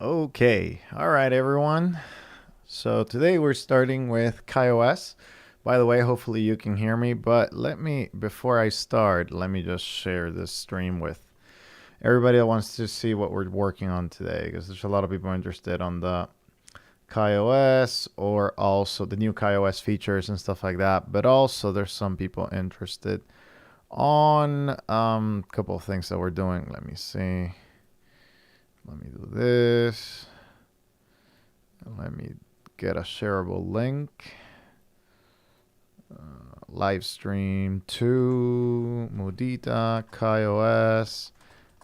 Okay, all right, everyone. So today we're starting with KaiOS. By the way, hopefully you can hear me, but before I start, let me just share this stream with everybody that wants to see what we're working on today, because there's a lot of people interested on the KaiOS or also the new KaiOS features and stuff like that. But also there's some people interested on a couple of things that we're doing. Let me see. Let me do this. Let me get a shareable link. Live stream to Mudita, KaiOS,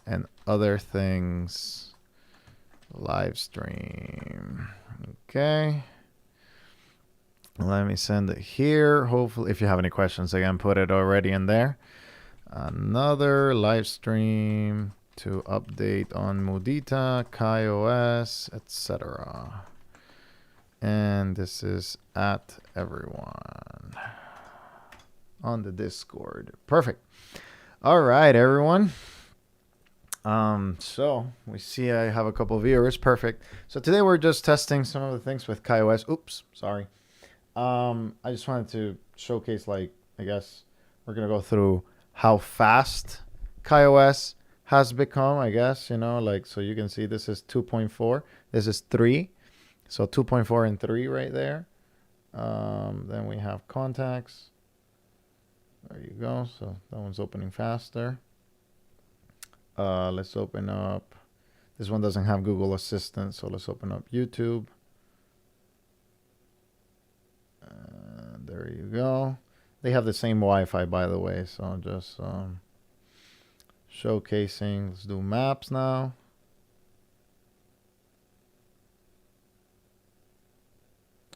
and other things. Live stream. Okay. Let me send it here. Hopefully, if you have any questions, again, put it already in there. Another live stream to update on Mudita, KaiOS, etc. And this is at everyone on the Discord. Perfect. All right, everyone. So we see I have a couple of viewers. Perfect. So today we're just testing some of the things with KaiOS. Oops, sorry. I just wanted to showcase, like, I guess we're gonna go through how fast KaiOS has become. I guess like, so you can see this is 2.4. This is 3. So 2.4 and 3 right there. Then we have contacts. There you go. So that one's opening faster. Let's open up. This one doesn't have Google Assistant, so let's open up YouTube. There you go. They have the same Wi-Fi, by the way. So just showcasing. Let's do maps now.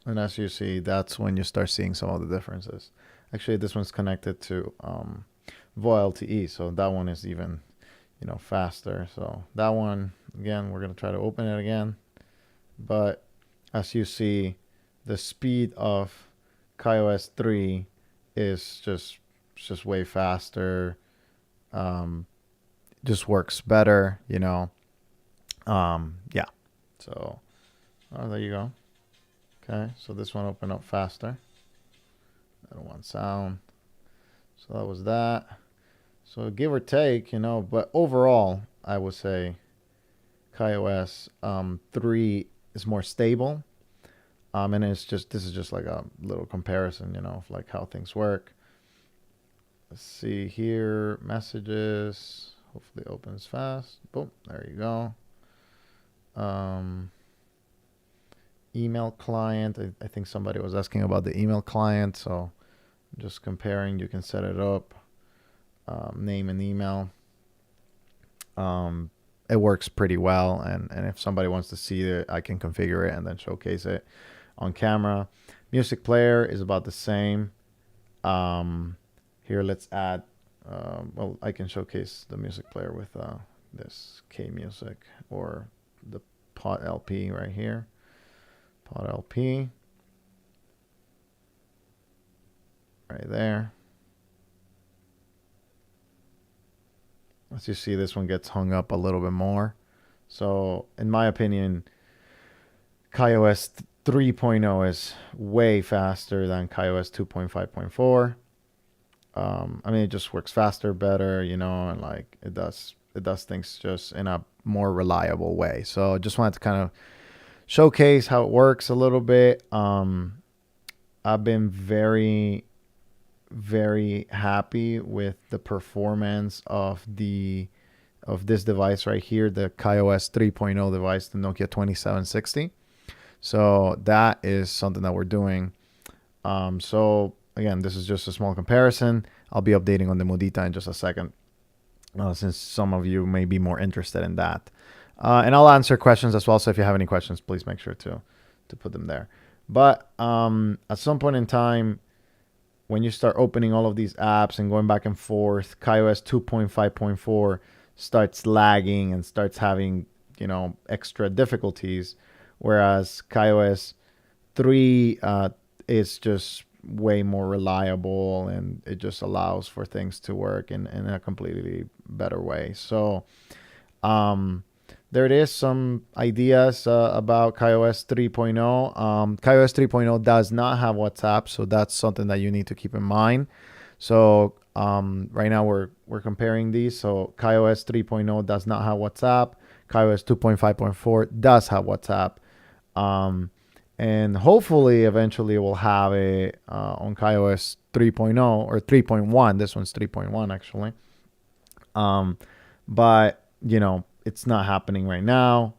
And as you see, that's when you start seeing some of the differences. Actually, this one's connected to VoLTE, so that one is even, faster. So that one, again, we're going to try to open it again. But as you see, the speed of KaiOS 3 is just way faster. Just works better, yeah. So, there you go. Okay, so this one opened up faster. I don't want sound. So that was that. So give or take, but overall, I would say KaiOS 3 is more stable. And this is just like a little comparison, of like how things work. Let's see here, messages. Hopefully it opens fast. Boom, there you go. Email client. I think somebody was asking about the email client, so just comparing. You can set it up, name and email. It works pretty well, and if somebody wants to see it, I can configure it and then showcase it on camera. Music player is about the same. Here, let's add. Well, I can showcase the music player with this K Music or the Pod LP right here. Pod LP. Right there. As you see, this one gets hung up a little bit more. So, in my opinion, KaiOS 3.0 is way faster than KaiOS 2.5.4. I mean, it just works faster, better, and like it does things just in a more reliable way. So, just wanted to kind of showcase how it works a little bit. I've been very, very happy with the performance of this device right here, the KaiOS 3.0 device, the Nokia 2760. So that is something that we're doing. So again, this is just a small comparison. I'll be updating on the Mudita in just a second, since some of you may be more interested in that. And I'll answer questions as well. So if you have any questions, please make sure to put them there. But at some point in time, when you start opening all of these apps and going back and forth, KaiOS 2.5.4 starts lagging and starts having, extra difficulties. Whereas KaiOS 3 is just way more reliable, and it just allows for things to work in a completely better way. So, there it is, some ideas about KaiOS 3.0. KaiOS 3.0 does not have WhatsApp, so that's something that you need to keep in mind. So right now we're comparing these. So KaiOS 3.0 does not have WhatsApp. KaiOS 2.5.4 does have WhatsApp. And hopefully eventually we'll have it on KaiOS 3.0 or 3.1. This one's 3.1 actually. But it's not happening right now.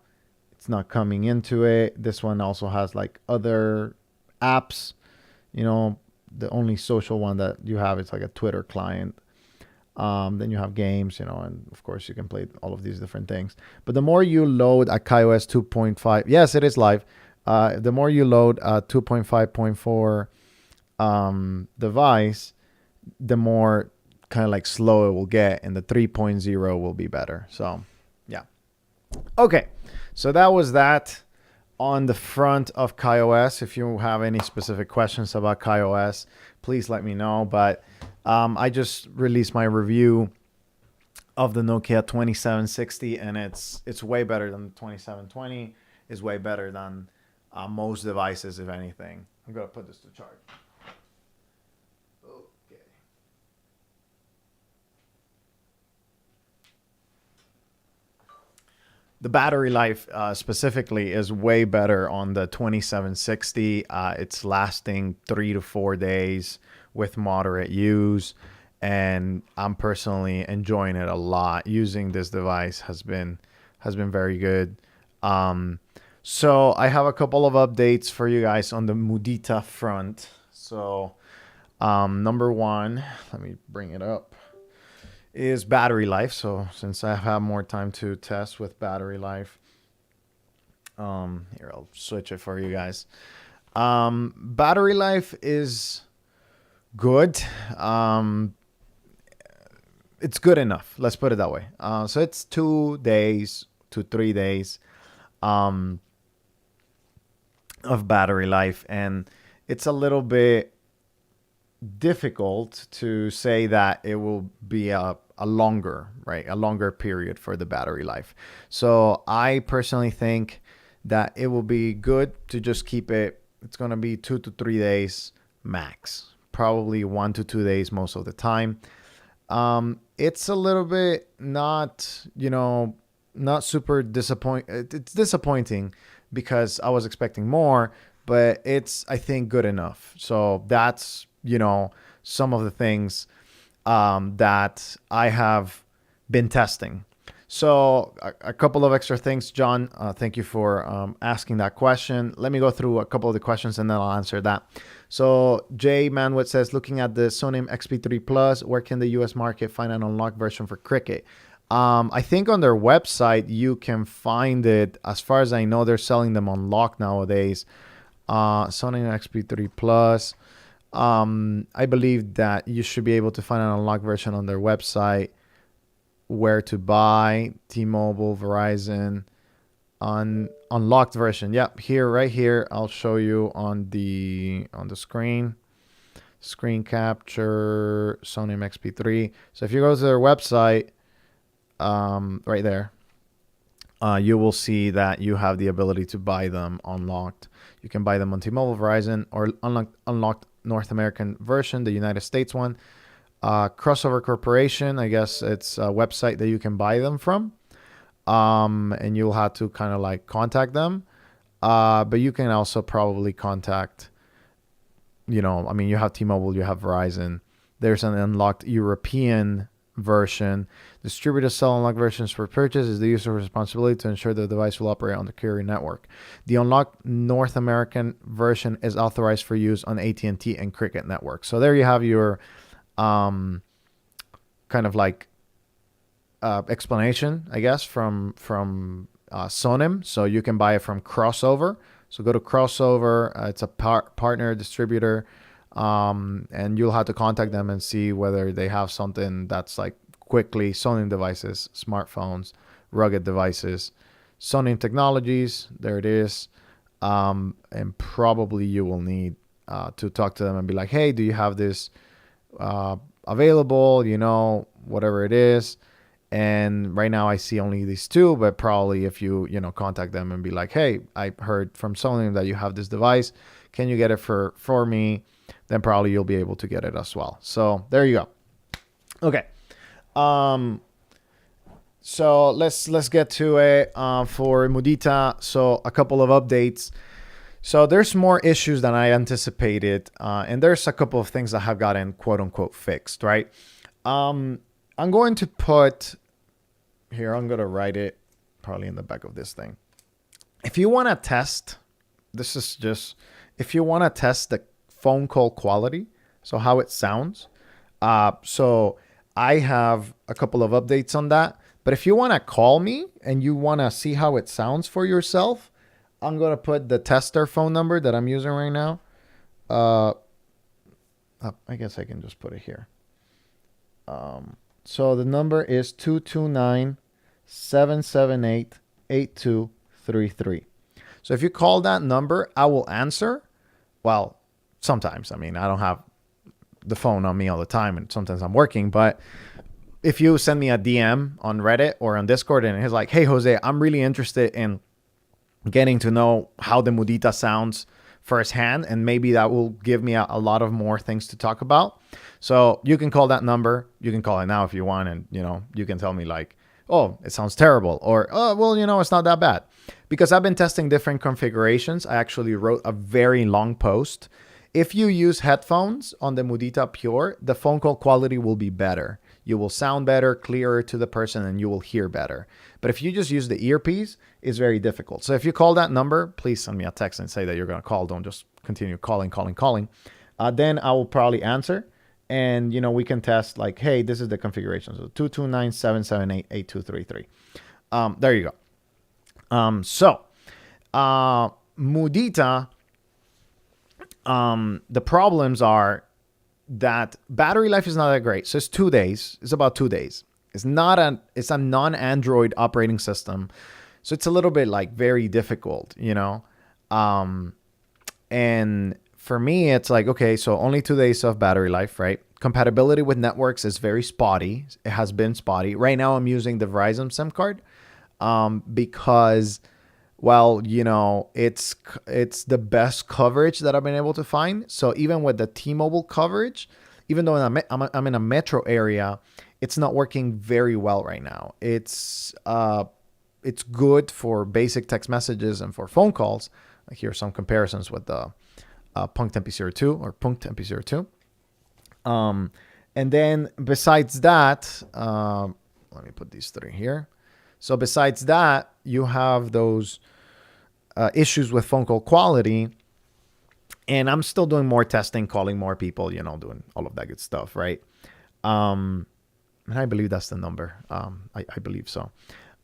It's not coming into it. This one also has like other apps. The only social one that you have is like a Twitter client. Then you have games, and of course you can play all of these different things. But the more you load a KaiOS 2.5, yes, it is live. The more you load a 2.5.4 device, the more kind of like slow it will get, and the 3.0 will be better. So, yeah. Okay, so that was that on the front of KaiOS. If you have any specific questions about KaiOS, please let me know. But I just released my review of the Nokia 2760, and it's way better than the 2720. It's way better than most devices, if anything. I'm going to put this to charge. Okay. The battery life specifically is way better on the 2760. It's lasting 3 to 4 days with moderate use, and I'm personally enjoying it a lot. Using this device has been very good. So I have a couple of updates for you guys on the Mudita front. So number one, let me bring it up, is battery life. So since I have more time to test with battery life, here, I'll switch it for you guys. Battery life is good. It's good enough. Let's put it that way. So it's 2 days to 3 days of battery life, and it's a little bit difficult to say that it will be a longer period for the battery life. So I personally think that it will be good to just keep it. It's going to be 2 to 3 days max, probably 1 to 2 days most of the time. It's a little bit not super disappointing. It's disappointing because I was expecting more, but it's, I think, good enough. So that's, some of the things that I have been testing. So a couple of extra things, John. Thank you for asking that question. Let me go through a couple of the questions and then I'll answer that. So Jay Manwood says, looking at the Sunbeam XP3 Plus, where can the US market find an unlocked version for Cricket? I think on their website you can find it. As far as I know, they're selling them unlocked nowadays. Sunbeam XP3 Plus. I believe that you should be able to find an unlocked version on their website. Where to buy, T-Mobile, Verizon, unlocked version. Yep, right here. I'll show you on the screen capture, Sunbeam XP3. So if you go to their website, right there, you will see that you have the ability to buy them unlocked. You can buy them on T-Mobile, Verizon, or unlocked North American version, the United States one. Crossover Corporation, I guess it's a website that you can buy them from. And you'll have to kind of like contact them. But you can also probably contact, you have T-Mobile, you have Verizon. There's an unlocked European version. Distributors sell unlocked versions for purchase. Is the user's responsibility to ensure the device will operate on the carrier network. The unlocked North American version is authorized for use on AT&T and Cricket network. So there you have your kind of like explanation, I guess, from Sunbeam. So you can buy it from Crossover. So go to Crossover. It's a partner distributor, and you'll have to contact them and see whether they have something that's like quickly Sunbeam devices, smartphones, rugged devices, Sunbeam Technologies. There it is. And probably you will need to talk to them and be like, hey, do you have this available, whatever it is. And right now I see only these two, but probably if you contact them and be like, hey, I heard from Sony that you have this device, can you get it for me? Then probably you'll be able to get it as well. So there you go. Okay. So let's get to it for Mudita. So a couple of updates. So there's more issues than I anticipated, and there's a couple of things that have gotten quote unquote fixed, right? I'm going to put here. I'm going to write it probably in the back of this thing. If you want to test, this is just if you want to test the phone call quality, so how it sounds. So I have a couple of updates on that. But if you want to call me and you want to see how it sounds for yourself, I'm going to put the tester phone number that I'm using right now. I guess I can just put it here. So the number is 229-778-8233. So if you call that number, I will answer. Well, sometimes. I mean, I don't have the phone on me all the time, and sometimes I'm working, but if you send me a DM on Reddit or on Discord and it's like, hey, Jose, I'm really interested in getting to know how the Mudita sounds firsthand, and maybe that will give me a lot of more things to talk about. So you can call that number. You can call it now if you want, and you can tell me like, oh, it sounds terrible, or oh, well, it's not that bad. Because I've been testing different configurations. I actually wrote a very long post. If you use headphones on the Mudita Pure, the phone call quality will be better. You will sound better, clearer to the person, and you will hear better. But if you just use the earpiece, it's very difficult. So if you call that number, please send me a text and say that you're going to call. Don't just continue calling. Then I will probably answer. And, we can test like, hey, this is the configuration. So 229-778-8233. There you go. Mudita, the problems are that battery life is not that great. So it's 2 days. It's about 2 days. It's a non-Android operating system. So it's a little bit like very difficult, and for me, it's like, okay, so only 2 days of battery life, right? Compatibility with networks is very spotty. It has been spotty. Right now I'm using the Verizon SIM card, because, well, it's the best coverage that I've been able to find. So even with the T-Mobile coverage, even though I'm in a metro area, it's not working very well right now. It's good for basic text messages and for phone calls. Here are some comparisons with the Punkt MP02 or Punkt MP02. And then besides that, let me put these three here. So besides that, you have those issues with phone call quality. And I'm still doing more testing, calling more people, doing all of that good stuff, right? And I believe that's the number. I believe so.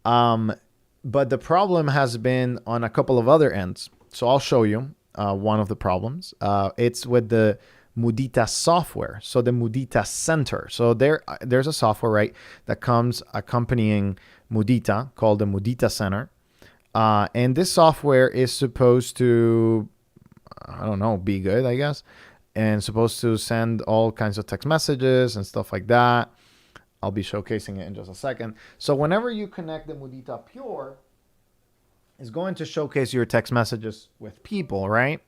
But the problem has been on a couple of other ends. So I'll show you one of the problems. It's with the Mudita software. So the Mudita Center. So there's a software, right, that comes accompanying Mudita called the Mudita Center. And this software is supposed to, I don't know, be good, I guess, and supposed to send all kinds of text messages and stuff like that. I'll be showcasing it in just a second. So whenever you connect the Mudita Pure, it's going to showcase your text messages with people, right?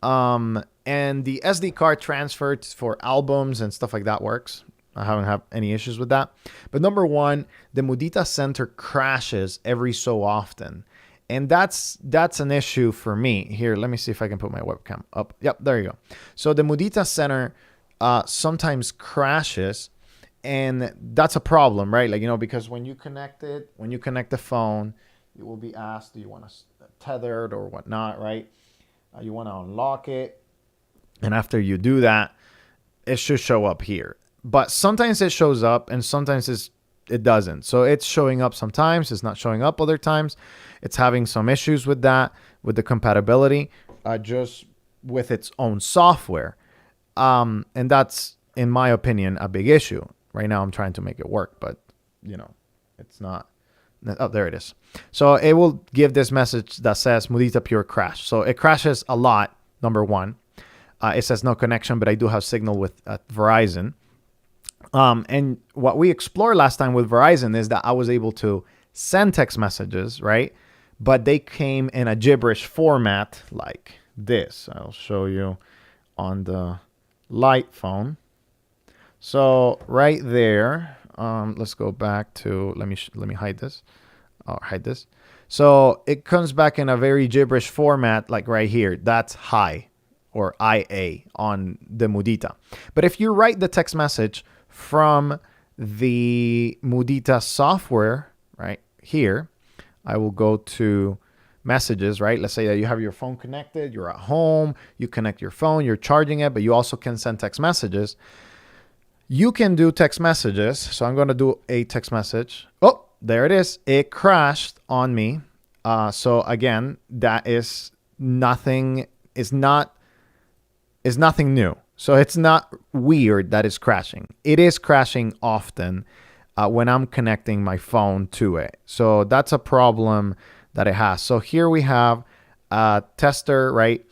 And the SD card transfer for albums and stuff like that works. I haven't had any issues with that. But number one, the Mudita Center crashes every so often. And that's an issue for me. Here, let me see if I can put my webcam up. Yep, there you go. So the Mudita Center sometimes crashes. And that's a problem, right? Like, because when you connect the phone, you will be asked, do you want to tether it or whatnot, right? You want to unlock it. And after you do that, it should show up here. But sometimes it shows up and sometimes it doesn't. So it's showing up sometimes. It's not showing up other times. It's having some issues with that, with the compatibility, just with its own software. And that's, in my opinion, a big issue. Right now, I'm trying to make it work, but, it's not. Oh, there it is. So it will give this message that says Mudita Pure crash. So it crashes a lot, number one. It says no connection, but I do have signal with Verizon. And what we explored last time with Verizon is that I was able to send text messages, right? But they came in a gibberish format like this. I'll show you on the light phone. So right there, let's go back to, let me hide this. I'll hide this. So it comes back in a very gibberish format, like right here. That's hi or IA on the Mudita. But if you write the text message from the Mudita software right here, I will go to messages, right? Let's say that you have your phone connected, you're at home, you connect your phone, you're charging it, but you also can send text messages. You can do text messages. So I'm going to do a text message. Oh, there it is. It crashed on me. So again, that is nothing, is nothing new. So it's not weird that it's crashing. It is crashing often when I'm connecting my phone to it. So that's a problem that it has. So here we have a tester, right?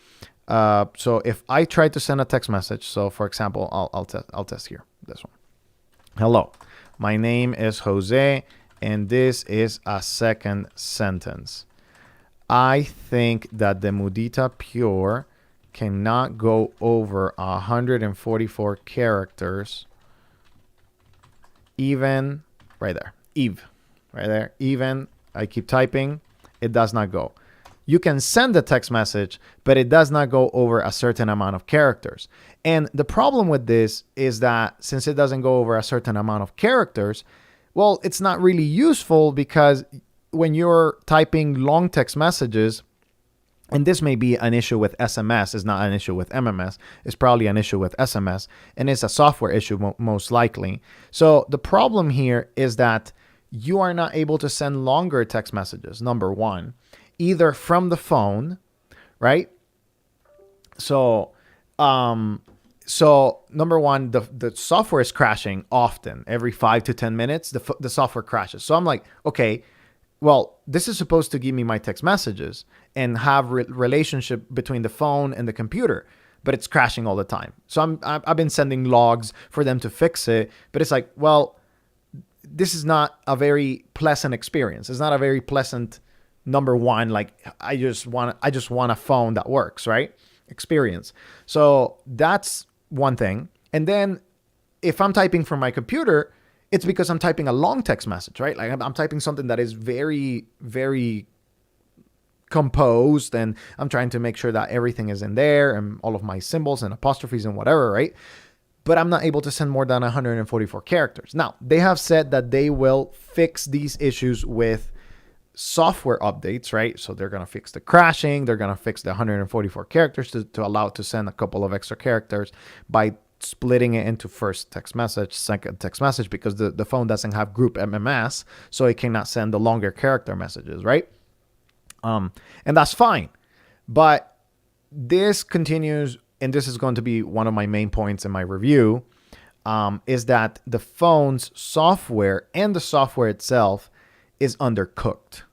So if I try to send a text message, so for example, I'll test here, this one. Hello, my name is Jose, and this is a second sentence. I think that the Mudita Pure cannot go over 144 characters, even right there, right there, even I keep typing, it does not go. You can send a text message, but it does not go over a certain amount of characters. And the problem with this is that since it doesn't go over a certain amount of characters, well, it's not really useful because when you're typing long text messages, and this may be an issue with SMS, it's not an issue with MMS, it's probably an issue with SMS, and it's a software issue most likely. So the problem here is that you are not able to send longer text messages, number one, either from the phone, right? So number one, the software is crashing often. Every 5 to 10 minutes, the software crashes. So I'm like, okay, well, this is supposed to give me my text messages and have relationship between the phone and the computer, but it's crashing all the time. So I've been sending logs for them to fix it, but it's like, well, this is not a very pleasant experience. It's not a very pleasant, number one, like I just want a phone that works, right? Experience. So that's one thing. And then if I'm typing from my computer, it's because I'm typing a long text message, right? Like I'm typing something that is very, very composed, and I'm trying to make sure that everything is in there and all of my symbols and apostrophes and whatever, right? But I'm not able to send more than 144 characters. Now, they have said that they will fix these issues with software updates, right? So they're going to fix the crashing. They're going to fix the 144 characters to allow it to send a couple of extra characters by splitting it into first text message, second text message, because the phone doesn't have group MMS, so it cannot send the longer character messages, right? And that's fine. But this continues, and this is going to be one of my main points in my review, is that the phone's software and the software itself is undercooked.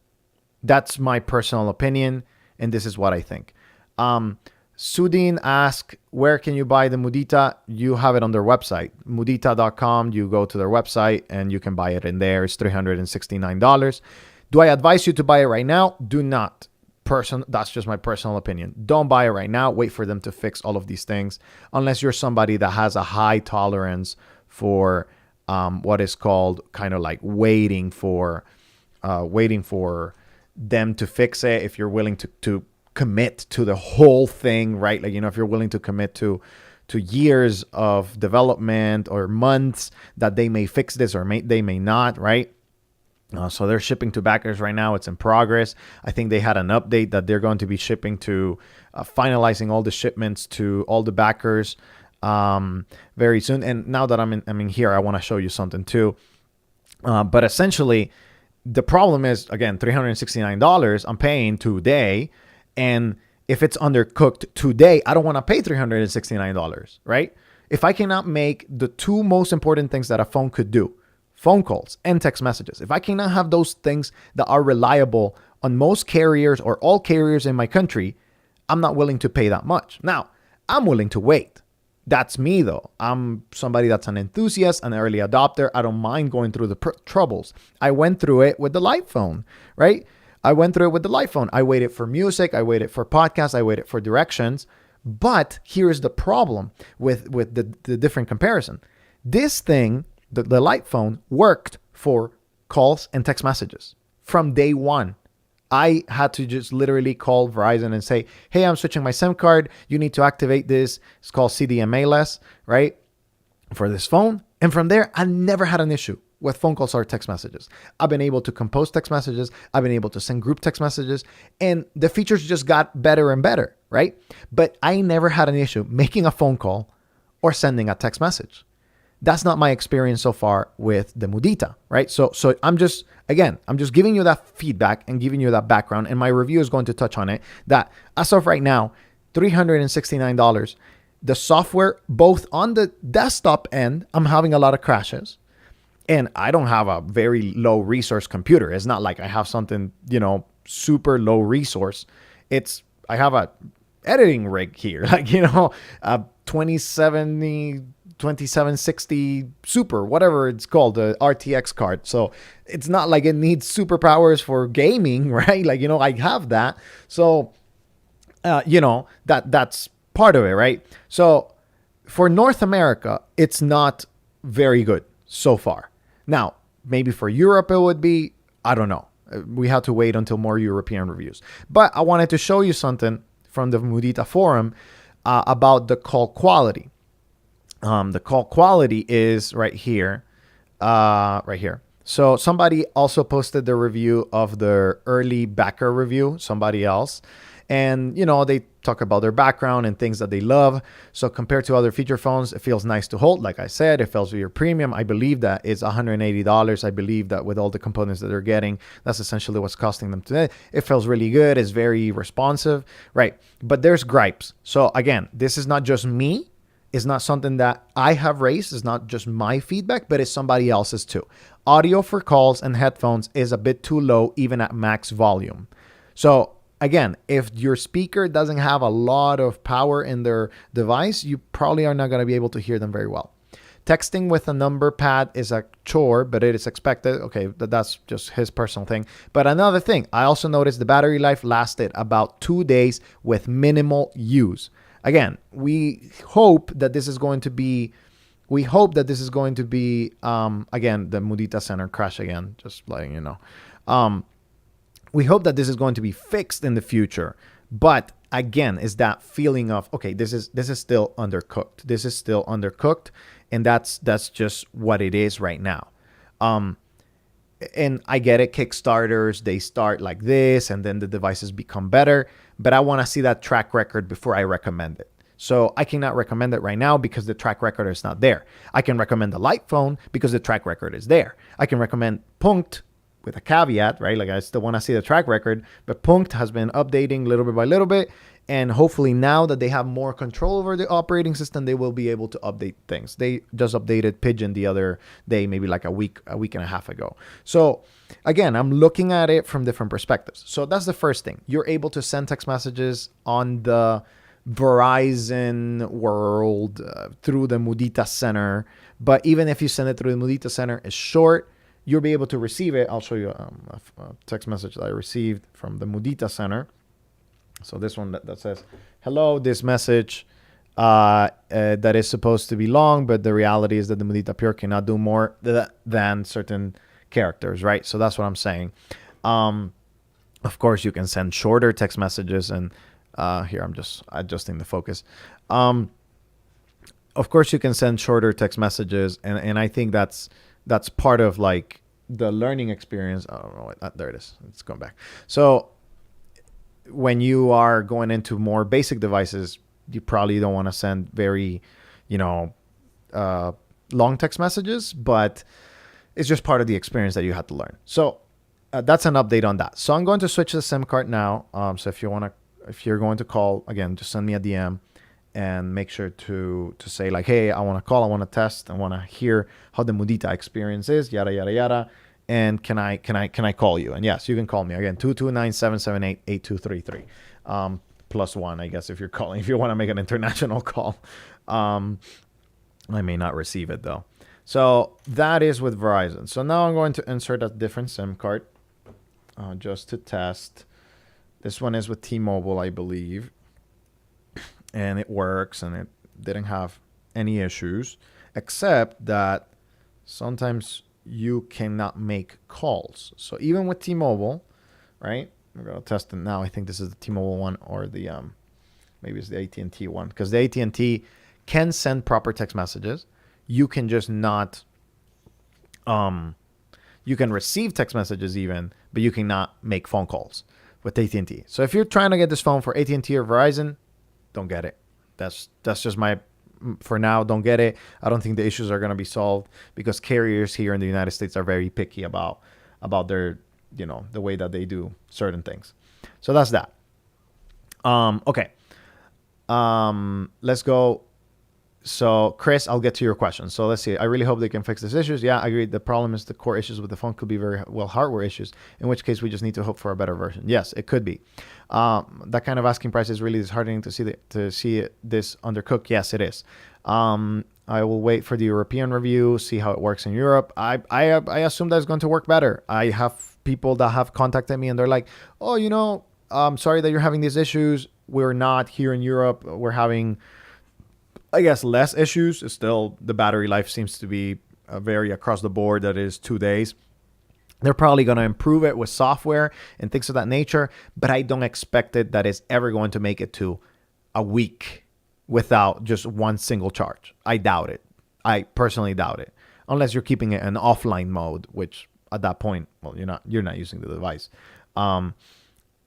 That's my personal opinion, and this is what I think. Sudin asked, where can you buy the Mudita? You have it on their website, mudita.com. You go to their website and you can buy it in there. It's $369. Do I advise you to buy it right now? Do not. That's just my personal opinion. Don't buy it right now. Wait for them to fix all of these things. Unless you're somebody that has a high tolerance for what is called kind of like waiting for them to fix it. If you're willing to commit to the whole thing, right? Like, if you're willing to commit to years of development or months that they may fix this or they may not, right? So they're shipping to backers right now. It's in progress. I think they had an update that they're going to be shipping to, finalizing all the shipments to all the backers very soon. And now that I'm in here, I want to show you something too. But essentially, the problem is, again, $369 I'm paying today. And if it's undercooked today, I don't want to pay $369, right? If I cannot make the two most important things that a phone could do, phone calls and text messages, if I cannot have those things that are reliable on most carriers or all carriers in my country, I'm not willing to pay that much. Now, I'm willing to wait. That's me though. I'm somebody that's an enthusiast, an early adopter. I don't mind going through the troubles. I went through it with the light phone, right? I went through it with the light phone. I waited for music. I waited for podcasts. I waited for directions. But here's the problem with the different comparison. This thing, the light phone, worked for calls and text messages from day one. I had to just literally call Verizon and say, hey, I'm switching my SIM card. You need to activate this. It's called CDMA-less, right? For this phone. And from there, I never had an issue with phone calls or text messages. I've been able to compose text messages. I've been able to send group text messages. And the features just got better and better, right? But I never had an issue making a phone call or sending a text message. That's not my experience so far with the Mudita, right? So I'm just giving you that feedback and giving you that background. And my review is going to touch on it, that as of right now, $369, the software, both on the desktop end, I'm having a lot of crashes. And I don't have a very low resource computer. It's not like I have something, super low resource. I have a editing rig here, like, a 2760 Super, whatever it's called, the RTX card. So it's not like it needs superpowers for gaming, right? Like, I have that. So, that's part of it, right? So for North America, it's not very good so far. Now, maybe for Europe it would be, I don't know. We have to wait until more European reviews. But I wanted to show you something from the Mudita forum about the call quality. The call quality is right here. So somebody also posted the review of the early backer review, somebody else. And, they talk about their background and things that they love. So compared to other feature phones, it feels nice to hold. Like I said, it feels your premium. I believe that it's $180. I believe that with all the components that they're getting, that's essentially what's costing them today. It feels really good. It's very responsive, right? But there's gripes. So again, this is not just me. It's not something that I have raised. It's not just my feedback, but it's somebody else's too. Audio for calls and headphones is a bit too low, even at max volume. So again, if your speaker doesn't have a lot of power in their device, you probably are not going to be able to hear them very well. Texting with a number pad is a chore, but it is expected. Okay, that's just his personal thing. But another thing, I also noticed the battery life lasted about 2 days with minimal use. Again, we hope that this is going to be, again, the Mudita Center crash again, just letting you know. We hope that this is going to be fixed in the future. But again, is that feeling of, okay, this is still undercooked. This is still undercooked. And that's just what it is right now. And I get it, Kickstarters, they start like this and then the devices become better. But I want to see that track record before I recommend it. So I cannot recommend it right now because the track record is not there. I can recommend the light phone because the track record is there. I can recommend Punkt with a caveat, right? Like I still want to see the track record, but Punkt has been updating little bit by little bit. And hopefully now that they have more control over the operating system, they will be able to update things. They just updated Pigeon the other day, maybe like a week and a half ago. So again, I'm looking at it from different perspectives. So that's the first thing. You're able to send text messages on the Verizon world through the Mudita Center. But even if you send it through the Mudita Center, it's short. You'll be able to receive it. I'll show you a text message that I received from the Mudita Center. So this one that says, hello, this message that is supposed to be long, but the reality is that the Mudita Pure cannot do more than certain characters, right? So that's what I'm saying. Of course, you can send shorter text messages. And here, I'm just adjusting the focus. Of course, you can send shorter text messages. And I think that's part of like the learning experience. Oh, there it is. It's going back. So when you are going into more basic devices, you probably don't want to send very, long text messages, but it's just part of the experience that you had to learn. So that's an update on that. So I'm going to switch the SIM card now. So if you're going to call, again, just send me a DM and make sure to say like, hey, I want to call, I want to test, I want to hear how the Mudita experience is, yada, yada, yada. And can I call you? And yes, you can call me again, 229-778-8233. +1, I guess, if you're calling, if you want to make an international call. I may not receive it though. So that is with Verizon. So now I'm going to insert a different SIM card just to test. This one is with T-Mobile, I believe. And it works, and it didn't have any issues, except that sometimes you cannot make calls. So even with T-Mobile, right? We're going to test it now. I think this is the T-Mobile one, or the maybe it's the AT&T one, because the AT&T can send proper text messages. You can just not you can receive text messages even, but you cannot make phone calls with AT&T. So if you're trying to get this phone for AT&T or Verizon, don't get it. That's just my, for now, don't get it. I don't think the issues are going to be solved, because carriers here in the United States are very picky about their, the way that they do certain things. So that's that. Okay. Let's go. So Chris, I'll get to your question. So let's see. I really hope they can fix these issues. Yeah, I agree. The problem is the core issues with the phone could be very well hardware issues, in which case we just need to hope for a better version. Yes, it could be. That kind of asking price is really disheartening to see this undercooked. Yes, it is. I will wait for the European review, see how it works in Europe. I assume that's going to work better. I have people that have contacted me and they're like, oh, I'm sorry that you're having these issues. We're not here in Europe. We're having, I guess, less issues. Still, the battery life seems to be very across the board. That is 2 days. They're probably going to improve it with software and things of that nature, but I don't expect it that it's ever going to make it to a week without just one single charge. I doubt it. I personally doubt it, unless you're keeping it in offline mode, which at that point, well, you're not using the device.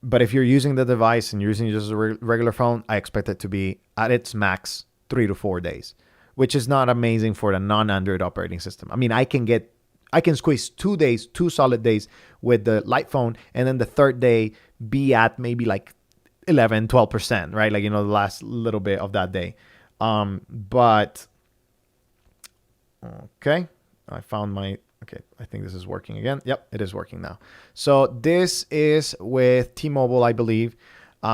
But if you're using the device and you're using it just as a regular phone, I expect it to be at its max 3 to 4 days, which is not amazing for the non-Android operating system. I mean, I can squeeze 2 days, 2 solid days with the light phone, and then the third day be at maybe like 11, 12%, right? Like, the last little bit of that day. But okay, okay, I think this is working again. Yep, it is working now. So this is with T-Mobile, I believe.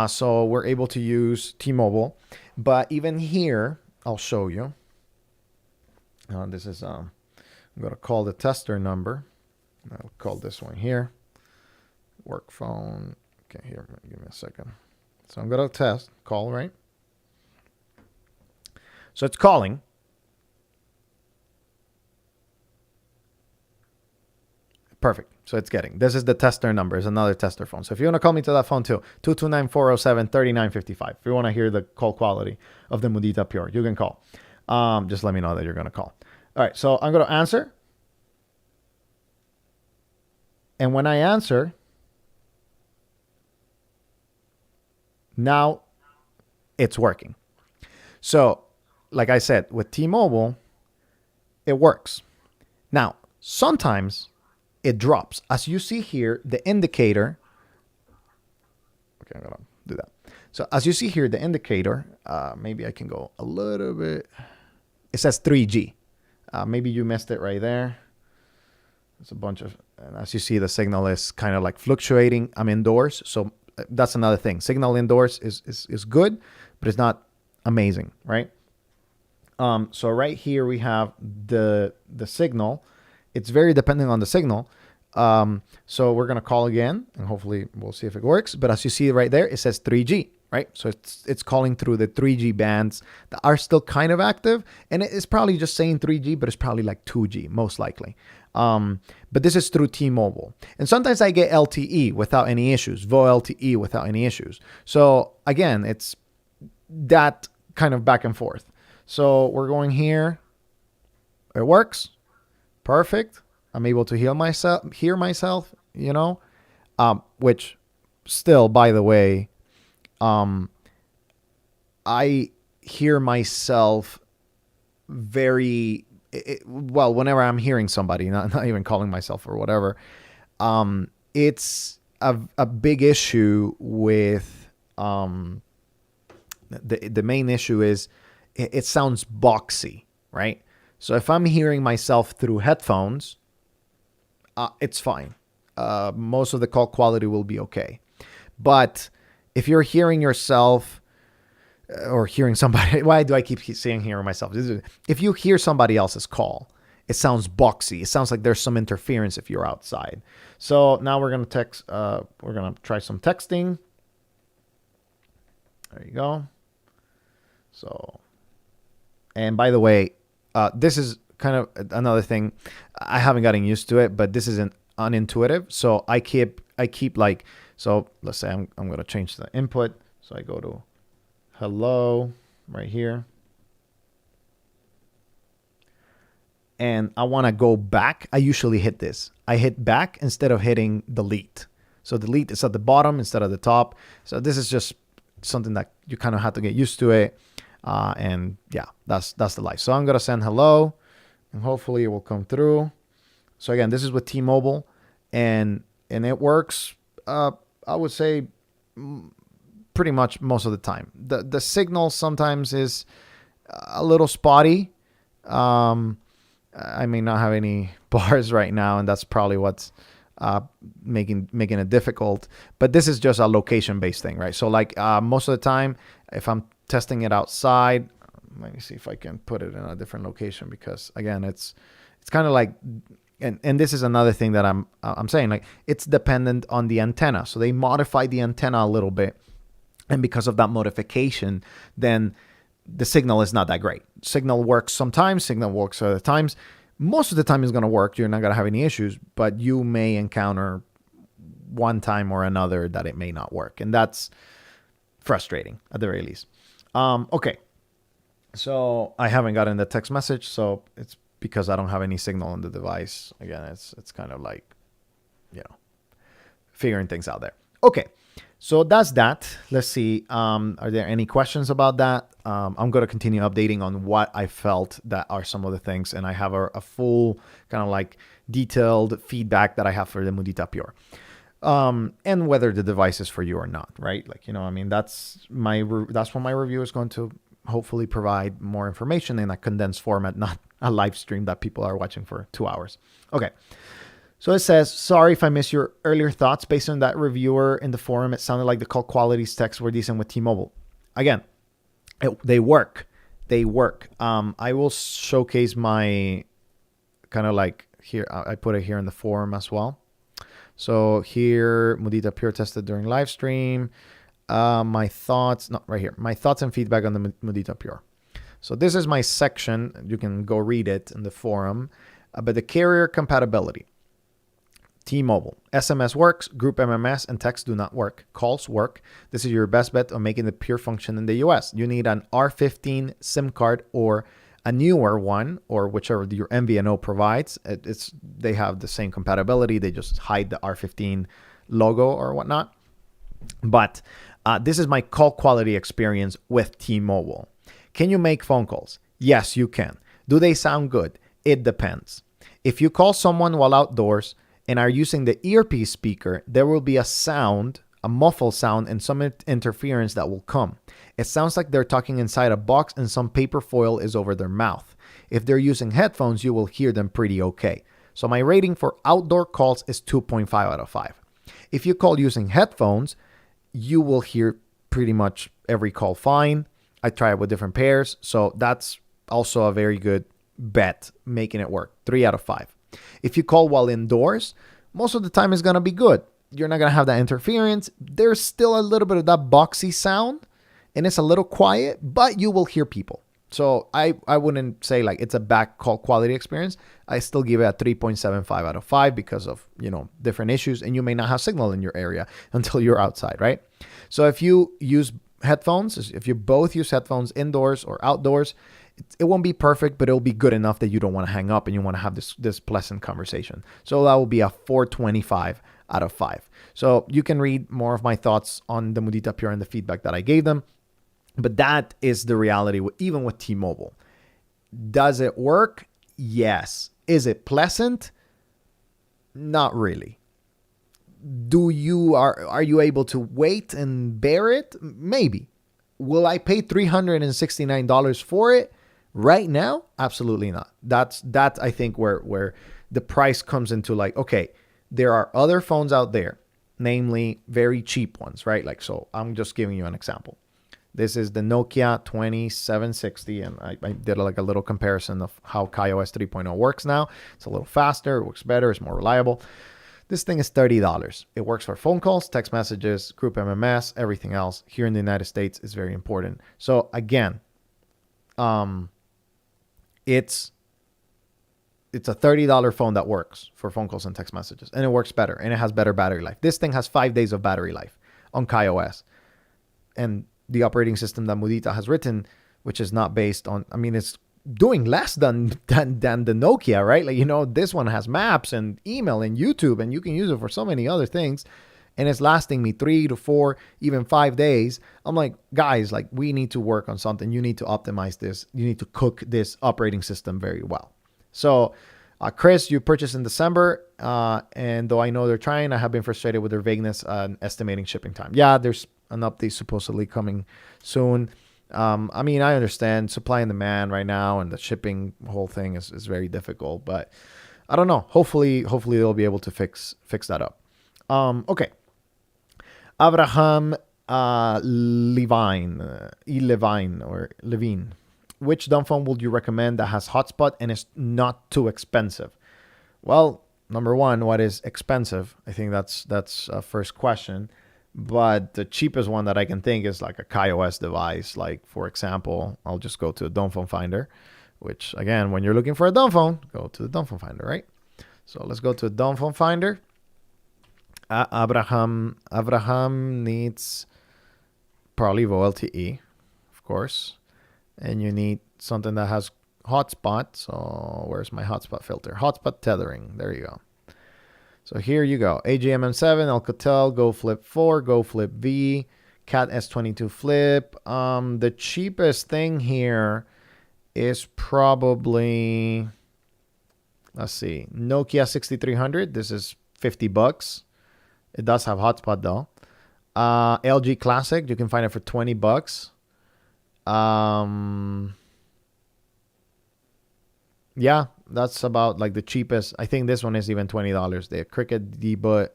So we're able to use T-Mobile. But even here, I'll show you. This is, I'm going to call the tester number. I'll call this one here. Work phone. Okay, here, give me a second. So I'm going to call, right? So it's calling. Perfect. So it's getting. This is the tester number. It's another tester phone. So if you want to call me to that phone too, 229-407-3955. If you want to hear the call quality of the Mudita Pure, you can call. Just let me know that you're going to call. All right. So I'm going to answer. And when I answer, now it's working. So like I said, with T-Mobile, it works. Now, sometimes it drops. As you see here, the indicator. Okay, I'm going to do that. So as you see here, the indicator, maybe I can go a little bit. It says 3G. Maybe you missed it right there. There's a bunch of, and as you see, the signal is kind of like fluctuating. I'm indoors. So that's another thing. Signal indoors is good, but it's not amazing, right? So right here we have the signal. It's very dependent on the signal. So we're going to call again, and hopefully we'll see if it works. But as you see right there, it says 3G, right? So it's calling through the 3G bands that are still kind of active. And it's probably just saying 3G, but it's probably like 2G, most likely. But this is through T-Mobile. And sometimes I get LTE without any issues, VoLTE without any issues. So again, it's that kind of back and forth. So we're going here. It works. Perfect. I'm able to hear myself, which still, by the way, I hear myself very well whenever I'm hearing somebody, not even calling myself or whatever. It's a big issue with the main issue is it sounds boxy, right? So if I'm hearing myself through headphones, it's fine. Most of the call quality will be okay. But if you're hearing yourself or hearing somebody, why do I keep saying hearing myself? If you hear somebody else's call, it sounds boxy. It sounds like there's some interference if you're outside. So now we're going to text, we're going to try some texting. There you go. So, and by the way, this is kind of another thing. I haven't gotten used to it, but this isn't unintuitive. So I keep like, so let's say I'm going to change the input. So I go to hello right here. And I want to go back. I usually hit this. I hit back instead of hitting delete. So delete is at the bottom instead of the top. So this is just something that you kind of have to get used to it. And yeah, that's the life. So I'm going to send hello and hopefully it will come through. So again, this is with T-Mobile and it works, I would say pretty much most of the time. The signal sometimes is a little spotty. I may not have any bars right now, and that's probably what's making it difficult. But this is just a location-based thing, right? So like most of the time, if I'm testing it outside, let me see if I can put it in a different location, because again, it's kind of like, and this is another thing that I'm saying, like it's dependent on the antenna. So they modify the antenna a little bit, and because of that modification, then the signal is not that great. Signal works sometimes, signal works other times. Most of the time it's going to work. You're not going to have any issues, but you may encounter one time or another that it may not work. And that's frustrating at the very least. Okay. So I haven't gotten the text message. So it's because I don't have any signal on the device. Again, it's kind of like, figuring things out there. Okay. So that's that. Let's see. Are there any questions about that? I'm going to continue updating on what I felt that are some of the things. And I have a full kind of like detailed feedback that I have for the Mudita Pure. And whether the device is for you or not, right? Like, I mean, that's what my review is going to hopefully provide more information in a condensed format, not a live stream that people are watching for 2 hours. Okay. So it says, sorry if I missed your earlier thoughts. Based on that reviewer in the forum, it sounded like the call quality texts were decent with T-Mobile. Again, they work. They work. I will showcase my kind of like here. I put it here in the forum as well. So here, Mudita Pure tested during live stream. My thoughts, not right here. My thoughts and feedback on the Mudita Pure. So this is my section. You can go read it in the forum. But the carrier compatibility. T-Mobile. SMS works, group MMS and text do not work. Calls work. This is your best bet on making the Pure function in the US. You need an R15 SIM card or a newer one, or whichever your MVNO provides. They have the same compatibility. They just hide the R15 logo or whatnot. But this is my call quality experience with T-Mobile. Can you make phone calls? Yes, you can. Do they sound good? It depends. If you call someone while outdoors and are using the earpiece speaker, there will be a sound, a muffled sound, and some interference that will come. It sounds like they're talking inside a box and some paper foil is over their mouth. If they're using headphones, you will hear them pretty okay. So my rating for outdoor calls is 2.5 out of 5. If you call using headphones, you will hear pretty much every call fine. I try it with different pairs, so that's also a very good bet, making it work. 3 out of 5. If you call while indoors, most of the time it's going to be good. You're not going to have that interference. There's still a little bit of that boxy sound, and it's a little quiet, but you will hear people. So I wouldn't say like it's a bad call quality experience. I still give it a 3.75 out of 5 because of, different issues, and you may not have signal in your area until you're outside, right? So if you use headphones, if you both use headphones indoors or outdoors, it won't be perfect, but it'll be good enough that you don't want to hang up and you want to have this pleasant conversation. So that will be a 4.25 out of 5. So you can read more of my thoughts on the Mudita Pure and the feedback that I gave them. But that is the reality, even with T-Mobile. Does it work? Yes. Is it pleasant? Not really. Are you able to wait and bear it? Maybe. Will I pay $369 for it right now? Absolutely not. That's I think where the price comes into like, okay, there are other phones out there namely very cheap ones, right? Like, so I'm just giving you an example. This is the Nokia 2760, and I did like a little comparison of how KaiOS 3.0 works now. It's a little faster, it works better, it's more reliable. This thing is $30. It works for phone calls, text messages, group MMS, everything else. Here in the United States is very important. So again, it's a $30 phone that works for phone calls and text messages, and it works better, and it has better battery life. This thing has 5 days of battery life on KaiOS, and the operating system that Mudita has written, which is not based on, I mean, it's doing less than the Nokia, right? Like, you know, this one has maps and email and YouTube, and you can use it for so many other things, and it's lasting me 3 to 4, even 5 days. I'm like, guys, like, we need to work on something. You need to optimize this. You need to cook this operating system very well. So, Chris, you purchased in December, and though I know they're trying, I have been frustrated with their vagueness on estimating shipping time. Yeah, there's an update supposedly coming soon. I mean, I understand supply and demand right now, and the shipping whole thing is very difficult, but I don't know. Hopefully they'll be able to fix that up. Okay. Abraham Levine, Levine. Which Dumbphone would you recommend that has hotspot and is not too expensive? Well, number one, what is expensive? I think that's a first question. But the cheapest one that I can think is like a KaiOS device. Like, for example, I'll just go to a Dumbphone Finder, which, again, when you're looking for a Dumbphone, go to the Dumbphone Finder, right? So let's go to a Dumbphone Finder. Abraham needs probably VoLTE, of course. And you need something that has hotspot. So where's my hotspot filter? Hotspot tethering. There you go. So here you go. AGMM7, Alcatel, Go Flip 4, Go Flip V, Cat S22 Flip. The cheapest thing here is probably, let's see, Nokia 6300. This is $50. It does have hotspot though. LG Classic, you can find it for $20. Yeah, that's about like the cheapest. I think this one is even $20. The Cricket debut,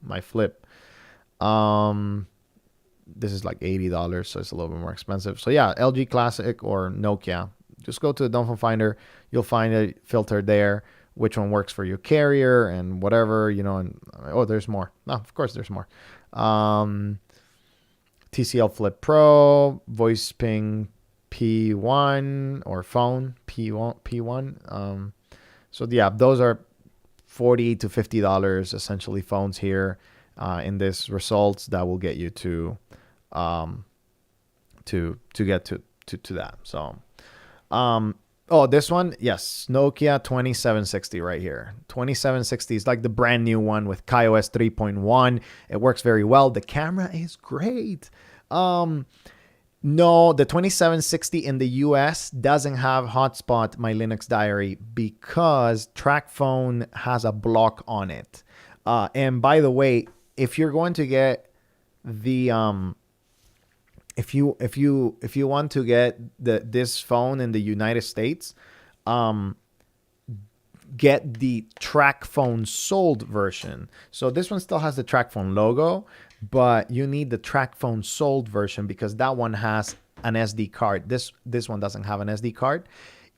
my flip. This is like $80, so it's a little bit more expensive. So yeah, LG Classic or Nokia. Just go to the Dumbphone Finder. You'll find a filter there, which one works for your carrier and whatever, you know. And oh, there's more. No, of course there's more. TCL Flip Pro, Voice Ping P1 or phone P1. So yeah, those are $40 to $50 essentially phones here in this results that will get you to get to that. So oh, this one, yes, Nokia 2760 right here. 2760 is like the brand new one with KaiOS 3.1. It works very well. The camera is great. No, the 2760 in the US doesn't have hotspot, my Linux diary, because TracFone has a block on it. And by the way, if you're going to get the if you want to get this phone in the United States, get the TracFone sold version. So this one still has the TracFone logo, but you need the TracFone sold version because that one has an SD card. This one doesn't have an SD card,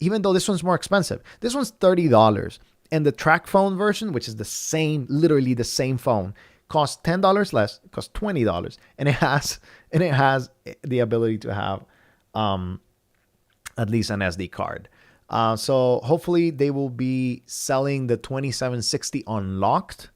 even though this one's more expensive. This one's $30, and the TracFone version, which is the same, literally the same phone, costs $10 less. It costs $20, and it has the ability to have at least an SD card. So hopefully they will be selling the 2760 unlocked,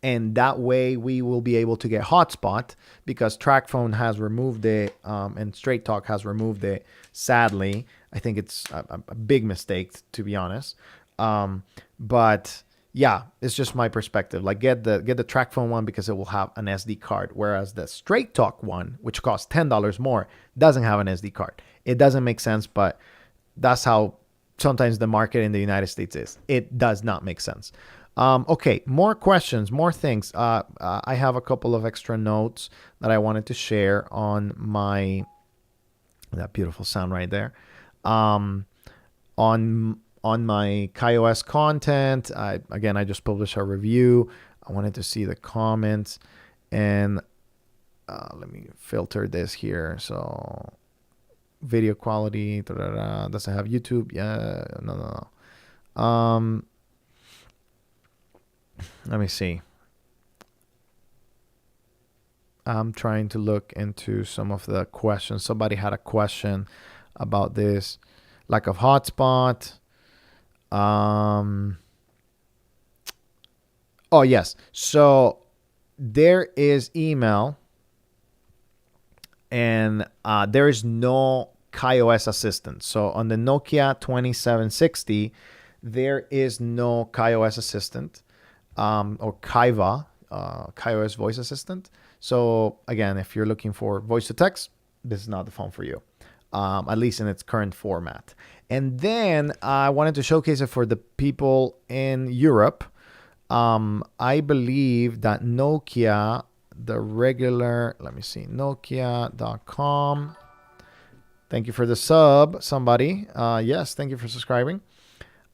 and that way we will be able to get hotspot because TracFone has removed it, and Straight Talk has removed it. Sadly, I think it's a big mistake, to be honest. But yeah, it's just my perspective. Like get the TracFone one because it will have an SD card, whereas the Straight Talk one, which costs $10 more, doesn't have an SD card. It doesn't make sense, but that's how sometimes the market in the United States is. It does not make sense. Okay, more questions, more things. I have a couple of extra notes that I wanted to share on that beautiful sound right there. On my KaiOS content, I just published a review I wanted to see the comments, and let me filter this here. So video quality, does it have YouTube? Yeah, no. Let me see. I'm trying to look into some of the questions. Somebody had a question about this lack of hotspot. Oh, yes. So there is email, and there is no KaiOS assistant. So on the Nokia 2760, there is no KaiOS assistant, or KaiVa, KaiOS voice assistant. So again, if you're looking for voice to text, this is not the phone for you, at least in its current format. And then I wanted to showcase it for the people in Europe. I believe that Nokia, the regular, let me see, Nokia.com. Thank you for the sub, somebody. Yes, thank you for subscribing.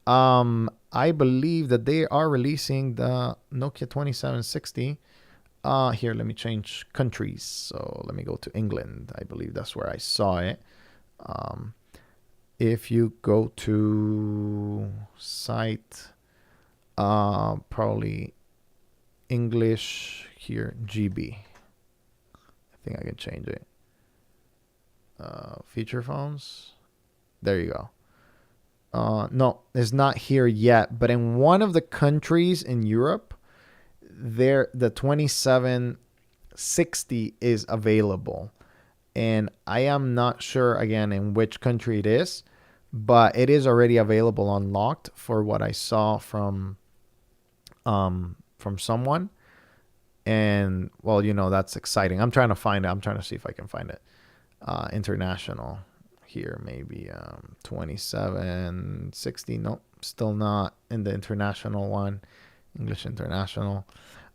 I believe that they are releasing the Nokia 2760. Here, let me change countries. So let me go to England. I believe that's where I saw it. If you go to site, probably English here, GB. I think I can change it. Feature phones. There you go. No, it's not here yet, but in one of the countries in Europe, there the 2760 is available. And I am not sure again in which country it is, but it is already available unlocked for what I saw from someone. And well, you know, that's exciting. I'm trying to find it. I'm trying to see if I can find it. International here, maybe 2760. Nope, still not in the international one. English international.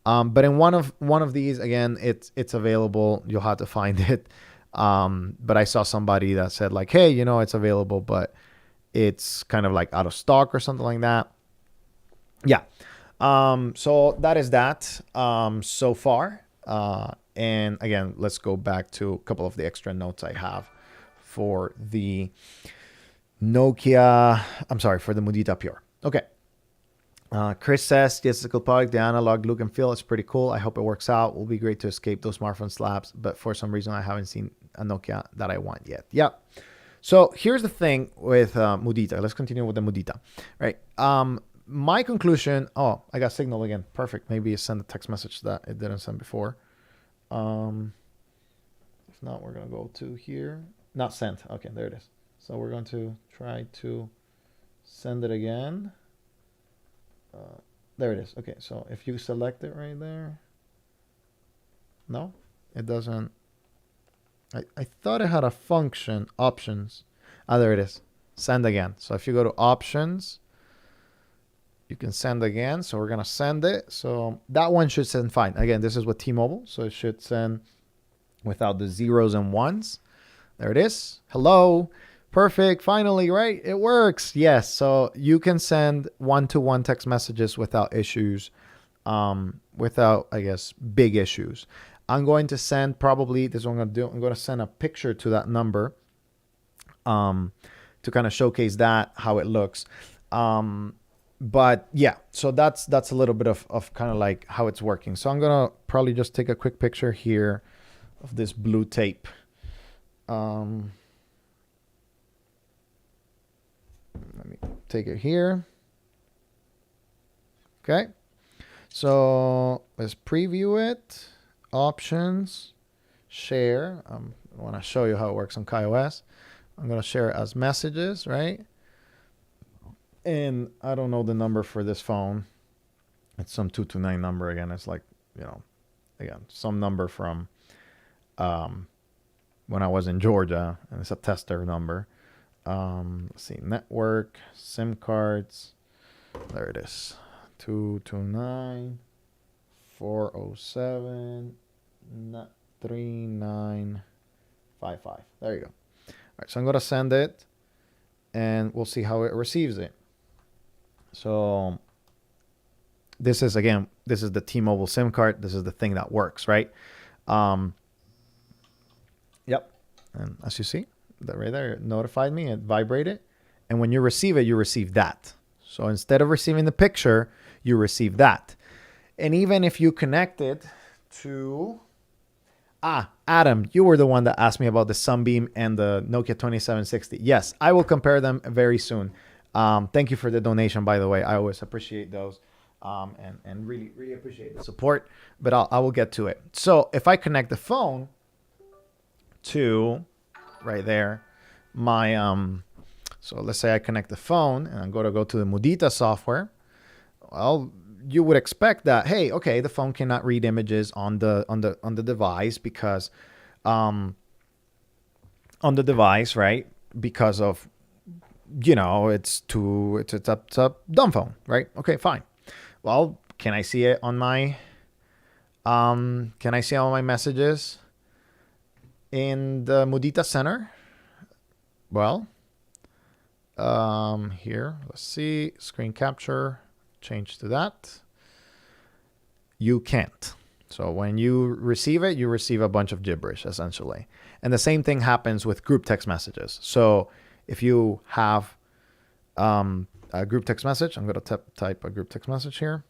But in one of these, again, it's available. You'll have to find it. But I saw somebody that said like, hey, you know, it's available, but it's kind of like out of stock or something like that. Yeah. So that is that so far. And again, let's go back to a couple of the extra notes I have for the Nokia. I'm sorry, for the Mudita Pure. Okay. Chris says, yes, it's a cool product. The analog look and feel is pretty cool. I hope it works out. It will be great to escape those smartphone slaps, but for some reason, I haven't seen a Nokia that I want yet. Yeah. So here's the thing with Mudita. Let's continue with the Mudita, right? My conclusion. Oh, I got signal again. Perfect. Maybe send a text message that it didn't send before. If not, we're gonna go to here. Not sent. Okay, there it is. So we're going to try to send it again. There it is. Okay, so if you select it right there. No, it doesn't. I thought it had a function, options. There it is. Send again. So if you go to options, you can send again. So we're going to send it. So that one should send fine. Again, this is with T-Mobile. So it should send without the zeros and ones. There it is. Hello. Perfect. Finally, right? It works. Yes. So you can send one-to-one text messages without issues, without, I guess, big issues. I'm going to send probably, this is what I'm going to do. I'm going to send a picture to that number to kind of showcase that, how it looks. But yeah, so that's a little bit of kind of like how it's working. So I'm going to probably just take a quick picture here of this blue tape. Let me take it here. Okay. So let's preview it. Options, share. I want to show you how it works on KaiOS. I'm going to share it as messages, right? And I don't know the number for this phone. It's some 229 number again. It's like, you know, again, some number from when I was in Georgia, and it's a tester number. Let's see, network, SIM cards. There it is. 229 407 3955. There you go. All right, so I'm going to send it, and we'll see how it receives it. So this is, again, this is the T-Mobile SIM card. This is the thing that works, right? Yep. And as you see, that right there, it notified me, it vibrated. And when you receive it, you receive that. So instead of receiving the picture, you receive that. And even if you connect it to... Adam, you were the one that asked me about the Sunbeam and the Nokia 2760. Yes, I will compare them very soon. Thank you for the donation, by the way. I always appreciate those, and really, really appreciate the support. But I will get to it. So if I connect the phone to right there, my so let's say I connect the phone and I'm going to go to the Mudita software. Well, you would expect that, hey, okay, the phone cannot read images on the device because on the device, right? Because of, it's a dumb phone, right? Okay, fine. Well, can I see it on my messages in the Mudita Center? Well, here, let's see, screen capture, change to that. You can't. So when you receive it, you receive a bunch of gibberish, essentially. And the same thing happens with group text messages. So if you have a group text message, I'm going to type a group text message here.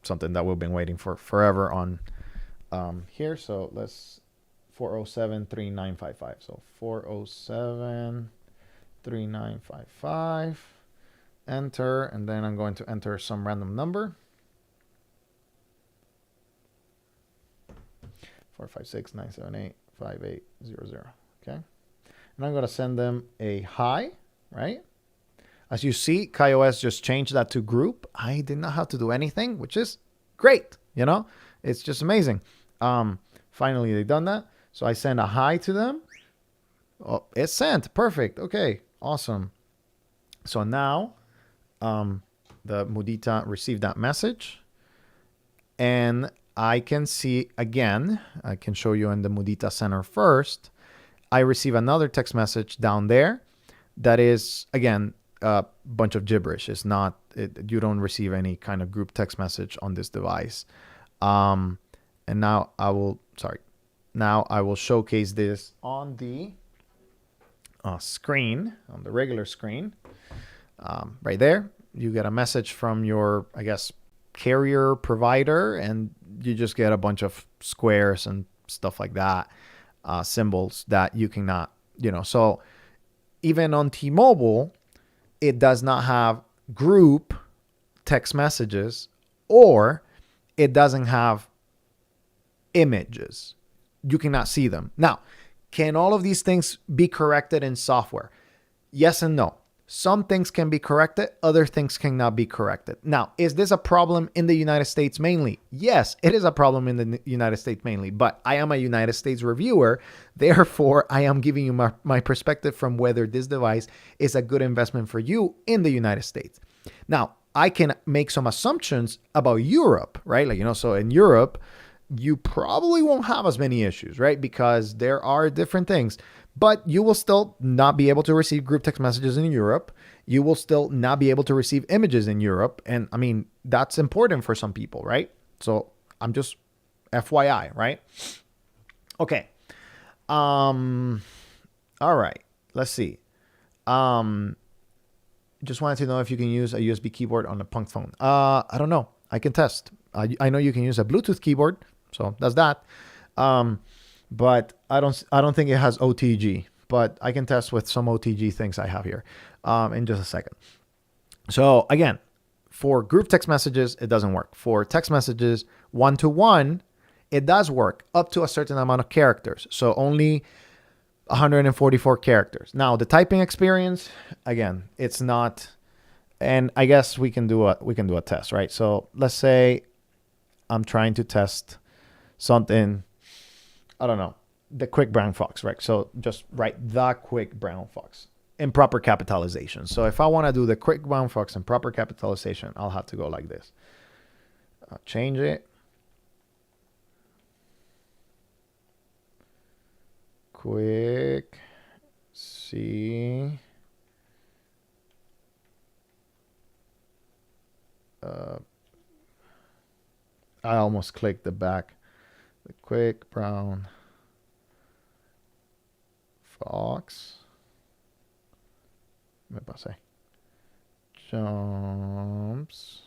Something that we've been waiting for forever on here. So let's 407-3955. So 407-3955. Enter, and then I'm going to enter some random number. 456-978-5800. Okay. And I'm going to send them a hi, right? As you see, KaiOS just changed that to group. I did not have to do anything, which is great. It's just amazing. Finally, they've done that. So I send a hi to them. Oh, it's sent. Perfect. Okay. Awesome. So now the Mudita received that message. And I can see, again, I can show you in the Mudita Center first. I receive another text message down there that is, again, a bunch of gibberish. It's not, you don't receive any kind of group text message on this device. And now I will showcase this on the screen, on the regular screen. Right there, you get a message from your, I guess, carrier provider, and you just get a bunch of squares and stuff like that, symbols that you cannot, so even on T-Mobile, it does not have group text messages, or it doesn't have images. You cannot see them. Now, can all of these things be corrected in software? Yes and no. Some things can be corrected, other things cannot be corrected. Now, is this a problem in the United States mainly? Yes, it is a problem in the United States mainly, but I am a United States reviewer. Therefore, I am giving you my perspective from whether this device is a good investment for you in the United States. Now, I can make some assumptions about Europe, right? So in Europe, you probably won't have as many issues, right? Because there are different things. But you will still not be able to receive group text messages in Europe. You will still not be able to receive images in Europe. And I mean, that's important for some people, right? So I'm just FYI, right? Okay. All right. Let's see. Just wanted to know if you can use a USB keyboard on a Punk phone. I don't know. I can test. I know you can use a Bluetooth keyboard. So that's that. But I don't think it has OTG, but I can test with some OTG things I have here in just a second. So again, for group text messages, it doesn't work. For text messages one-to-one, it does work up to a certain amount of characters. So only 144 characters. Now the typing experience, again, it's not, and I guess we can do a test, right? So let's say I'm trying to test something, I don't know, the quick brown fox, right? So just write the quick brown fox in proper capitalization. So if I want to do the quick brown fox in proper capitalization, I'll have to go like this. Change it. Quick C I almost clicked the back. The quick brown fox. Me pasé. Jumps.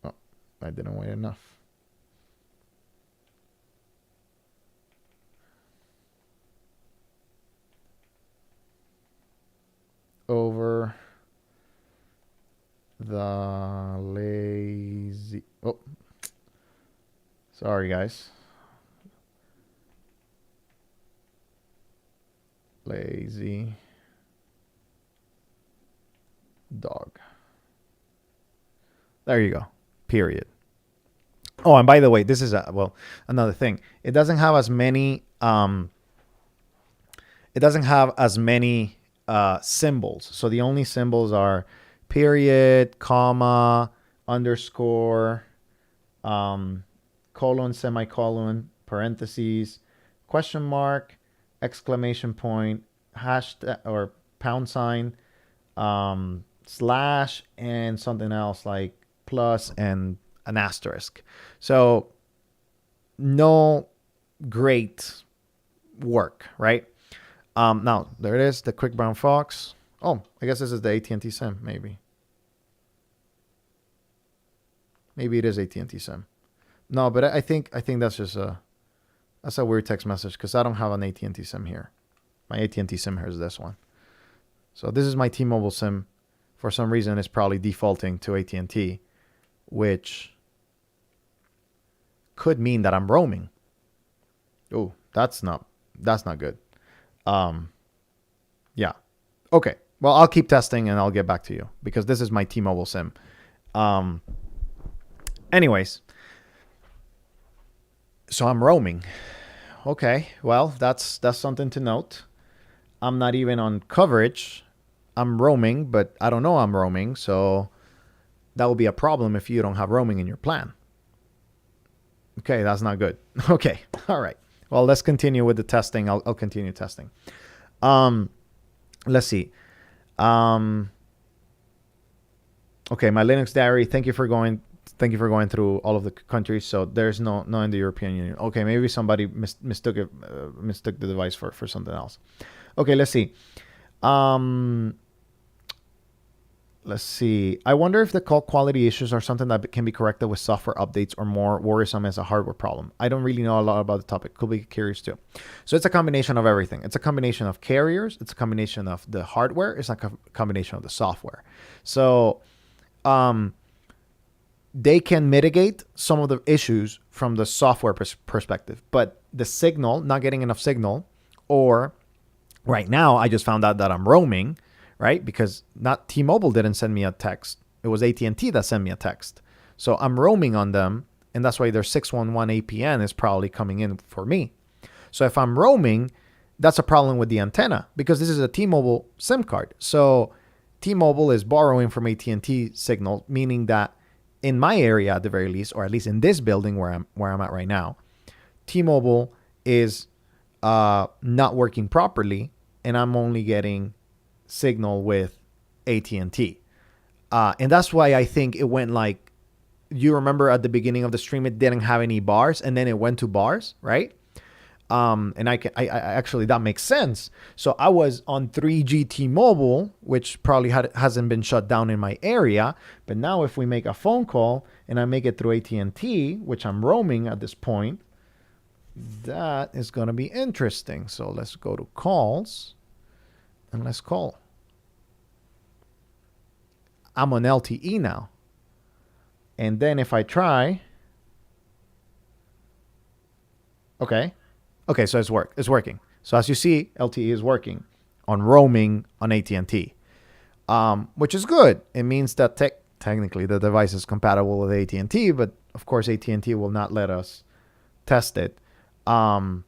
Oh, I didn't wait enough. Over the lazy. Oh, sorry, guys. Lazy dog. There you go. Period. Oh, and by the way, this is another thing. It doesn't have as many. It doesn't have as many symbols. So the only symbols are period, comma, underscore, colon, semicolon, parentheses, question mark, exclamation point, hashtag or pound sign, slash, and something else like plus and an asterisk. So no great work, right? Now there it is, the quick brown fox. Oh, I guess this is the AT&T SIM. Maybe it is AT&T SIM. No, but I think that's just that's a weird text message because I don't have an AT&T SIM here. My AT&T SIM here is this one. So this is my T-Mobile SIM. For some reason, it's probably defaulting to AT&T, which could mean that I'm roaming. Oh, that's not good. Yeah. Okay. Well, I'll keep testing and I'll get back to you because this is my T-Mobile SIM. Anyways, so I'm roaming. Okay. Well, that's something to note. I'm not even on coverage. I'm roaming, but I don't know I'm roaming, so that will be a problem if you don't have roaming in your plan. Okay, that's not good. Okay. All right. Well, let's continue with the testing. I'll continue testing. Let's see. Okay, my Linux diary. Thank you for going through all of the countries. So there's no in the European Union. Okay, maybe somebody mistook the device for something else. Okay, let's see. Let's see. I wonder if the call quality issues are something that can be corrected with software updates or more worrisome as a hardware problem. I don't really know a lot about the topic. Could be curious too. So it's a combination of everything. It's a combination of carriers. It's a combination of the hardware. It's a combination of the software. So they can mitigate some of the issues from the software perspective. But the signal, not getting enough signal, or right now I just found out that I'm roaming, right? Because not T-Mobile didn't send me a text. It was AT&T that sent me a text. So I'm roaming on them, and that's why their 611 APN is probably coming in for me. So if I'm roaming, that's a problem with the antenna because this is a T-Mobile SIM card. So T-Mobile is borrowing from AT&T signal, meaning that in my area at the very least, or at least in this building where I'm at right now, T-Mobile is not working properly, and I'm only getting signal with AT&T. And that's why I think it went like, you remember at the beginning of the stream, it didn't have any bars and then it went to bars, right? And I actually, that makes sense. So I was on 3G T-Mobile, which probably hasn't been shut down in my area. But now if we make a phone call and I make it through AT&T, which I'm roaming at this point, that is going to be interesting. So let's go to calls and let's call. I'm on LTE now. And then if I try, okay, so it's working. So as you see, LTE is working on roaming on AT&T, which is good. It means that technically the device is compatible with AT&T, but of course AT&T will not let us test it. Yeah.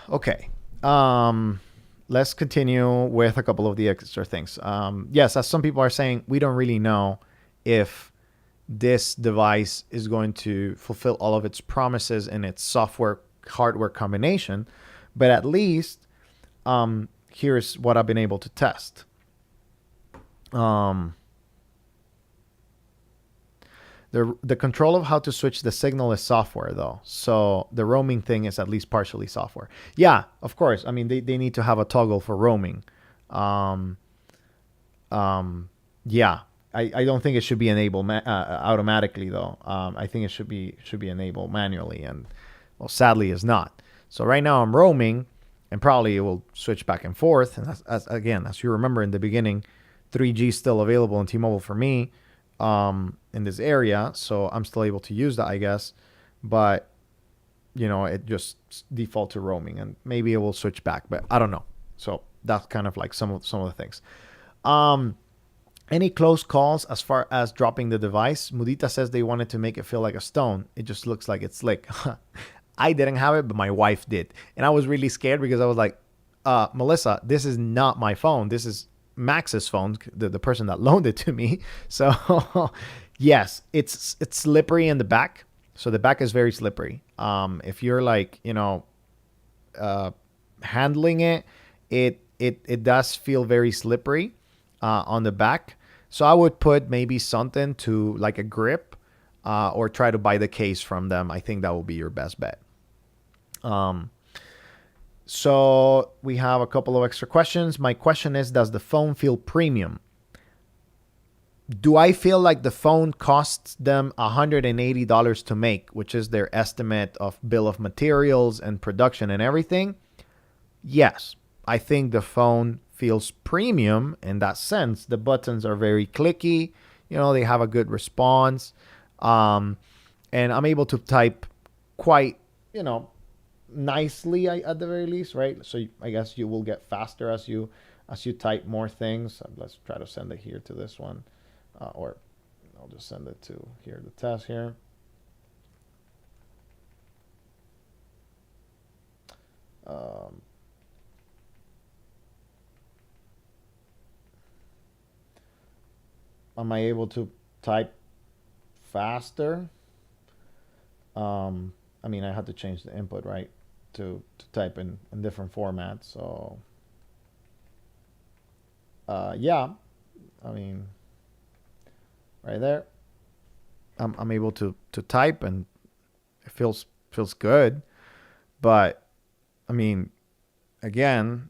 Okay. Let's continue with a couple of the extra things. Yes, as some people are saying, we don't really know if this device is going to fulfill all of its promises in its software-hardware combination, but at least here's what I've been able to test. The control of how to switch the signal is software though. So the roaming thing is at least partially software. Yeah, of course. I mean, they need to have a toggle for roaming. Um, yeah, I don't think it should be enabled automatically though. I think it should be enabled manually, and well, sadly, is not. So right now I'm roaming, and probably it will switch back and forth. And as you remember in the beginning, 3G is still available in T-Mobile for me in this area, so I'm still able to use that, I guess. But it just default to roaming, and maybe it will switch back, but I don't know. So that's kind of like some of the things. Any close calls as far as dropping the device? Mudita says they wanted to make it feel like a stone. It just looks like it's slick. I didn't have it, but my wife did. And I was really scared because I was like, Melissa, this is not my phone. This is Max's phone, the person that loaned it to me. So yes, it's slippery in the back. So the back is very slippery. If you're like, handling it, it does feel very slippery on the back. So I would put maybe something to like a grip or try to buy the case from them. I think that will be your best bet. So we have a couple of extra questions. My question is, does the phone feel premium? Do I feel like the phone costs them $180 to make, which is their estimate of bill of materials and production and everything? Yes, I think the phone feels premium in that sense. The buttons are very clicky. They have a good response. And I'm able to type quite, nicely at the very least, right? So I guess you will get faster as you type more things. Let's try to send it here to this one, or I'll just send it to here, the test here. Am I able to type faster? I mean, I had to change the input, right, to type in different formats. So, yeah, I mean, right there, I'm able to type, and it feels good. But I mean, again,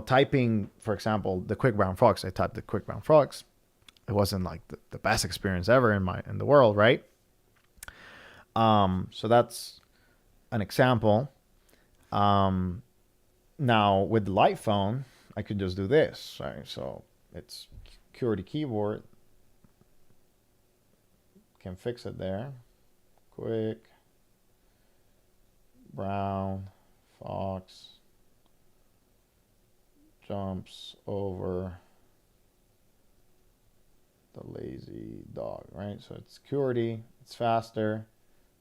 typing, for example, the Quick Brown Fox. I typed the Quick Brown Fox. It wasn't like the best experience ever in the world, right? So that's an example. Now with the light phone, I could just do this, right? So it's QWERTY keyboard. Can fix it there. Quick Brown Fox jumps over the lazy dog, right? So it's QWERTY, it's faster,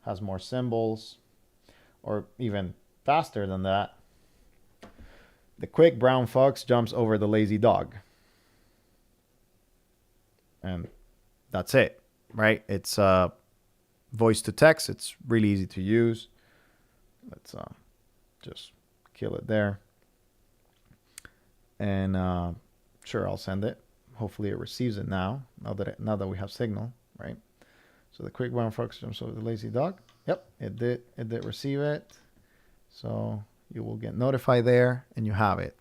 has more symbols, or even faster than that. The Quick Brown Fox jumps over the lazy dog. And that's it, right? It's voice to text. It's really easy to use. Let's just kill it there. And sure, I'll send it. Hopefully it receives it now that we have signal, right? So the Quick Brown Fox jumps over the lazy dog. Yep, it did receive it. So you will get notified there, and you have it.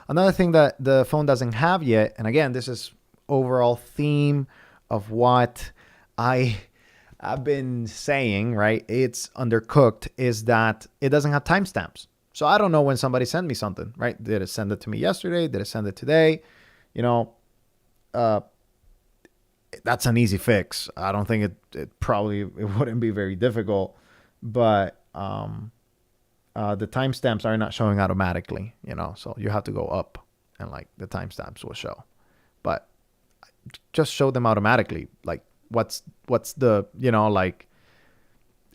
Another thing that the phone doesn't have yet, and again, this is overall theme of what I've been saying, right? It's undercooked, is that it doesn't have timestamps. So I don't know when somebody sent me something, right? Did it send it to me yesterday? Did it send it today? That's an easy fix. I don't think it wouldn't be very difficult, but the timestamps are not showing automatically, so you have to go up and like the timestamps will show, but just show them automatically. Like what's the, like,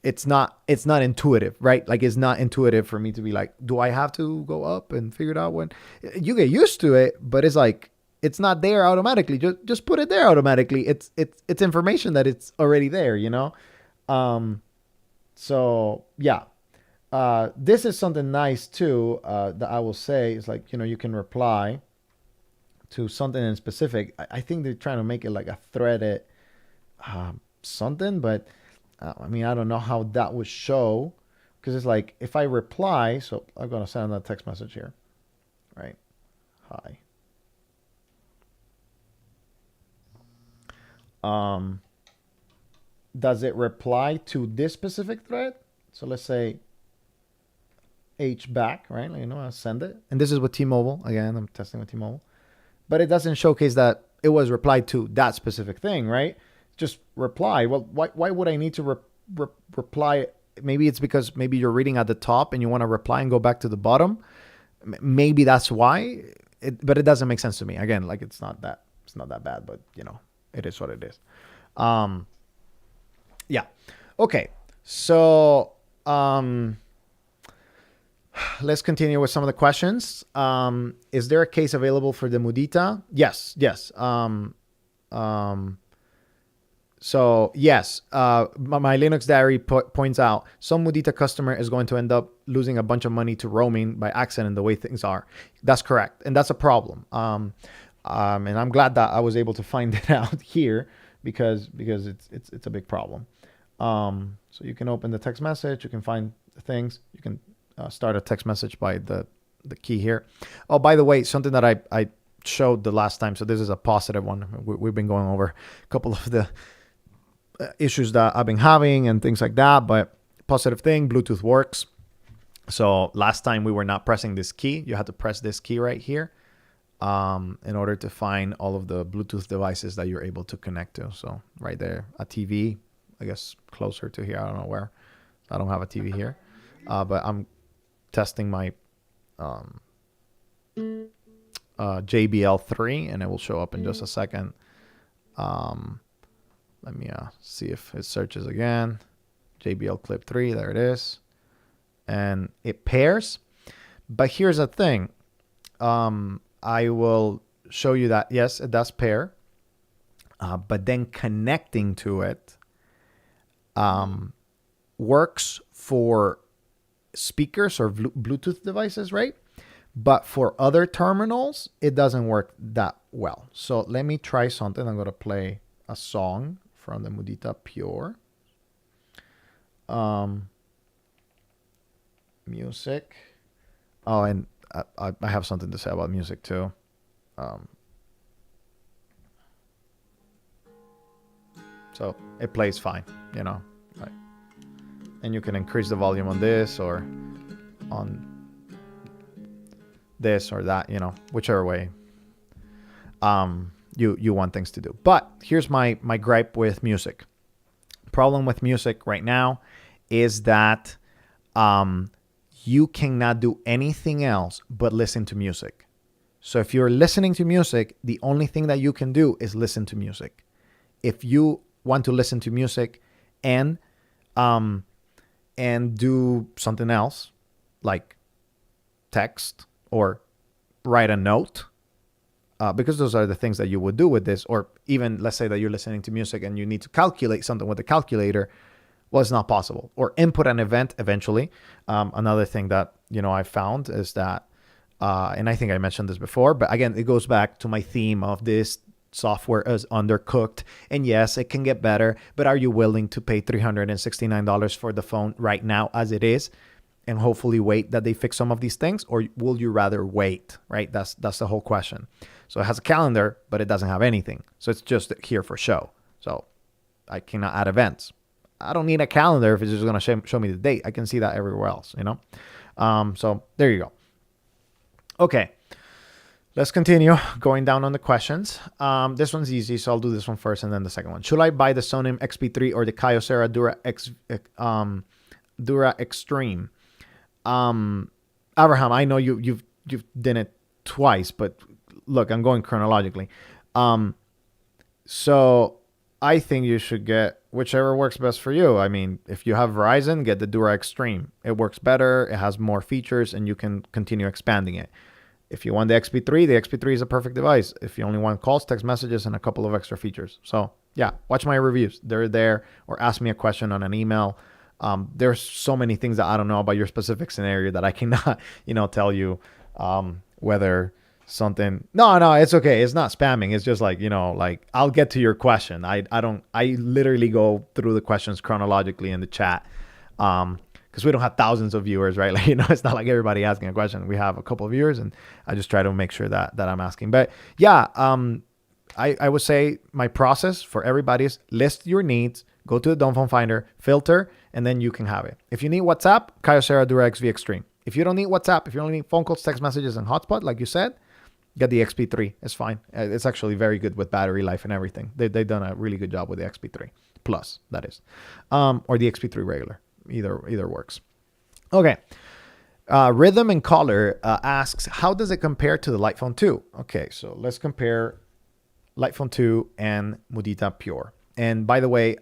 it's not intuitive, right? Like it's not intuitive for me to be like, do I have to go up and figure it out when you get used to it? But it's like, it's not there automatically. Just put it there automatically. It's information that it's already there, So yeah, this is something nice too, that I will say is like, you can reply to something in specific. I think they're trying to make it like a threaded something, but I mean, I don't know how that would show, because it's like if I reply, so I'm gonna send a text message here, right? Hi. Does it reply to this specific thread? So let's say H back, right? I'll send it. And this is with T-Mobile. Again, I'm testing with T-Mobile. But it doesn't showcase that it was replied to that specific thing, right? Just reply. Well, why would I need to reply? Maybe it's because maybe you're reading at the top and you want to reply and go back to the bottom. Maybe that's why. But it doesn't make sense to me. Again, like it's not that bad, but it is what it is. Yeah. Okay. So let's continue with some of the questions. Is there a case available for the Mudita? Yes. So yes, my Linux Diary points out some Mudita customer is going to end up losing a bunch of money to roaming by accident the way things are. That's correct. And that's a problem. And I'm glad that I was able to find it out here because it's a big problem. So you can open the text message, you can find the things, you can start a text message by the key here. Oh, by the way, something that I showed the last time. So this is a positive one. We've been going over a couple of the issues that I've been having and things like that, but positive thing, Bluetooth works. So last time we were not pressing this key. You had to press this key right here in order to find all of the Bluetooth devices that you're able to connect to. So right there, a TV, I guess closer to here. I don't know where. I don't have a TV here, but I'm testing my JBL 3 and it will show up in just a second. Let me see if it searches again. JBL Clip 3, there it is. And it pairs. But here's the thing. I will show you that, yes, it does pair. But then connecting to it works for speakers or Bluetooth devices, right? But for other terminals, it doesn't work that well. So let me try something. I'm going to play a song from the Mudita Pure. Music. Oh, and I have something to say about music too. So it plays fine, right? And you can increase the volume on this or on this or that, whichever way you want things to do. But here's my gripe with music. Problem with music right now is that you cannot do anything else but listen to music. So if you're listening to music, the only thing that you can do is listen to music. If you want to listen to music and do something else like text or write a note, because those are the things that you would do with this, or even let's say that you're listening to music and you need to calculate something with the calculator. Well, it's not possible. Or input an event eventually. Another thing that, I found is that, and I think I mentioned this before, but again, it goes back to my theme of this software is undercooked. And yes, it can get better, but are you willing to pay $369 for the phone right now as it is and hopefully wait that they fix some of these things? Or will you rather wait, right? That's the whole question. So it has a calendar, but it doesn't have anything. So it's just here for show. So I cannot add events. I don't need a calendar if it's just going to show me the date. I can see that everywhere else, So there you go. Okay. Let's continue going down on the questions. This one's easy, so I'll do this one first and then the second one. Should I buy the Sunbeam XP3 or the KaiOS Dura Extreme? Abraham, I know you've done it twice, but look, I'm going chronologically. So I think you should get whichever works best for you. I mean, if you have Verizon, get the Dura Extreme. It works better, it has more features, and you can continue expanding it. If you want the XP3, the XP3 is a perfect device. If you only want calls, text messages, and a couple of extra features. So yeah, watch my reviews. They're there, or ask me a question on an email. There's so many things that I don't know about your specific scenario that I cannot, tell you whether something. No, it's okay. It's not spamming. It's just like, like I'll get to your question. I literally go through the questions chronologically in the chat. Because we don't have thousands of viewers, right? Like, it's not like everybody asking a question. We have a couple of viewers, and I just try to make sure that I'm asking. But yeah, I would say my process for everybody is list your needs, go to the Dumbphone Finder, filter, and then you can have it. If you need WhatsApp, KaiOS DuerXV Extreme. If you don't need WhatsApp, if you only need phone calls, text messages, and hotspot, like you said, get the XP3. It's fine. It's actually very good with battery life and everything. They've done a really good job with the XP3 Plus, that is. Or the XP3 regular. Either works. Okay. Rhythm and Caller asks, how does it compare to the Lightphone 2? Okay, so let's compare Lightphone 2 and Mudita Pure. And by the way,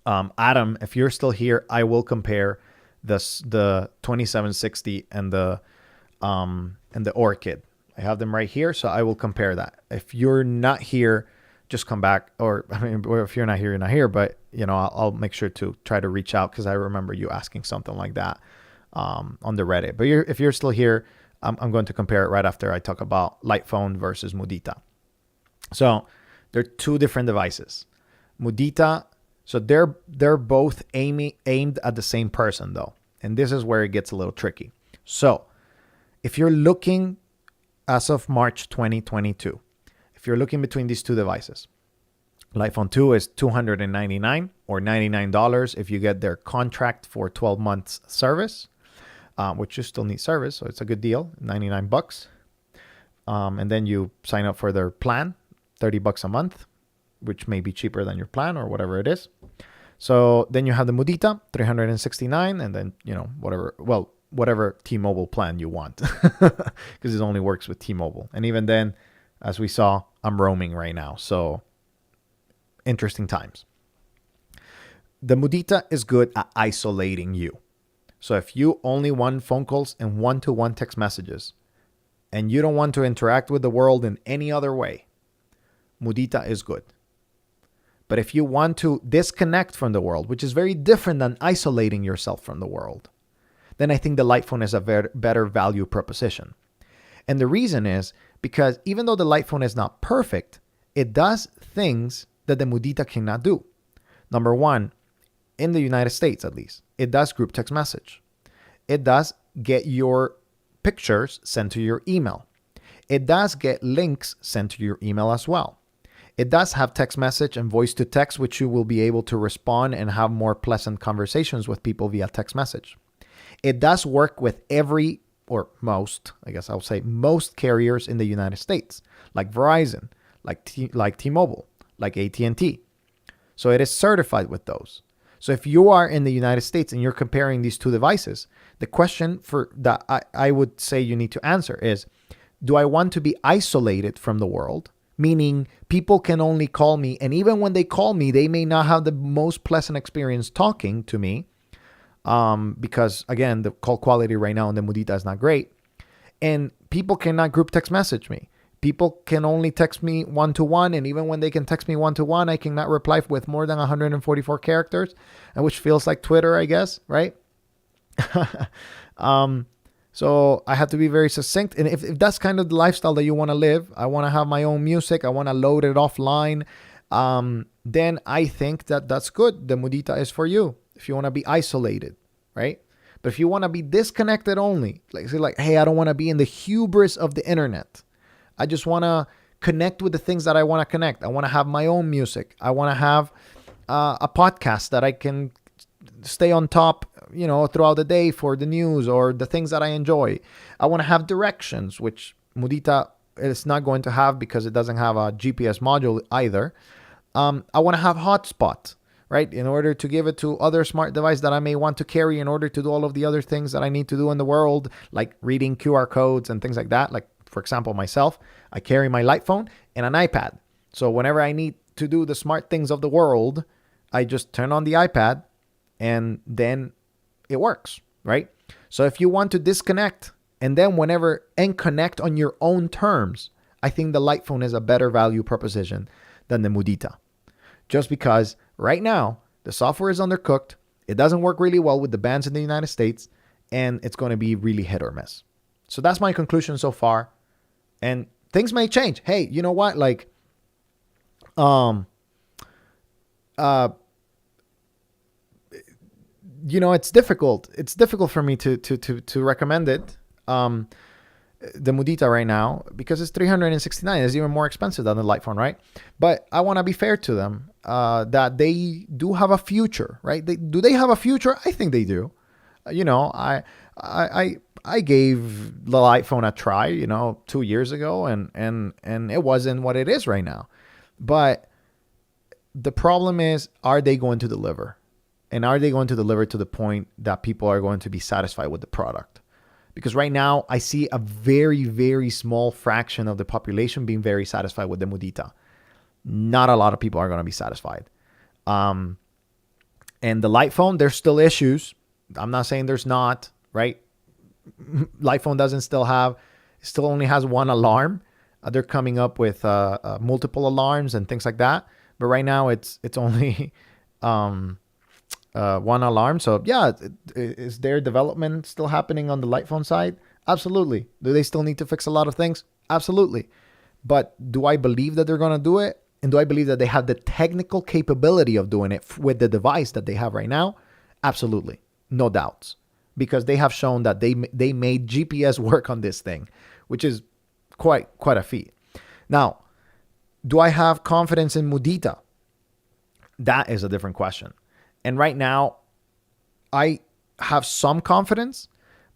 Adam, if you're still here, I will compare the 2760 and the Orchid. I have them right here, so I will compare that. If you're not here, just come back. Or if you're not here, you're not here. But I'll make sure to try to reach out, because I remember you asking something like that on the Reddit. But if you're still here, I'm going to compare it right after I talk about Lightphone versus Mudita. So they're two different devices. Mudita, so they're both aimed at the same person though, and this is where it gets a little tricky. So if you're looking as of March 2022, if you're looking between these two devices, Lightphone 2 is $299 or $99 if you get their contract for 12 months service, which you still need service, so it's a good deal, $99. And then you sign up for their plan, $30 a month, which may be cheaper than your plan or whatever it is. So then you have the Mudita, $369, and then, whatever T-Mobile plan you want, because it only works with T-Mobile. And even then, as we saw, I'm roaming right now. So interesting times. The Mudita is good at isolating you. So if you only want phone calls and one-to-one text messages, and you don't want to interact with the world in any other way, Mudita is good. But if you want to disconnect from the world, which is very different than isolating yourself from the world, then I think the Lightphone is a better value proposition. And the reason is because even though the Lightphone is not perfect, it does things that the Mudita cannot do. Number one, in the United States at least, it does group text message. It does get your pictures sent to your email. It does get links sent to your email as well. It does have text message and voice to text, which you will be able to respond and have more pleasant conversations with people via text message. It does work with every, or most, I guess I'll say most carriers in the United States, like Verizon, like T-Mobile, like AT&T. So it is certified with those. So if you are in the United States and you're comparing these two devices, the question that I would say you need to answer is, do I want to be isolated from the world? Meaning people can only call me, and even when they call me, they may not have the most pleasant experience talking to me, because again, the call quality right now on the Mudita is not great, and people cannot group text message me. People can only text me one-to-one, and even when they can text me one-to-one, I cannot reply with more than 144 characters, which feels like Twitter, I guess, right? So I have to be very succinct. And if that's kind of the lifestyle that you want to live, I want to have my own music, I want to load it offline, then I think that's good. The Mudita is for you if you want to be isolated, right? But if you want to be disconnected only, like, hey, I don't want to be in the hubris of the internet. I just want to connect with the things that I want to connect. I want to have my own music. I want to have a podcast that I can stay on top, throughout the day for the news or the things that I enjoy. I want to have directions, which Mudita is not going to have because it doesn't have a GPS module either. I want to have hotspot, right? In order to give it to other smart device that I may want to carry in order to do all of the other things that I need to do in the world, like reading QR codes and things like that. Like, for example, myself, I carry my Lightphone and an iPad. So whenever I need to do the smart things of the world, I just turn on the iPad and then it works, right? So if you want to disconnect and then and connect on your own terms, I think the Lightphone is a better value proposition than the Mudita. Just because right now the software is undercooked, it doesn't work really well with the bands in the United States, and it's going to be really hit or miss. So that's my conclusion so far. And things may change. Hey, you know what? Like, um, uh, it's difficult. It's difficult for me to recommend it. The Mudita right now, because it's $369. It's even more expensive than the Light Phone, right? But I want to be fair to them, that they do have a future, right? Do they have a future? I think they do. I gave the Light Phone a try, 2 years ago, and it wasn't what it is right now. But the problem is, are they going to deliver? And are they going to deliver to the point that people are going to be satisfied with the product? Because right now, I see a very, very small fraction of the population being very satisfied with the Mudita. Not a lot of people are going to be satisfied. And the Light Phone, there's still issues. I'm not saying there's not, right? Light Phone still only has one alarm. They're coming up with multiple alarms and things like that. But right now, it's only one alarm. So yeah, is their development still happening on the Light Phone side? Absolutely. Do they still need to fix a lot of things? Absolutely. But do I believe that they're going to do it? And do I believe that they have the technical capability of doing it with the device that they have right now? Absolutely. No doubts. Because they have shown that they made GPS work on this thing, which is quite a feat. Now, do I have confidence in Mudita? That is a different question. And right now, I have some confidence,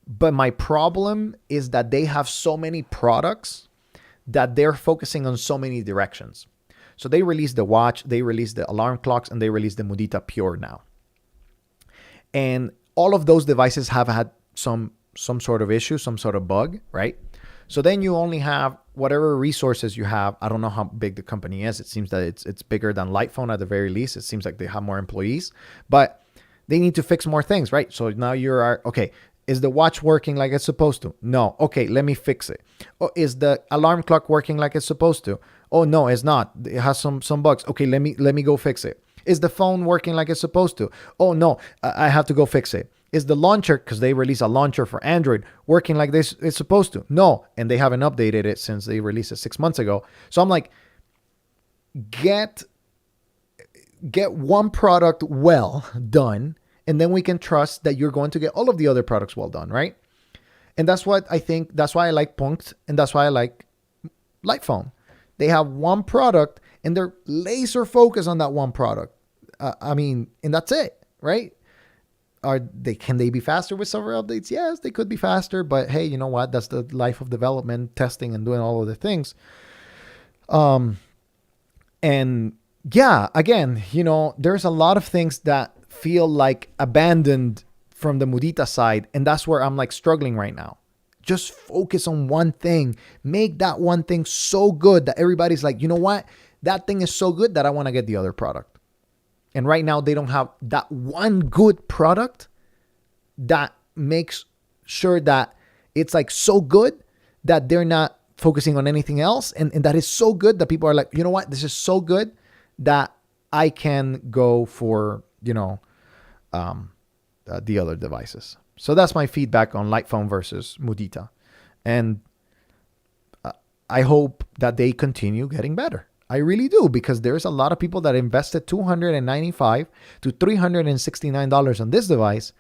but my problem is that they have so many products that they're focusing on so many directions. So they released the watch, they released the alarm clocks, and they released the Mudita Pure now. And all of those devices have had some sort of issue, some sort of bug, right? So then you only have whatever resources you have. I don't know how big the company is. It seems that it's bigger than Light Phone at the very least. It seems like they have more employees, but they need to fix more things, right? So now okay, is the watch working like it's supposed to? No. Okay, let me fix it. Oh, is the alarm clock working like it's supposed to? Oh, no, it's not. It has some bugs. Okay, let me go fix it. Is the phone working like it's supposed to? Oh, no, I have to go fix it. Is the launcher, because they release a launcher for Android, working like this it's supposed to? No, and they haven't updated it since they released it 6 months ago. So I'm like, get one product well done, and then we can trust that you're going to get all of the other products well done, right? And that's what I think. That's why I like Punkt, and that's why I like Light Phone. They have one product, and they're laser focused on that one product. And that's it, right? Can they be faster with several updates? Yes, they could be faster, but hey, you know what? That's the life of development, testing, and doing all of the things. And yeah, again, there's a lot of things that feel like abandoned from the Mudita side, and that's where I'm like struggling right now. Just focus on one thing. Make that one thing so good that everybody's like, you know what? That thing is so good that I want to get the other product. And right now, they don't have that one good product that makes sure that it's like so good that they're not focusing on anything else. And that is so good that people are like, you know what? This is so good that I can go for, the other devices. So that's my feedback on Light Phone versus Mudita. And I hope that they continue getting better. I really do, because there's a lot of people that invested $295 to $369 on this device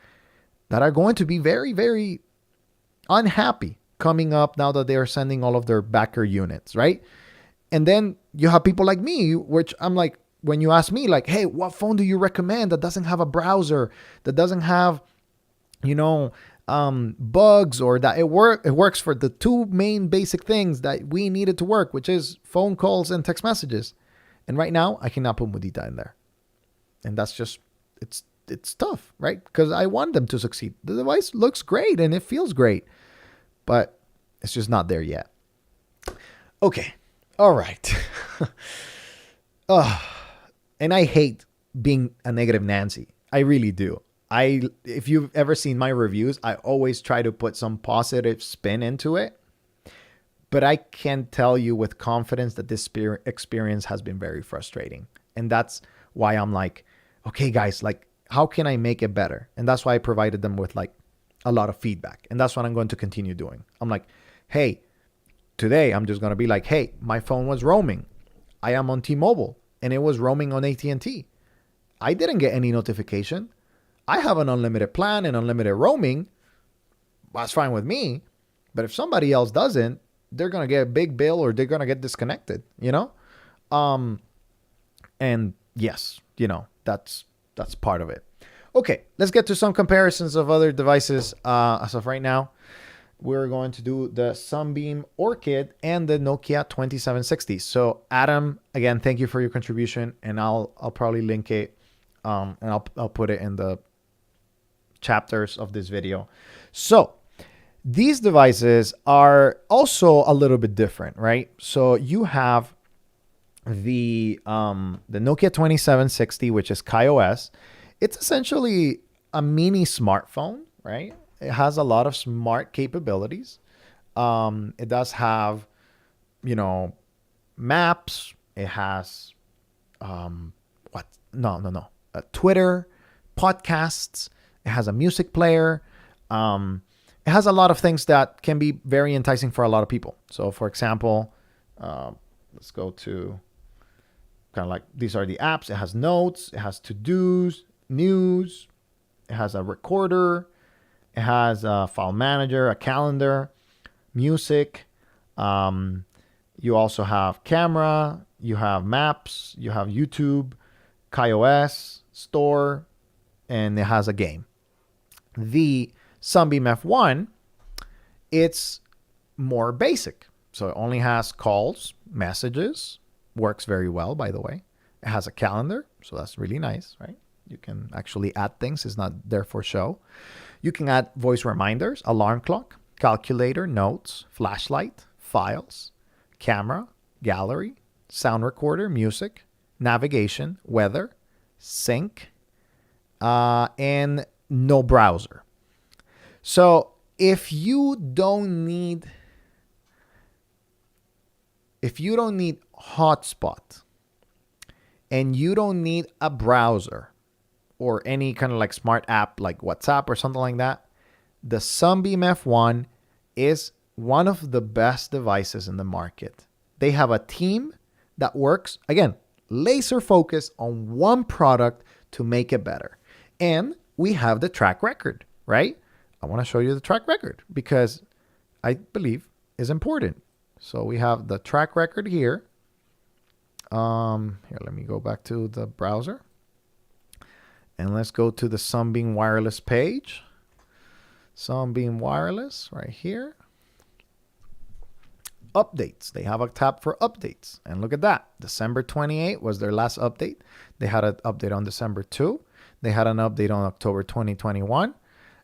that are going to be very, very unhappy coming up now that they are sending all of their backer units, right? And then you have people like me, which I'm like, when you ask me like, hey, what phone do you recommend that doesn't have a browser, that doesn't have, bugs, or that it works for the two main basic things that we needed to work, which is phone calls and text messages. And right now I cannot put Mudita in there. And that's just, it's tough, right? Because I want them to succeed. The device looks great and it feels great, but it's just not there yet. Okay. All right. And I hate being a negative Nancy. I really do. If you've ever seen my reviews, I always try to put some positive spin into it. But I can tell you with confidence that this experience has been very frustrating. And that's why I'm like, okay, guys, like, how can I make it better? And that's why I provided them with like a lot of feedback. And that's what I'm going to continue doing. I'm like, hey, today I'm just going to be like, hey, my phone was roaming. I am on T-Mobile and it was roaming on AT&T. I didn't get any notification. I have an unlimited plan and unlimited roaming. That's fine with me. But if somebody else doesn't, they're going to get a big bill or they're going to get disconnected, you know? And yes, you know, that's part of it. Okay, let's get to some comparisons of other devices as of right now. We're going to do the Sunbeam Orchid and the Nokia 2760. So Adam, again, thank you for your contribution, and I'll probably link it, and I'll put it in the chapters of this video. So these devices are also a little bit different, right? So you have the Nokia 2760, which is KaiOS. It's essentially a mini smartphone, right? It has a lot of smart capabilities. It does have, you know, maps. It has Twitter, podcasts. It has a music player. It has a lot of things that can be very enticing for a lot of people. So, for example, let's go to kind of like, these are the apps. It has notes. It has to-dos, news. It has a recorder. It has a file manager, a calendar, music. You also have camera. You have maps. You have YouTube, KaiOS, store, and it has a game. The Sunbeam F1, it's more basic. So it only has calls, messages, works very well, by the way. It has a calendar, so that's really nice, right? You can actually add things. It's not there for show. You can add voice reminders, alarm clock, calculator, notes, flashlight, files, camera, gallery, sound recorder, music, navigation, weather, sync, and no browser. So if you don't need hotspot and you don't need a browser or any kind of like smart app like WhatsApp or something like that, the Sunbeam F1 is one of the best devices in the market. They have a team that works, again, laser focus on one product to make it better. And we have the track record, right? I want to show you the track record because I believe is important. So we have the track record here. Here, let me go back to the browser. And let's go to the Sunbeam Wireless page. Sunbeam Wireless right here. Updates. They have a tab for updates. And look at that. December 28 was their last update. They had an update on December 2. They had an update on October 2021.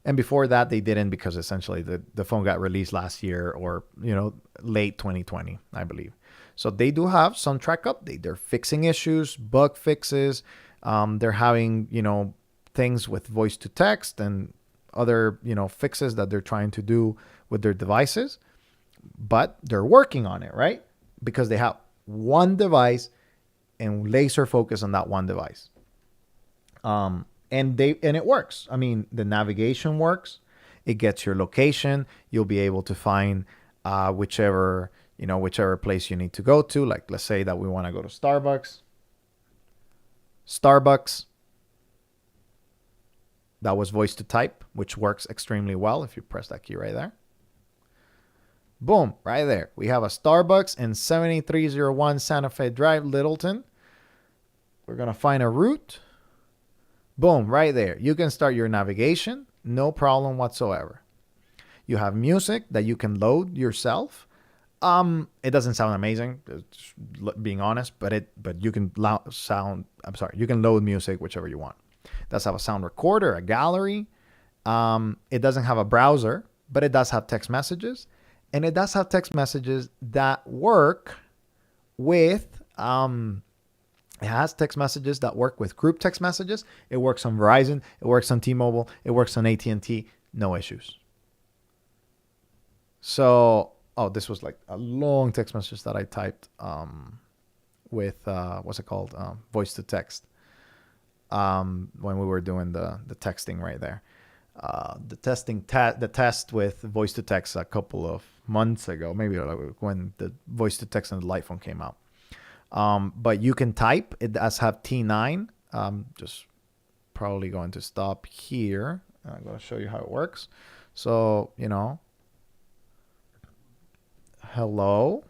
And before that, they didn't because essentially the phone got released last year or, you know, late 2020, I believe. So they do have some track update. They're fixing issues, bug fixes. They're having, you know, things with voice to text and other, you know, fixes that they're trying to do with their devices. But they're working on it, right? Because they have one device and laser focus on that one device. And it works. I mean, the navigation works. It gets your location. You'll be able to find whichever place you need to go to. Like, let's say that we want to go to Starbucks. That was voice to type, which works extremely well if you press that key right there. Boom, right there. We have a Starbucks in 7301 Santa Fe Drive, Littleton. We're going to find a route. Boom, right there. You can start your navigation. No problem whatsoever. You have music that you can load yourself. It doesn't sound amazing, being honest, but you can you can load music whichever you want. It does have a sound recorder, a gallery. It doesn't have a browser, but it does have text messages. And it does have text messages that work with, it has text messages that work with group text messages. It works on Verizon. It works on T-Mobile. It works on AT&T. No issues. So, this was like a long text message that I typed with, voice to text when we were doing the testing right there. The test with voice to text a couple of months ago, maybe like when the voice to text on the light phone came out. But you can type. It does have T9. Just probably going to stop here. I'm going to show you how it works. So, hello,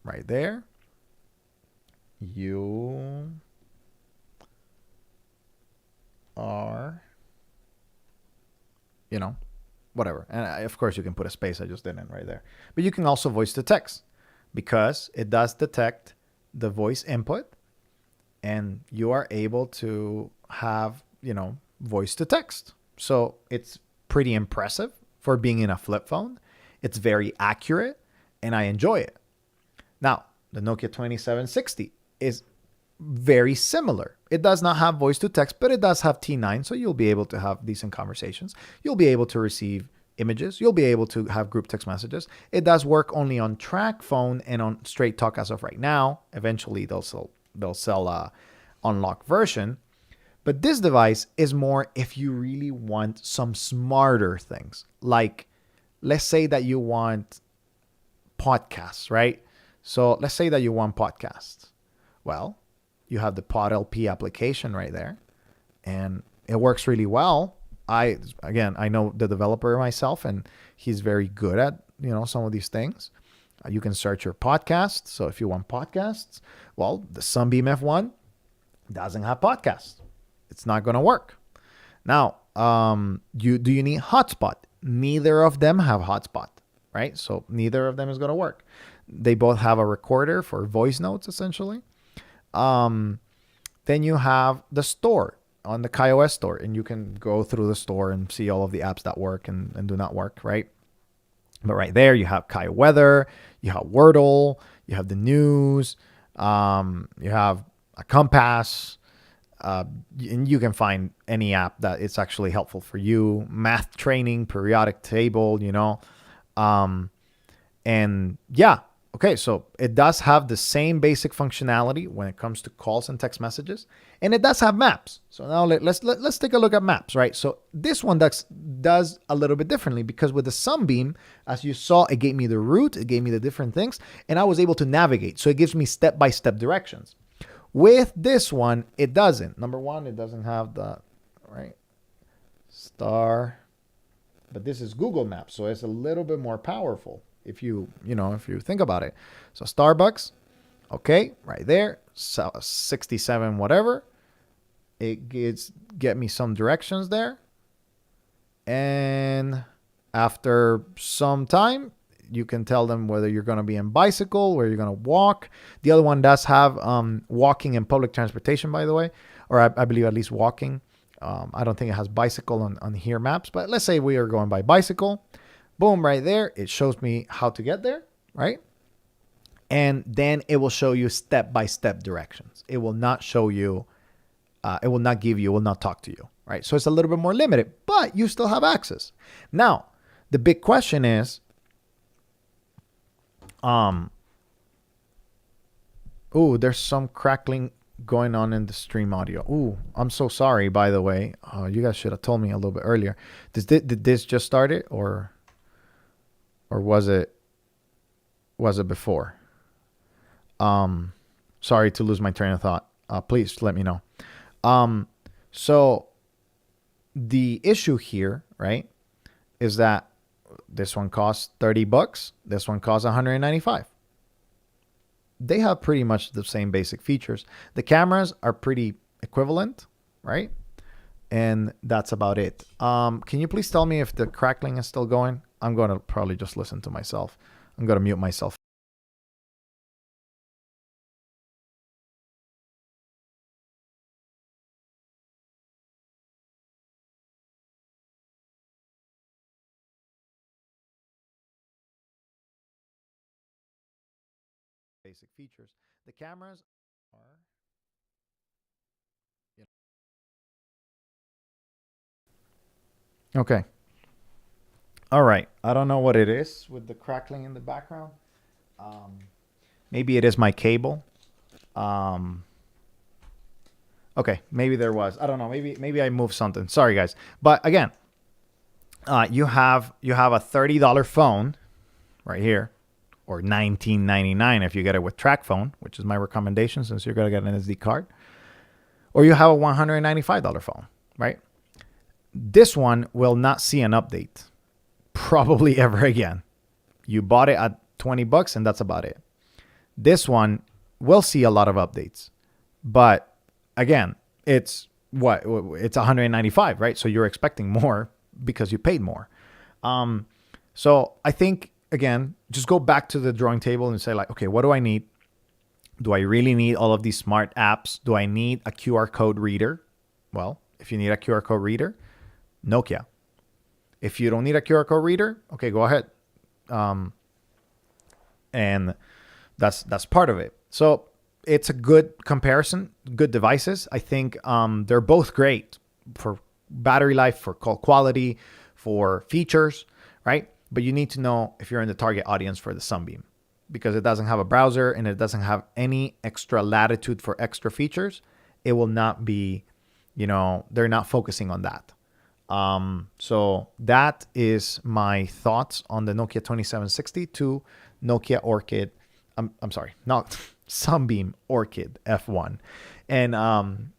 right there. You are, whatever. And of course, you can put a space. I just didn't right there. But you can also voice to text because it does detect the voice input, and you are able to have, voice to text. So it's pretty impressive for being in a flip phone. It's very accurate, and I enjoy it. Now, the Nokia 2760 is very similar. It does not have voice to text, but it does have T9, so you'll be able to have decent conversations. You'll be able to receive images. You'll be able to have group text messages. It does work only on track phone and on straight talk as of right now. Eventually, they'll sell a unlocked version. But this device is more if you really want some smarter things. Like, let's say that you want podcasts, right? So let's say that you want podcasts. Well, you have the PodLP application right there, and it works really well. I know the developer myself, and he's very good at, some of these things. You can search your podcasts. So if you want podcasts, well, the Sunbeam F1 doesn't have podcasts. It's not going to work. Now, do you need hotspot? Neither of them have hotspot, right? So neither of them is going to work. They both have a recorder for voice notes, essentially. Then you have the store on the KaiOS store, and you can go through the store and see all of the apps that work and do not work, right? But right there, you have Kai Weather, you have Wordle, you have the news, you have a compass, and you can find any app that it's actually helpful for you. Math training, periodic table, and yeah. Okay, so it does have the same basic functionality when it comes to calls and text messages, and it does have maps. So now let's take a look at maps, right? So this one does a little bit differently, because with the Sunbeam, as you saw, it gave me the route, it gave me the different things, and I was able to navigate. So it gives me step-by-step directions. With this one, it doesn't. Number one, it doesn't have the star, but this is Google Maps, so it's a little bit more powerful. If you think about it. So Starbucks, okay, right there, 67, whatever. It get me some directions there. And after some time, you can tell them whether you're going to be in bicycle, where you're going to walk. The other one does have walking and public transportation, by the way, or I believe at least walking. I don't think it has bicycle on here maps, but let's say we are going by bicycle. Boom, right there. It shows me how to get there, right? And then it will show you step-by-step directions. It will not show you, it will not talk to you, right? So it's a little bit more limited, but you still have access. Now, the big question is, there's some crackling going on in the stream audio. I'm so sorry, by the way. You guys should have told me a little bit earlier. Did this just start it, or was it before? Sorry to lose my train of thought. Please let me know. So the issue here, right, is that this one costs $30. This one costs $195. They have pretty much the same basic features. The cameras are pretty equivalent, right? And that's about it. Can you please tell me if the crackling is still going? I'm going to probably just listen to myself. I'm going to mute myself. Basic features. The cameras are... Okay. All right. I don't know what it is with the crackling in the background. Maybe it is my cable. Okay. Maybe there was. I don't know. Maybe I moved something. Sorry, guys. But again, you have a $30 phone, right here, or $19.99 if you get it with TrackPhone, which is my recommendation since you're going to get an SD card, or you have a $195 phone, right? This one will not see an update probably ever again. You bought it at $20 and that's about it. This one will see a lot of updates, but again, it's what? It's $195, right? So you're expecting more because you paid more. So I think, again, just go back to the drawing table and say like, okay, what do I need? Do I really need all of these smart apps? Do I need a QR code reader? Well, if you need a QR code reader, Nokia. If you don't need a QR code reader, okay, go ahead. And that's part of it. So it's a good comparison, good devices. I think they're both great for battery life, for call quality, for features, right? But you need to know if you're in the target audience for the Sunbeam, because it doesn't have a browser and it doesn't have any extra latitude for extra features. It will not be, they're not focusing on that. So that is my thoughts on the Nokia 2760 to Nokia Orchid. I'm sorry, not Sunbeam Orchid F1. And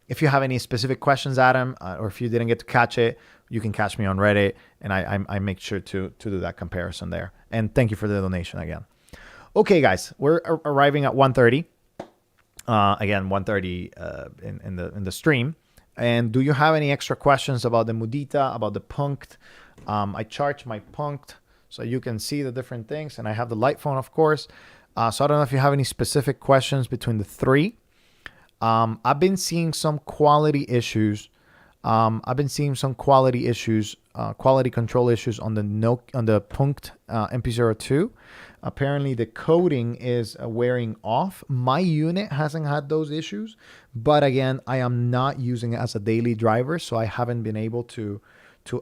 if you have any specific questions, Adam, or if you didn't get to catch it, you can catch me on Reddit, and I make sure to do that comparison there. And thank you for the donation again. Okay, guys, we're arriving at 1:30. Again, 1:30 in the stream. And do you have any extra questions about the Mudita, about the Punkt? I charge my Punkt so you can see the different things, and I have the light phone, of course. So I don't know if you have any specific questions between the three. I've been seeing some quality issues. Quality control issues on the Punkt MP02. Apparently the coding is wearing off. My unit hasn't had those issues, but again, I am not using it as a daily driver, so I haven't been able to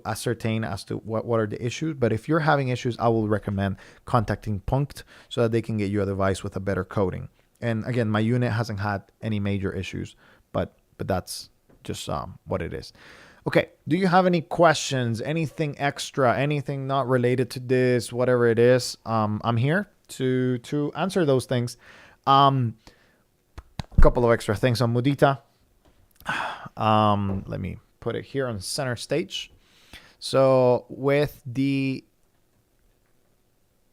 ascertain as to what are the issues. But if you're having issues, I will recommend contacting Punkt so that they can get you a device with a better coding. And again, my unit hasn't had any major issues, but that's just what it is. Okay, do you have any questions, anything extra, anything not related to this, whatever it is? I'm here to answer those things. A couple of extra things on Mudita. Let me put it here on center stage. So with and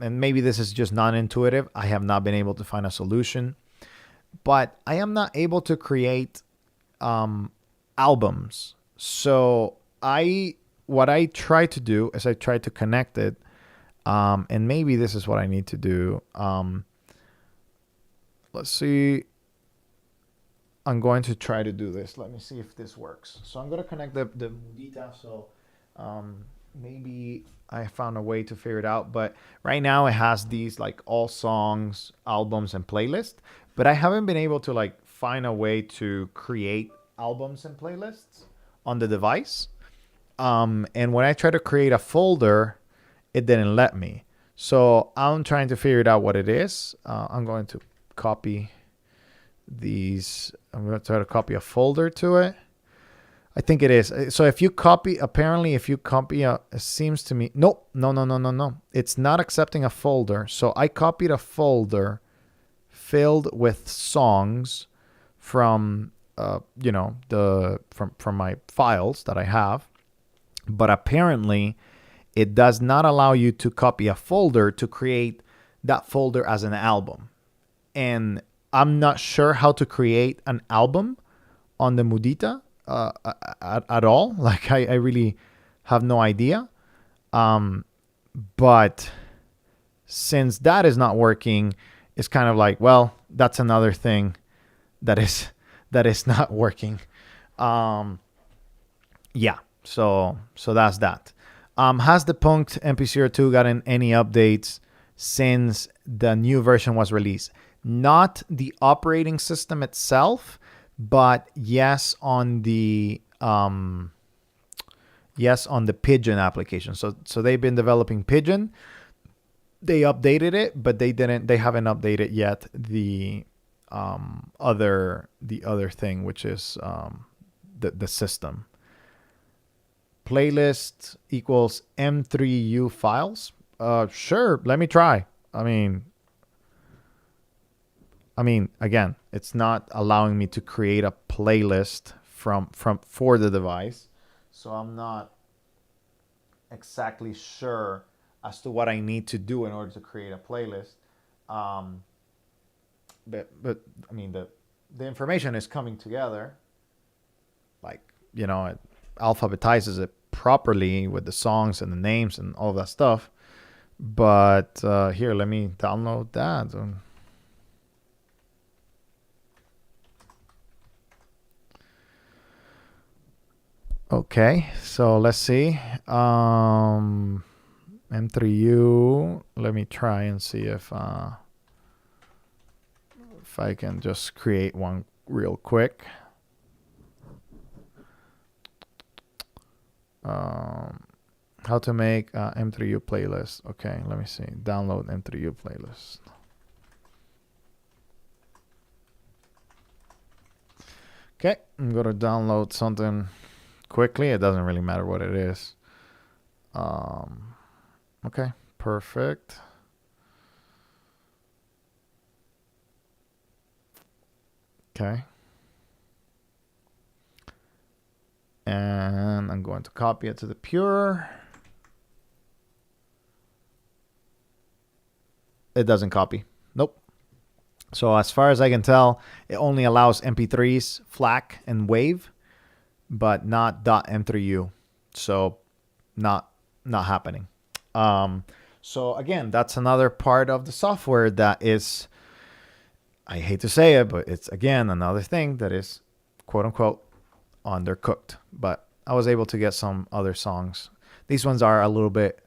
maybe this is just non-intuitive, I have not been able to find a solution, but I am not able to create albums. So what I try to do is I try to connect it, and maybe this is what I need to do. Let's see. I'm going to try to do this. Let me see if this works. So I'm going to connect the Mudita. So maybe I found a way to figure it out. But right now it has these like all songs, albums, and playlists. But I haven't been able to like find a way to create albums and playlists on the device. And when I try to create a folder, it didn't let me. So I'm trying to figure it out what it is. I'm going to copy these. I'm going to try to copy a folder to it. I think it is. So if you copy, it seems to me, no. It's not accepting a folder. So I copied a folder filled with songs from, from my files that I have. But apparently it does not allow you to copy a folder to create that folder as an album. And I'm not sure how to create an album on the Mudita at all. Like I really have no idea. But since that is not working, it's kind of like, well, that's another thing that is not working. Yeah. So that's that. Has the Punkt MP02 gotten any updates since the new version was released? Not the operating system itself, but yes on the Pigeon application. So they've been developing Pigeon. They updated it, but they haven't updated yet the other thing, which is the system. Playlist equals M3U files. Sure, let me try. I mean, again, it's not allowing me to create a playlist for the device, so I'm not exactly sure as to what I need to do in order to create a playlist. Um, but I mean, the information is coming together, like, it alphabetizes it properly with the songs and the names and all of that stuff. But here, let me download that. Okay, so let's see. M3U. Let me try and see if I can just create one real quick. How to make M3U playlist. Okay, let me see. Download M3U playlist. Okay, I'm gonna download something quickly. It doesn't really matter what it is. Okay, perfect. Okay. And I'm going to copy it to the Pure. It doesn't copy. Nope. So as far as I can tell, it only allows MP3s, FLAC, and WAV, but not .m3u. So not happening. So again, that's another part of the software that is, I hate to say it, but it's again another thing that is quote unquote undercooked. But I was able to get some other songs. These ones are a little bit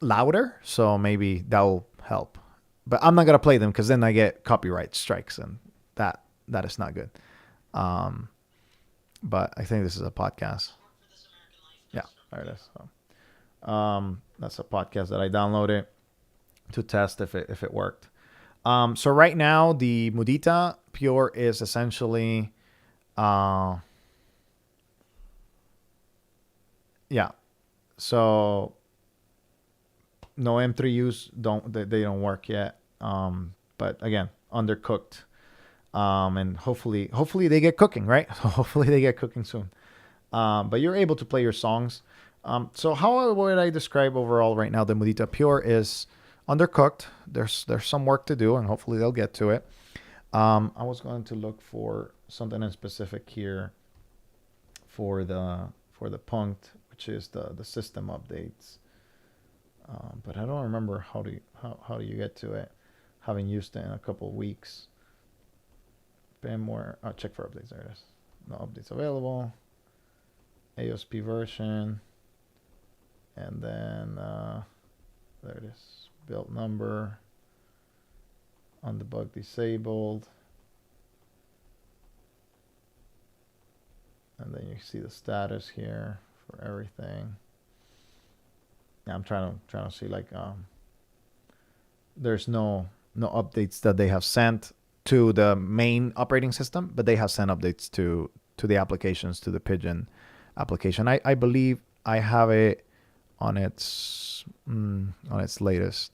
louder, so maybe that will help. But I'm not gonna play them because then I get copyright strikes, and that is not good. But I think this is a podcast. Yeah, there it is. So, that's a podcast that I downloaded to test if it worked. So right now the Mudita Pure is essentially, yeah. So no M3Us they don't work yet. But again, undercooked. And hopefully they get cooking, right? So hopefully they get cooking soon. But you're able to play your songs. So how would I describe overall right now the Mudita Pure is undercooked. There's some work to do, and hopefully they'll get to it. I was going to look for something in specific here for the punct, which is the system updates. But I don't remember how do you get to it, having used it in a couple of weeks. Firmware, check for updates. There it is. No updates available. AOSP version, and then there it is. Build number. On the bug disabled, and then you see the status here for everything. Yeah, I'm trying to see, like, there's no updates that they have sent to the main operating system, but they have sent updates to the applications, to the Pigeon application. I believe I have it on its latest.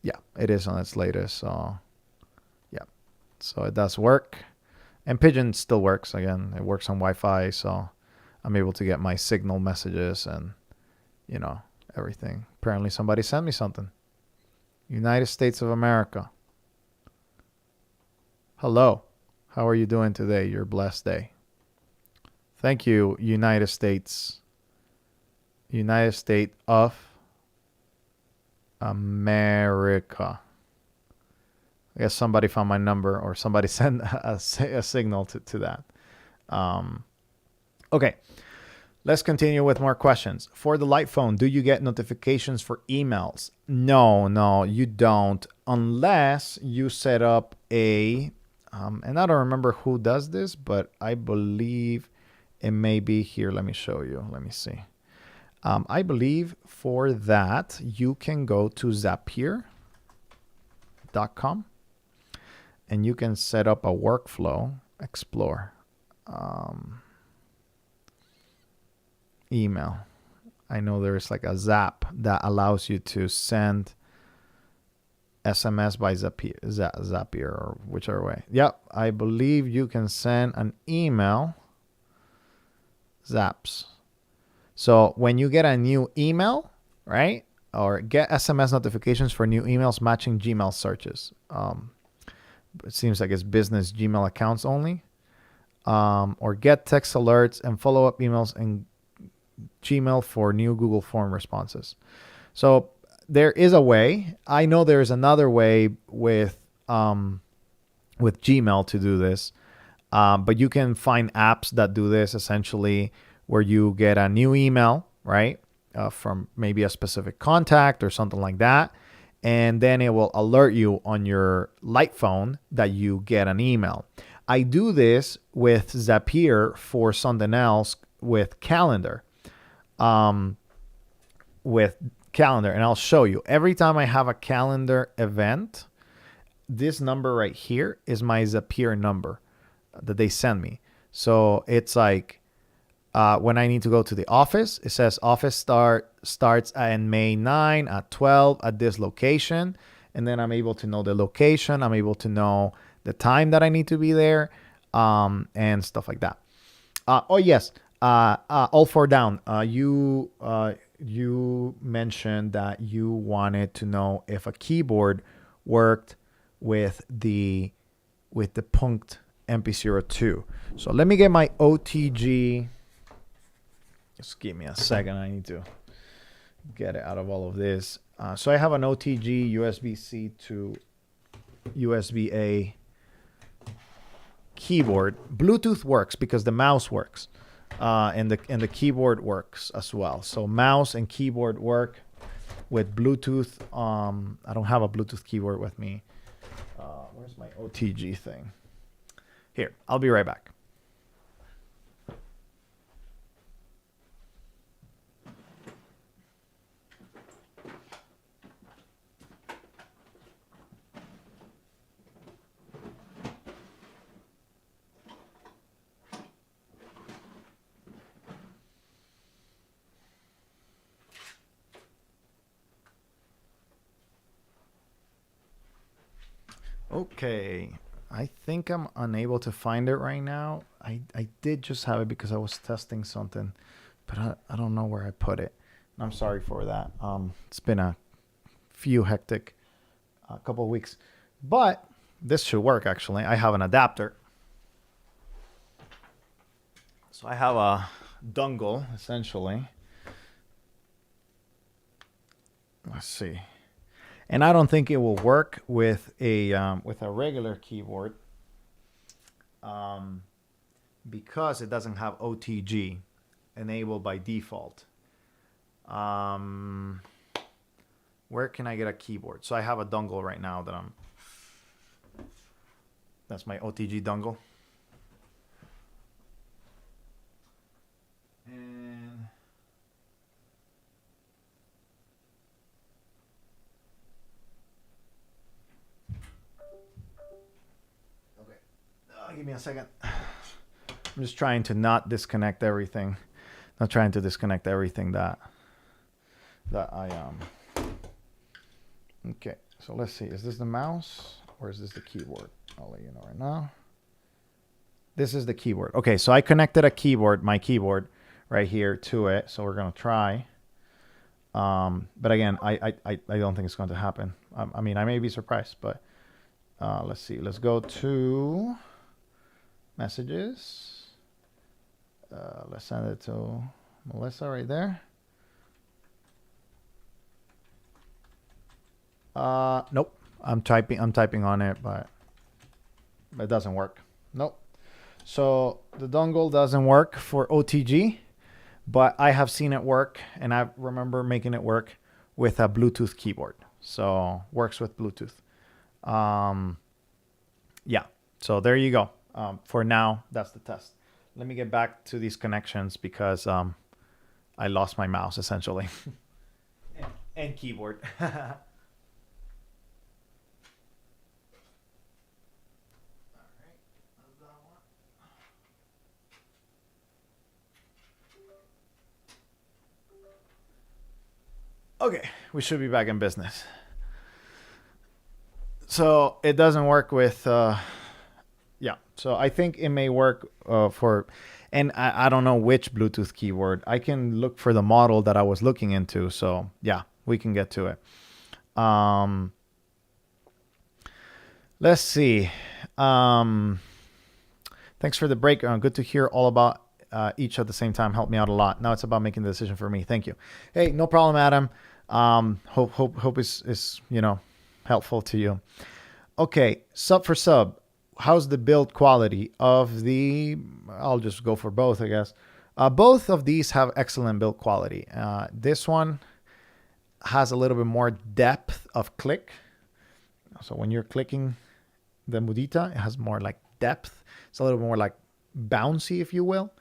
Yeah, it is on its latest. So yeah, so it does work, and Pigeon still works. Again, it works on Wi-Fi, so I'm able to get my signal messages and everything. Apparently somebody sent me something. United States of America. Hello, how are you doing today? Your blessed day. Thank you, United States of America. I guess somebody found my number, or somebody sent a signal to that. Okay, let's continue with more questions. For the light phone, do you get notifications for emails? No, you don't, unless you set up a, and I don't remember who does this, but I believe it may be here. Let me show you. Let me see. I believe for that, you can go to Zapier.com and you can set up a workflow. Explore. Email. I know there's like a Zap that allows you to send SMS by Zapier or whichever way. Yep, I believe you can send an email. Zaps. So when you get a new email, right, or get SMS notifications for new emails matching Gmail searches. It seems like it's business Gmail accounts only. Or get text alerts and follow-up emails in Gmail for new Google form responses. So there is a way. I know there is another way with Gmail to do this, but you can find apps that do this essentially, where you get a new email, right, from maybe a specific contact or something like that, and then it will alert you on your light phone that you get an email. I do this with Zapier for something else with Calendar. And I'll show you. Every time I have a calendar event, this number right here is my Zapier number that they send me. So it's like when I need to go to the office, it says office starts on May 9 at 12 at this location. And then I'm able to know the location. I'm able to know the time that I need to be there, and stuff like that. Oh, yes. All four down. You mentioned that you wanted to know if a keyboard worked with the Punkt MP02. So let me get my OTG. Just give me a second. I need to get it out of all of this. So I have an OTG USB-C to USB-A keyboard. Bluetooth works because the mouse works, and the keyboard works as well. So mouse and keyboard work with Bluetooth. I don't have a Bluetooth keyboard with me. Where's my OTG thing? Here, I'll be right back. Okay, I think I'm unable to find it right now. I did just have it because I was testing something, but I don't know where I put it. I'm sorry for that. It's been a few hectic couple of weeks, but this should work actually. I have an adapter. So I have a dongle essentially. Let's see. And I don't think it will work with a regular keyboard, because it doesn't have OTG enabled by default. Where can I get a keyboard? So I have a dongle right now that's my OTG dongle. And give me a second. I'm just trying to not disconnect everything. Not trying to disconnect everything that I Okay, so let's see. Is this the mouse or is this the keyboard? I'll let you know right now. This is the keyboard. Okay, so I connected my keyboard right here to it. So we're gonna try. But again, I don't think it's going to happen. I mean, I may be surprised, but let's see. Let's go to messages. Let's send it to Melissa right there. Nope. I'm typing on it, but it doesn't work. Nope. So the dongle doesn't work for OTG, but I have seen it work, and I remember making it work with a Bluetooth keyboard. So works with Bluetooth. Yeah. So there you go. For now, that's the test. Let me get back to these connections because I lost my mouse essentially. and keyboard. Okay, we should be back in business. So it doesn't work with, yeah. So I think it may work for, and I don't know which Bluetooth keyboard. I can look for the model that I was looking into. So yeah, we can get to it. Let's see. Thanks for the break. Good to hear all about each at the same time. Helped me out a lot. Now it's about making the decision for me. Thank you. Hey, no problem, Adam. Hope is helpful to you. Okay, sub for sub. How's the build quality of the? I'll just go for both, I guess. Both of these have excellent build quality. This one has a little bit more depth of click. So when you're clicking the Mudita, it has more like depth. It's a little more like bouncy, if you will.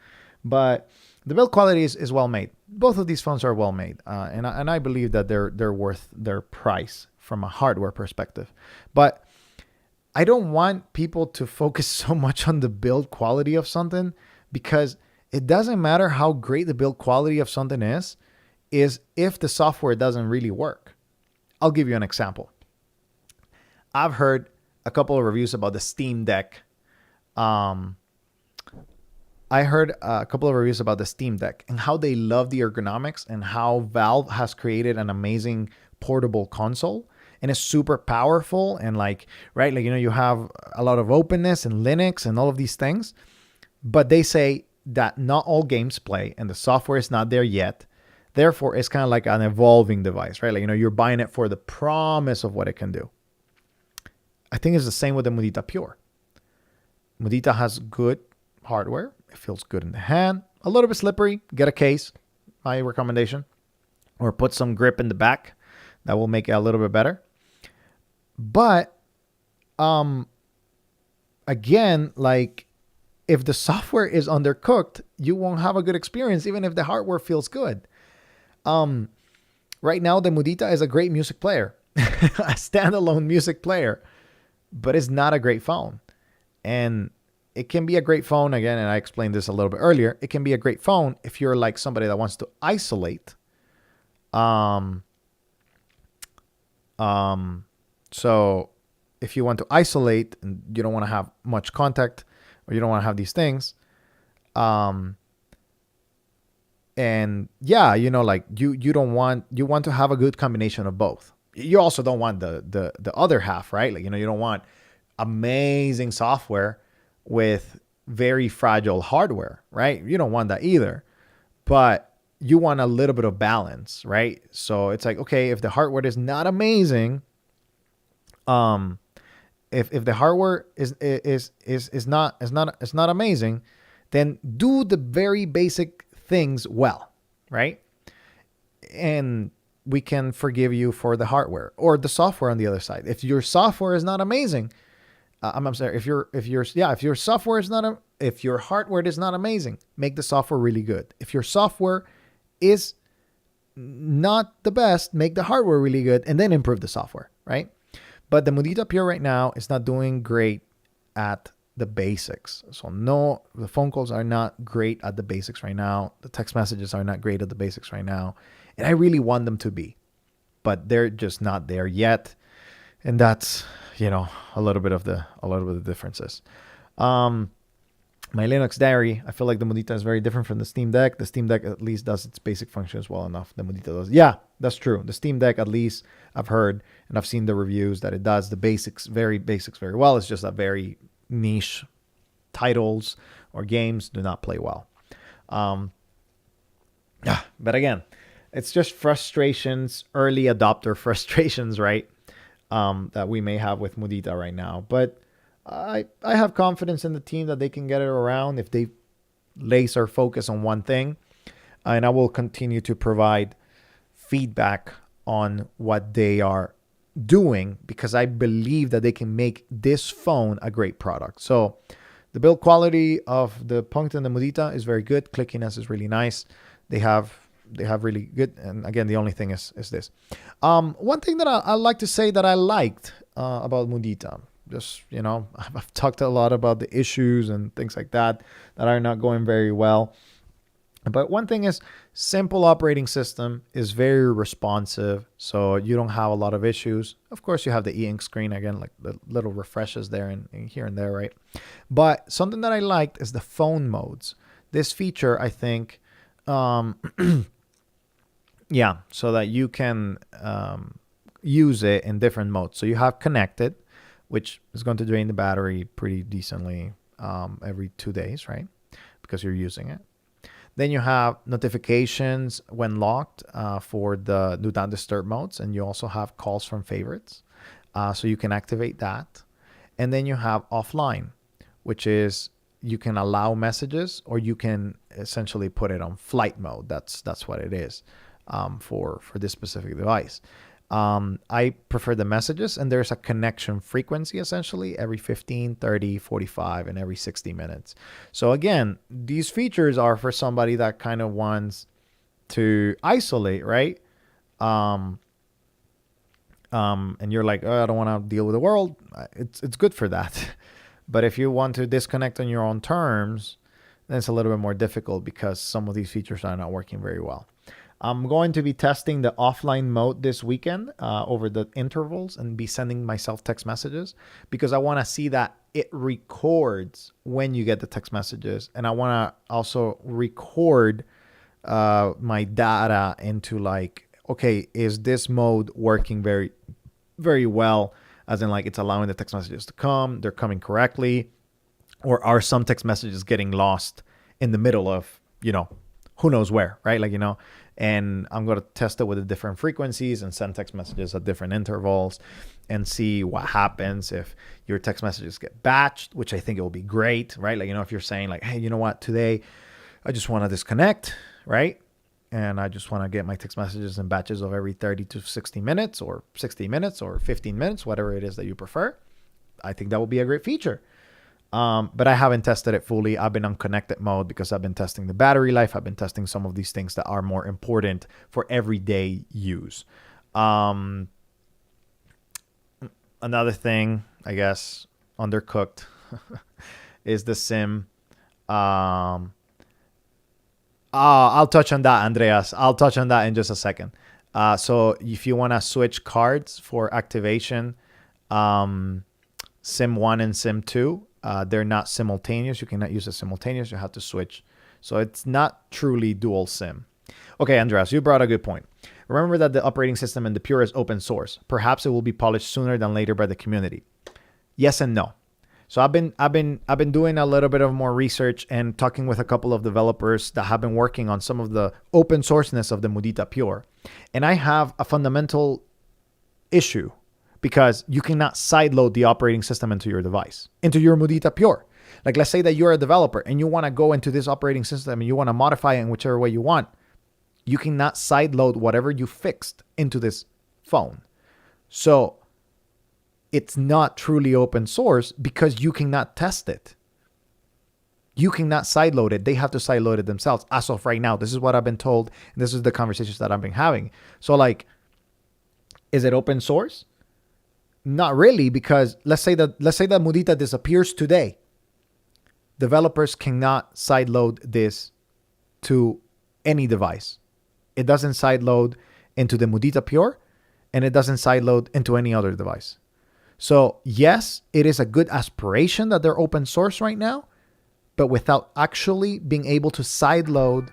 But the build quality is well made. Both of these phones are well made, and I believe that they're worth their price from a hardware perspective. But I don't want people to focus so much on the build quality of something, because it doesn't matter how great the build quality of something is if the software doesn't really work. I'll give you an example. I've heard a couple of reviews about the Steam Deck. I heard a couple of reviews about the Steam Deck and how they love the ergonomics and how Valve has created an amazing portable console, and it's super powerful and you have a lot of openness and Linux and all of these things. But they say that not all games play and the software is not there yet. Therefore, it's kind of like an evolving device, right? You're buying it for the promise of what it can do. I think it's the same with the Mudita Pure. Mudita has good hardware. It feels good in the hand. A little bit slippery. Get a case, my recommendation. Or put some grip in the back. That will make it a little bit better. But, again, if the software is undercooked, you won't have a good experience, even if the hardware feels good. Right now, the Mudita is a great music player. A standalone music player. But it's not a great phone. And it can be a great phone, again, and I explained this a little bit earlier. It can be a great phone if you're like somebody that wants to isolate. So if you want to isolate and you don't want to have much contact, or you don't want to have these things, and yeah, you want to have a good combination of both. You also don't want the other half, right? You don't want amazing software with very fragile hardware, right? You don't want that either. But you want a little bit of balance, right? So it's like, okay, if the hardware is not amazing, if the hardware is not amazing, then do the very basic things well, right? And we can forgive you for the hardware or the software on the other side. If your software is not amazing, I'm sorry. If your software is not, if your hardware is not amazing, make the software really good. If your software is not the best, make the hardware really good and then improve the software, right? But the Mudita Pure right now is not doing great at the basics. So no, the phone calls are not great at the basics right now. The text messages are not great at the basics right now. And I really want them to be, but they're just not there yet. And that's, a little bit of the differences. My Linux diary, I feel like the Mudita is very different from the Steam Deck. The Steam Deck at least does its basic functions well enough. The Mudita does. Yeah, that's true. The Steam Deck, at least I've heard and I've seen the reviews that it does the basics very well. It's just that very niche titles or games do not play well. But again, it's just frustrations, early adopter frustrations, right? That we may have with Mudita right now. But I have confidence in the team that they can get it around if they laser focus on one thing. And I will continue to provide feedback on what they are doing, because I believe that they can make this phone a great product. So the build quality of the Punkt and the Mudita is very good. Clickiness is really nice. They have really good. And again, the only thing is this. One thing that I like to say that I liked about Mudita, just, I've talked a lot about the issues and things like that are not going very well. But one thing is, simple operating system is very responsive, so you don't have a lot of issues. Of course, you have the e-ink screen again, like the little refreshes there and here and there, right? But something that I liked is the phone modes. This feature, I think, yeah, so that you can use it in different modes. So you have connected, which is going to drain the battery pretty decently every 2 days, right? Because you're using it. Then you have notifications when locked for the do not disturb modes. And you also have calls from favorites. So you can activate that. And then you have offline, which is you can allow messages or you can essentially put it on flight mode. That's what it is for this specific device. I prefer the messages, and there's a connection frequency essentially every 15, 30, 45, and every 60 minutes. So again, these features are for somebody that kind of wants to isolate, right? And you're like, oh, I don't want to deal with the world. It's good for that. But if you want to disconnect on your own terms, then it's a little bit more difficult because some of these features are not working very well. I'm going to be testing the offline mode this weekend over the intervals and be sending myself text messages because I want to see that it records when you get the text messages. And I want to also record my data into like, okay, is this mode working very, very well? As in like it's allowing the text messages to come, they're coming correctly, or are some text messages getting lost in the middle of, who knows where, right? Like, and I'm going to test it with the different frequencies and send text messages at different intervals and see what happens if your text messages get batched, which I think it will be great, right? Like, if you're saying like, hey, you know what, today I just want to disconnect, right? And I just want to get my text messages in batches of every 30 to 60 minutes or 60 minutes or 15 minutes, whatever it is that you prefer. I think that will be a great feature. But I haven't tested it fully. I've been on connected mode because I've been testing the battery life. I've been testing some of these things that are more important for everyday use. Another thing, I guess, undercooked is the SIM. I'll touch on that, Andreas. I'll touch on that in just a second. So if you want to switch cards for activation, SIM 1 and SIM 2, they're not simultaneous. You cannot use a simultaneous. You have to switch. So it's not truly dual SIM. Okay, Andreas, you brought a good point. Remember that the operating system in the Pure is open source. Perhaps it will be polished sooner than later by the community. Yes and no. So I've been doing a little bit of more research and talking with a couple of developers that have been working on some of the open sourceness of the Mudita Pure. And I have a fundamental issue because you cannot sideload the operating system into your device, into your Mudita Pure. Like, let's say that you're a developer and you want to go into this operating system and you want to modify it in whichever way you want. You cannot sideload whatever you fixed into this phone. So it's not truly open source because you cannot test it. You cannot sideload it. They have to sideload it themselves. As of right now, this is what I've been told. And this is the conversations that I've been having. So like, is it open source? Not really, because let's say that Mudita disappears today. Developers cannot sideload this to any device. It doesn't sideload into the Mudita Pure, and it doesn't sideload into any other device. So yes, it is a good aspiration that they're open source right now, but without actually being able to sideload,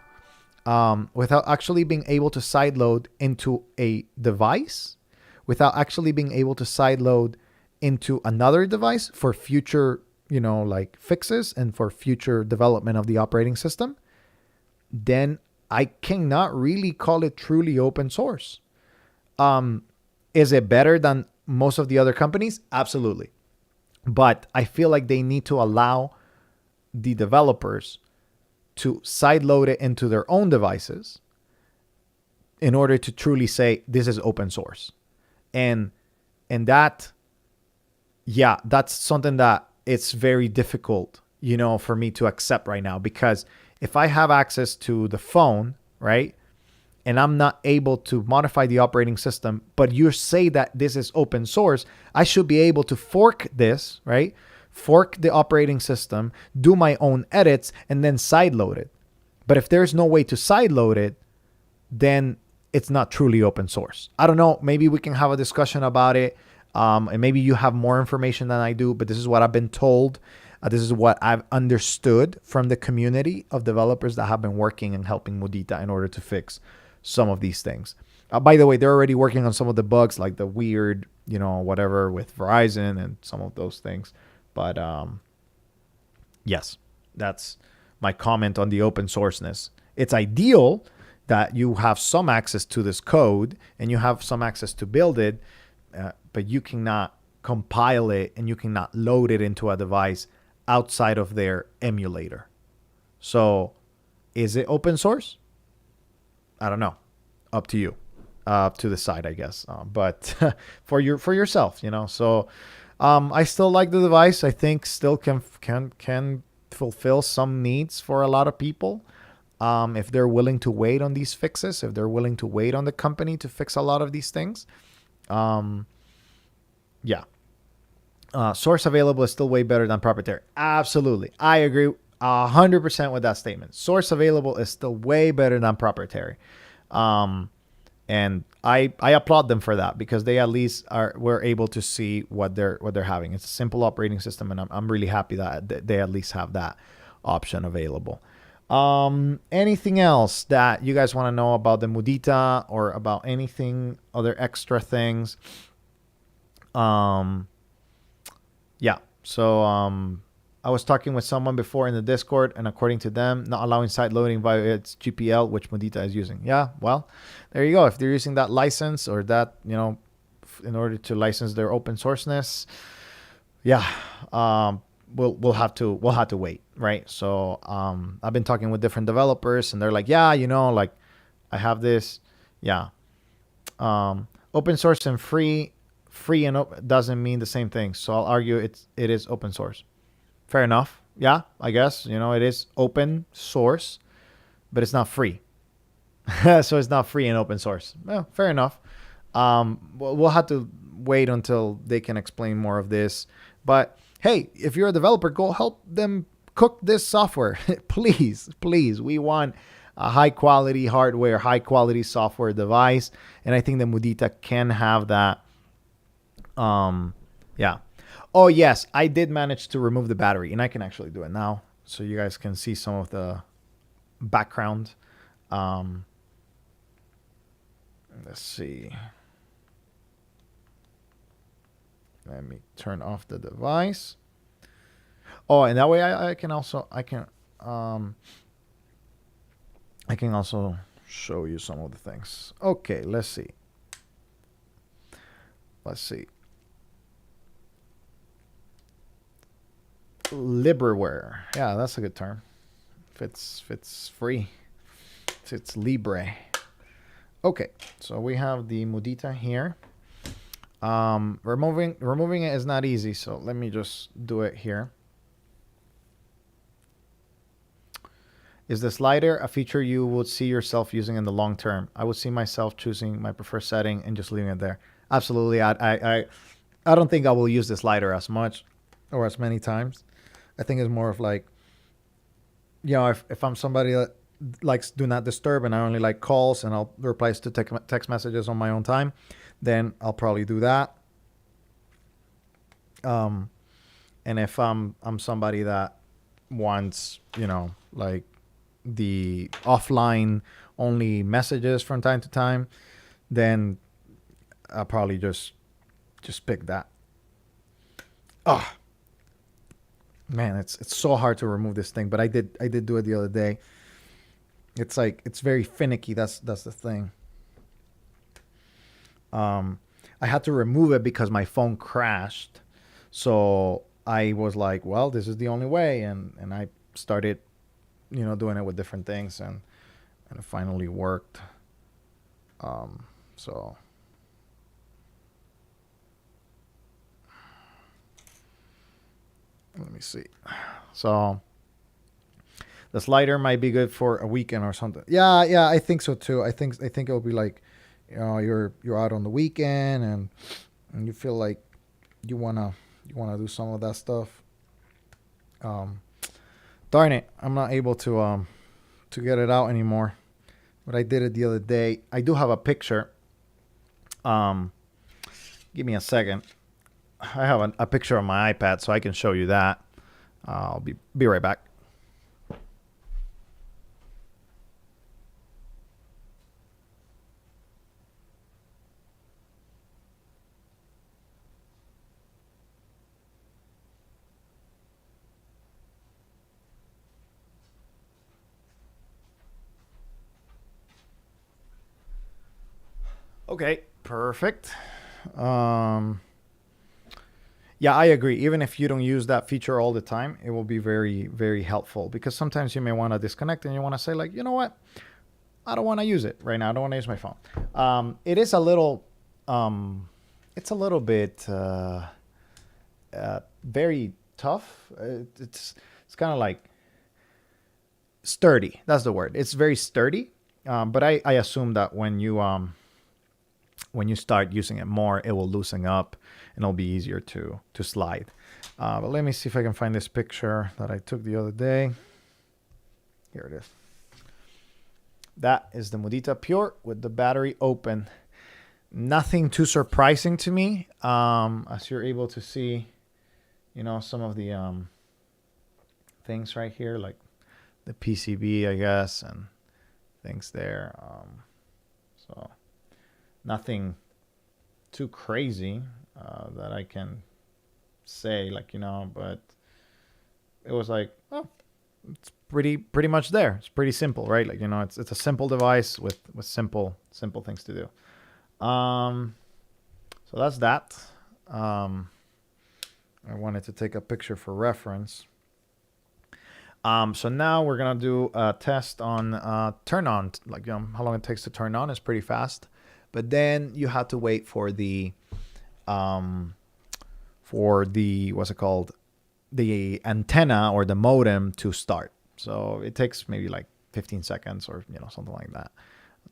into a device, without actually being able to sideload into another device for future, like fixes and for future development of the operating system, then I cannot really call it truly open source. Is it better than most of the other companies? Absolutely. But I feel like they need to allow the developers to sideload it into their own devices in order to truly say this is open source. And that, yeah, that's something that it's very difficult, for me to accept right now, because if I have access to the phone, right, and I'm not able to modify the operating system, but you say that this is open source, I should be able to fork this, right? Fork the operating system, do my own edits, and then sideload it. But if there's no way to sideload it, then it's not truly open source. I don't know. Maybe we can have a discussion about it. And maybe you have more information than I do, but this is what I've been told. This is what I've understood from the community of developers that have been working and helping Mudita in order to fix some of these things. By the way, they're already working on some of the bugs, like the weird, whatever with Verizon and some of those things. But yes, that's my comment on the open sourceness. It's ideal that you have some access to this code and you have some access to build it, but you cannot compile it and you cannot load it into a device outside of their emulator. So is it open source? I don't know. Up to you. To decide, I guess. But for yourself, So I still like the device. I think still can fulfill some needs for a lot of people. If they're willing to wait on these fixes, if they're willing to wait on the company to fix a lot of these things. Yeah. Source available is still way better than proprietary. Absolutely. I agree 100% with that statement. Source available is still way better than proprietary. And I applaud them for that, because they at least were able to see what they're having. It's a simple operating system, and I'm really happy that they at least have that option available. Anything else that you guys want to know about the Mudita or about anything, other extra things? Yeah. So I was talking with someone before in the Discord, and according to them, not allowing site loading via its GPL, which Mudita is using. Yeah, well, there you go. If they're using that license or that, in order to license their open sourceness, yeah, we'll have to wait, right? So I've been talking with different developers, and they're like, yeah, like I have this, yeah, open source and free and open doesn't mean the same thing. So I'll argue it is open source. Fair enough. Yeah, I guess, it is open source, but it's not free. So it's not free and open source. Well, fair enough. We'll have to wait until they can explain more of this. But hey, if you're a developer, go help them cook this software. Please. We want a high quality hardware, high quality software device. And I think the Mudita can have that. Yeah. Oh, yes, I did manage to remove the battery, and I can actually do it now, so you guys can see some of the background. Let's see. Let me turn off the device. Oh, and that way I can also show you some of the things. Okay, let's see. Libreware. Yeah, that's a good term. Fits free. It's Libre. Okay, so we have the Mudita here. Removing it is not easy, so let me just do it here. Is the slider a feature you would see yourself using in the long term? I would see myself choosing my preferred setting and just leaving it there. Absolutely. I don't think I will use the slider as much or as many times. I think it's more of like, if I'm somebody that likes do not disturb and I only like calls and I'll reply to text messages on my own time, then I'll probably do that. And if I'm somebody that wants, like the offline only messages from time to time, then I'll probably just pick that. Oh, man, it's so hard to remove this thing, but I did do it the other day. It's like, it's very finicky. That's the thing. I had to remove it because my phone crashed. So I was like, well, this is the only way. And I started, doing it with different things, and it finally worked. So let me see. So the slider might be good for a weekend or something. Yeah, I think so too. I think it'll be like, you're out on the weekend and you feel like you wanna do some of that stuff. Darn it, I'm not able to to get it out anymore. But I did it the other day. I do have a picture. Give me a second. I have a picture on my iPad, so I can show you that. I'll be right back. Okay, perfect. Yeah, I agree. Even if you don't use that feature all the time, it will be very, very helpful, because sometimes you may want to disconnect and you want to say, like, you know what? I don't want to use it right now. I don't want to use my phone. It is a little, it's a little bit very tough. It's kind of like sturdy. That's the word. It's very sturdy. But I assume that when you start using it more, it will loosen up and it'll be easier to slide. But let me see if I can find this picture that I took the other day. Here it is. That is the Mudita Pure with the battery open. Nothing too surprising to me. As you're able to see, some of the things right here, like the PCB, I guess, and things there. So nothing too crazy that I can say, but it was like, oh, it's pretty much there. It's pretty simple, right? It's a simple device with simple things to do. So that's that. I wanted to take a picture for reference. So now we're gonna do a test on turn on, how long it takes to turn on is pretty fast. But then you have to wait for the what's it called? The antenna or the modem to start. So it takes maybe like 15 seconds or something like that,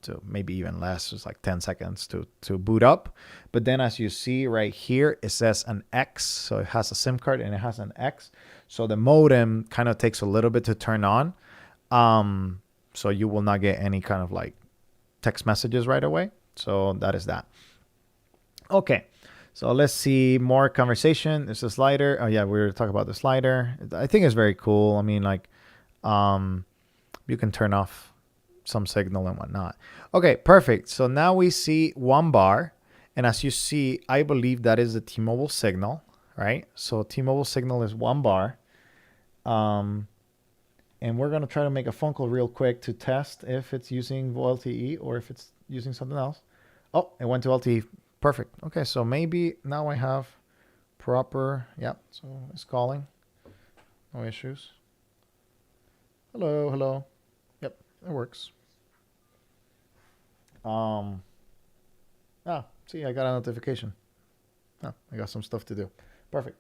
to maybe even less. It's like 10 seconds to boot up. But then as you see right here, it says an X. So it has a SIM card and it has an X. So the modem kind of takes a little bit to turn on. So you will not get any kind of like text messages right away. So that is that. Okay. So let's see more conversation. There's a slider. Oh yeah, we were talking about the slider. I think it's very cool. I mean, you can turn off some signal and whatnot. Okay, perfect. So now we see one bar. And as you see, I believe that is the T-Mobile signal, right? So T-Mobile signal is one bar. And we're going to try to make a phone call real quick to test if it's using VoLTE or if it's using something else. Oh, it went to LTE. Perfect. Okay, so maybe now I have proper. Yep, so it's calling. No issues. Hello. Yep, it works. See, I got a notification. I got some stuff to do. Perfect.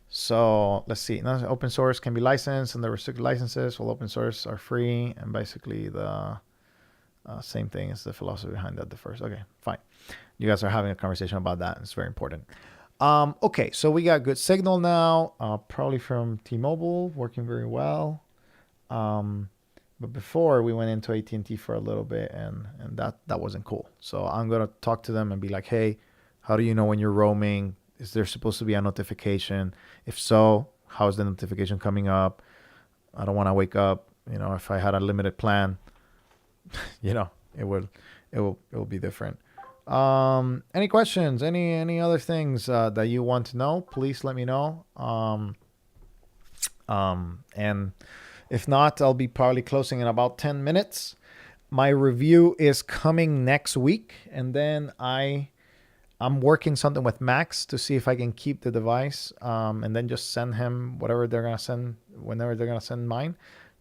So let's see. Now, open source can be licensed, and the restricted licenses, well, open source are free, and basically the same thing is the philosophy behind that. The first, okay, fine. You guys are having a conversation about that. It's very important. Okay, so we got good signal now, probably from T-Mobile, working very well. But before we went into AT&T for a little bit, and that wasn't cool. So I'm gonna talk to them and be like, hey, how do you know when you're roaming? Is there supposed to be a notification? If so, how is the notification coming up? I don't want to wake up. If I had a limited plan, it will be different. Any questions? Any other things that you want to know? Please let me know. And if not, I'll be probably closing in about 10 minutes. My review is coming next week, and then I'm working something with Max to see if I can keep the device, and then just send him whatever they're gonna send whenever they're gonna send mine.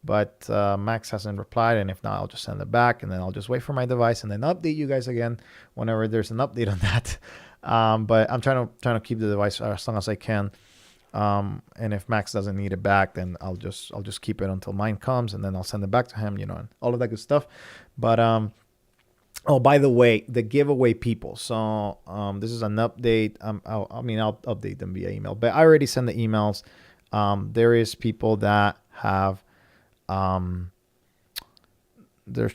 But Max hasn't replied, and if not, I'll just send it back, and then I'll just wait for my device and then update you guys again whenever there's an update on that. But I'm trying to keep the device as long as I can. And if Max doesn't need it back, then I'll just keep it until mine comes, and then I'll send it back to him, and all of that good stuff. But oh, by the way, the giveaway people. So this is an update. I'll update them via email, but I already sent the emails. There is people that have There's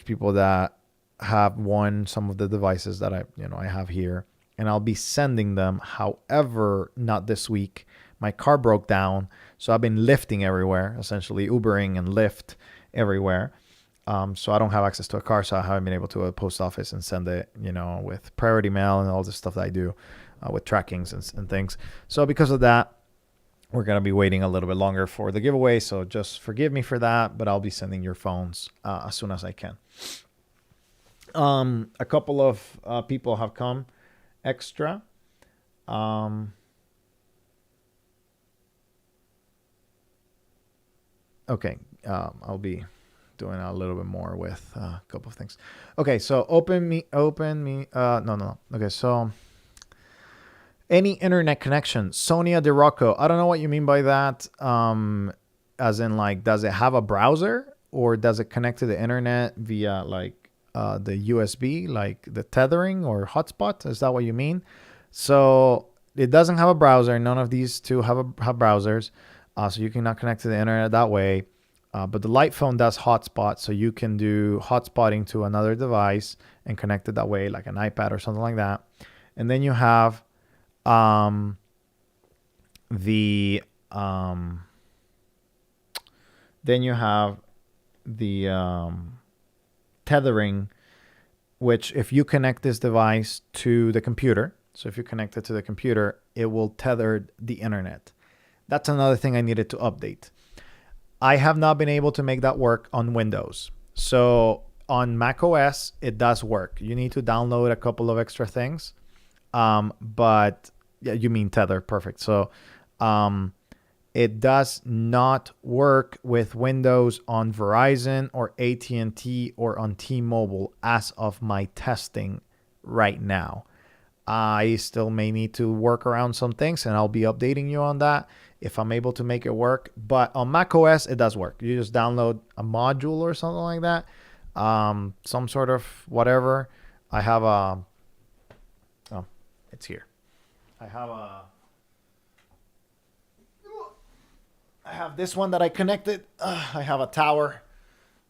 people that have won some of the devices that I have here, and I'll be sending them. However, not this week. My car broke down, so I've been lifting everywhere, essentially Ubering and Lyft everywhere. So I don't have access to a car, so I haven't been able to go to the post office and send it, with priority mail and all this stuff that I do with trackings and things. So because of that, we're going to be waiting a little bit longer for the giveaway. So just forgive me for that, but I'll be sending your phones as soon as I can. A couple of people have come extra. Okay. I'll be doing a little bit more with a couple of things. Okay. So open me. No. Okay. So any internet connection, Sonia De Rocco. I don't know what you mean by that. As in, like, does it have a browser or does it connect to the internet via the USB, like the tethering or hotspot? Is that what you mean? So it doesn't have a browser. None of these two have browsers. So you cannot connect to the internet that way. But the light phone does hotspot. So you can do hotspotting to another device and connect it that way, like an iPad or something like that. And then you have the tethering, which if you connect this device to the computer, so if you connect it to the computer, it will tether the internet. That's another thing I needed to update. I have not been able to make that work on Windows. So on macOS, it does work. You need to download a couple of extra things. But yeah, you mean tether. Perfect. So it does not work with Windows on Verizon or AT&T or on T-Mobile as of my testing right now. I still may need to work around some things, and I'll be updating you on that if I'm able to make it work. But on macOS, it does work. You just download a module or something like that. Some sort of whatever. I have a... Oh, it's here. I have this one that I connected. I have a tower,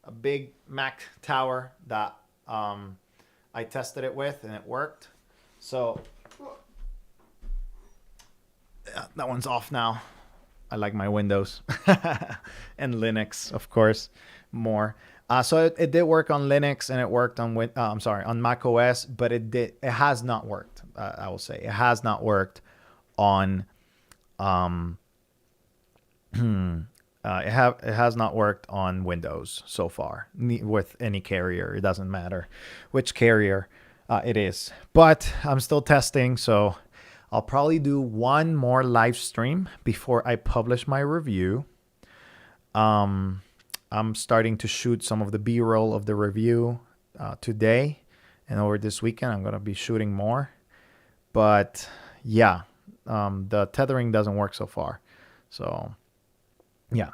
a big Mac tower that I tested it with, and it worked. So yeah, that one's off now. I like my Windows and Linux, of course, more. So it did work on Linux, and it worked on on Mac OS, but it has not worked. I will say it has not worked on it has not worked on Windows so far with any carrier. It doesn't matter which carrier it is, but I'm still testing, so I'll probably do one more live stream before I publish my review. I'm starting to shoot some of the B-roll of the review today, and over this weekend I'm going to be shooting more. But yeah, the tethering doesn't work so far. So yeah.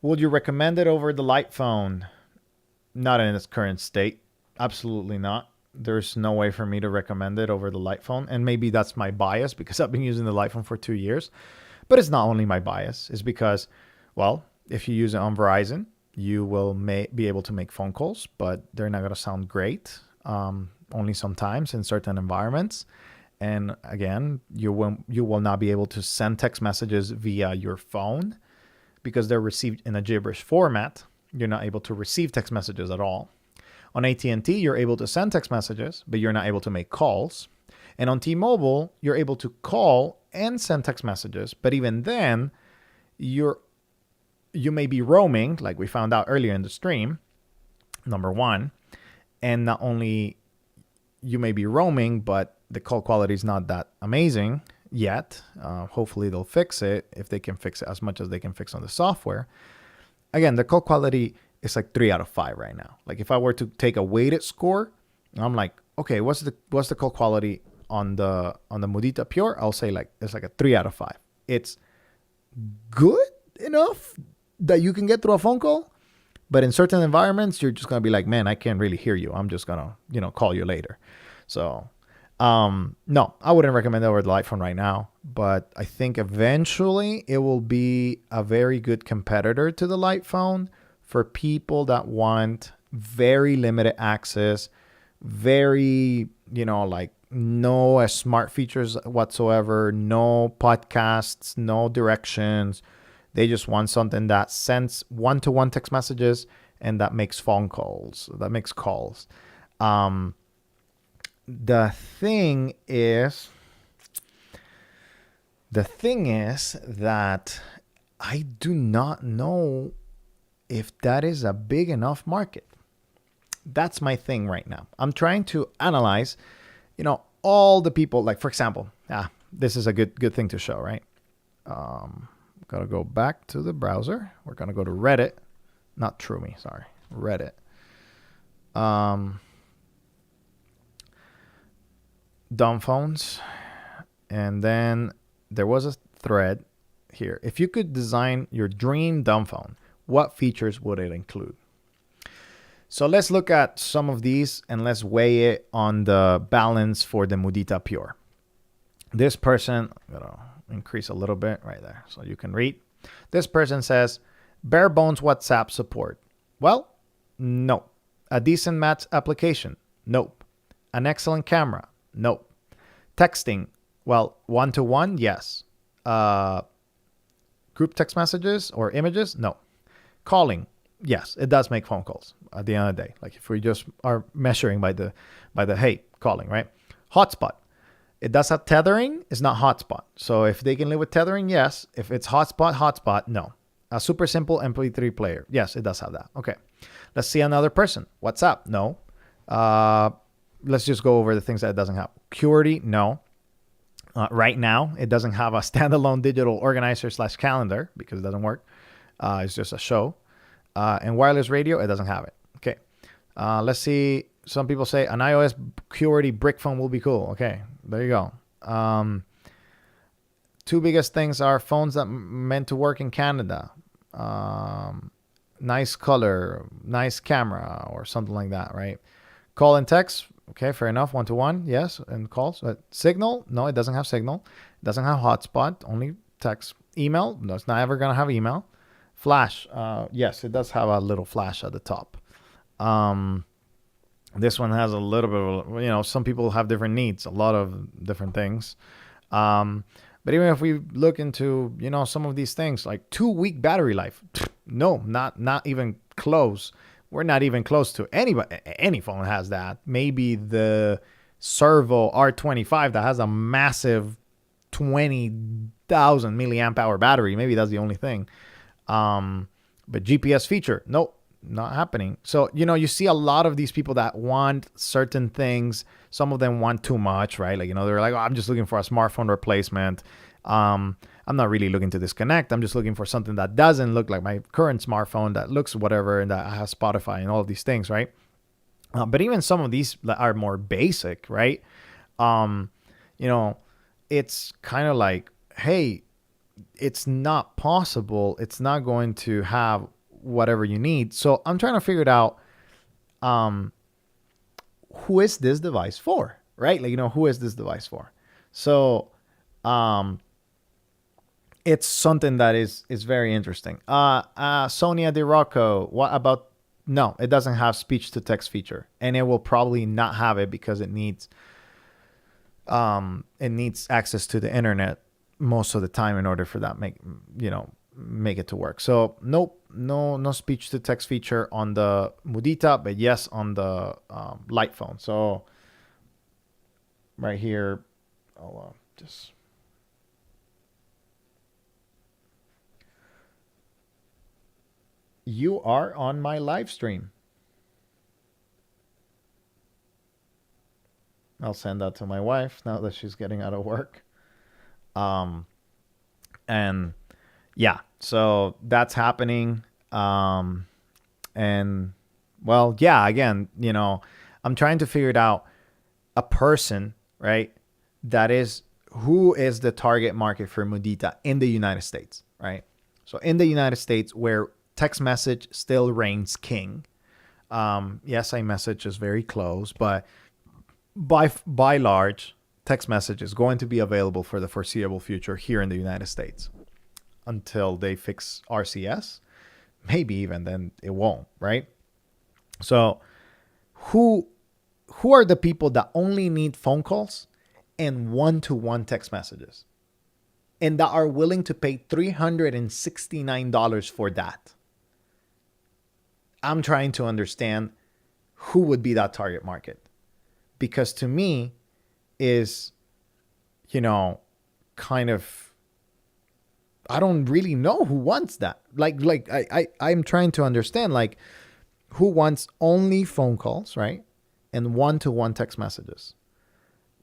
Would you recommend it over the light phone? Not in its current state. Absolutely not. There's no way for me to recommend it over the light phone. And maybe that's my bias because I've been using the light phone for 2 years. But it's not only my bias. It's because, well, if you use it on Verizon, you will be able to make phone calls, but they're not going to sound great. Only sometimes in certain environments. And again, you will not be able to send text messages via your phone because they're received in a gibberish format. You're not able to receive text messages at all. On AT&T, you're able to send text messages, but you're not able to make calls. And on T-Mobile, you're able to call and send text messages, but even then, you may be roaming, like we found out earlier in the stream, number one. And not only you may be roaming, but the call quality is not that amazing yet. Hopefully they'll fix it if they can fix it as much as they can fix on the software. Again, the call quality is like 3 out of 5 right now. Like if I were to take a weighted score, I'm like, okay, what's the call quality on the Mudita Pure? I'll say it's like a 3 out of 5. It's good enough that you can get through a phone call, but in certain environments, you're just gonna be like, man, I can't really hear you. I'm just gonna, call you later. So, no, I wouldn't recommend it over the light phone right now. but I think eventually it will be a very good competitor to the light phone for people that want very limited access, very, like no smart features whatsoever, no podcasts, no directions. They just want something that sends one-to-one text messages and that makes phone calls, that makes calls. Um, the thing is, that I do not know if that is a big enough market. That's my thing right now. I'm trying to analyze, all the people, like, for example, this is a good thing to show, right? Gotta go back to the browser. We're gonna go to Reddit, not TrueMe, sorry, Reddit. Dumbphones, and then there was a thread here. If you could design your dream dumbphone, what features would it include? So let's look at some of these and let's weigh it on the balance for the Mudita Pure. This person, I'm going to increase a little bit right there so you can read. This person says, bare bones WhatsApp support. Well, no. A decent match application? Nope. An excellent camera? Nope. Texting? Well, one-to-one? Yes. Group text messages or images? No. Calling? Yes, it does make phone calls at the end of the day. Like if we just are measuring by the hey, calling, right? Hotspot. It does have tethering. It's not hotspot. So if they can live with tethering, yes. If it's hotspot, no. A super simple MP3 player. Yes, it does have that. Okay. Let's see another person. WhatsApp? No. Let's just go over the things that it doesn't have. Qwerty? No. Right now, it doesn't have a standalone digital organizer / calendar because it doesn't work. It's just a show. And wireless radio, it doesn't have it. Okay. Let's see. Some people say an iOS Qwerty brick phone will be cool. Okay. There you go. Two biggest things are phones that meant to work in Canada. Nice color, nice camera, or something like that, right? Call and text. Okay, fair enough. One-to-one, yes, and calls. Signal, no, it doesn't have signal. It doesn't have hotspot, only text. Email, no, it's not ever going to have email. Flash, yes, it does have a little flash at the top. This one has a little bit of, some people have different needs, a lot of different things. But even if we look into, some of these things, like 2-week battery life, no, not even close. We're not even close to any phone has that. Maybe the Servo R25 that has a massive 20,000 milliamp hour battery. Maybe that's the only thing. But GPS feature, nope, not happening. So, you see a lot of these people that want certain things. Some of them want too much, right? Like, they're like, oh, I'm just looking for a smartphone replacement. I'm not really looking to disconnect. I'm just looking for something that doesn't look like my current smartphone, that looks whatever, and that has Spotify and all of these things, right? But even some of these that are more basic, right? It's kind of like, hey, it's not possible. It's not going to have whatever you need. So I'm trying to figure it out. Who is this device for, right? Like, who is this device for? So, it's something that is very interesting. Sonia De Rocco, what about? No, it doesn't have speech to text feature, and it will probably not have it because it needs access to the internet most of the time in order for that make it to work. So nope, no speech to text feature on the Mudita, but yes on the light phone. So right here, I'll just. You are on my live stream. I'll send that to my wife now that she's getting out of work. And yeah, so that's happening. And well, yeah, again, I'm trying to figure it out. A person, right? Who is the target market for Mudita in the United States, right? So in the United States, where text message still reigns king. Yes, iMessage is very close, but by large, text message is going to be available for the foreseeable future here in the United States until they fix RCS. Maybe even then it won't, right? So who are the people that only need phone calls and one-to-one text messages and that are willing to pay $369 for that? I'm trying to understand who would be that target market, because to me is, kind of, I don't really know who wants that. I'm trying to understand, like, who wants only phone calls, right? And one-to-one text messages.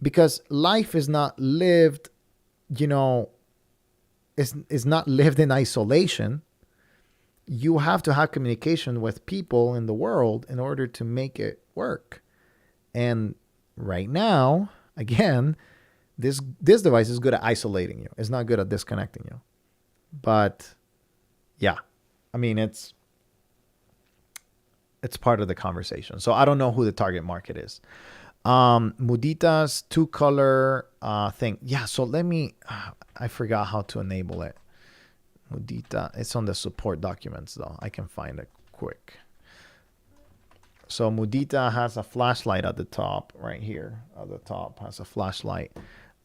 Because life is not lived, is not lived in isolation. You have to have communication with people in the world in order to make it work. And right now, again, this device is good at isolating you. It's not good at disconnecting you. But yeah, I mean, it's part of the conversation. So I don't know who the target market is. Mudita's 2-color thing. Yeah, so let me, I forgot how to enable it. Mudita, it's on the support documents though. I can find it quick. So Mudita has a flashlight at the top, right here. At the top has a flashlight.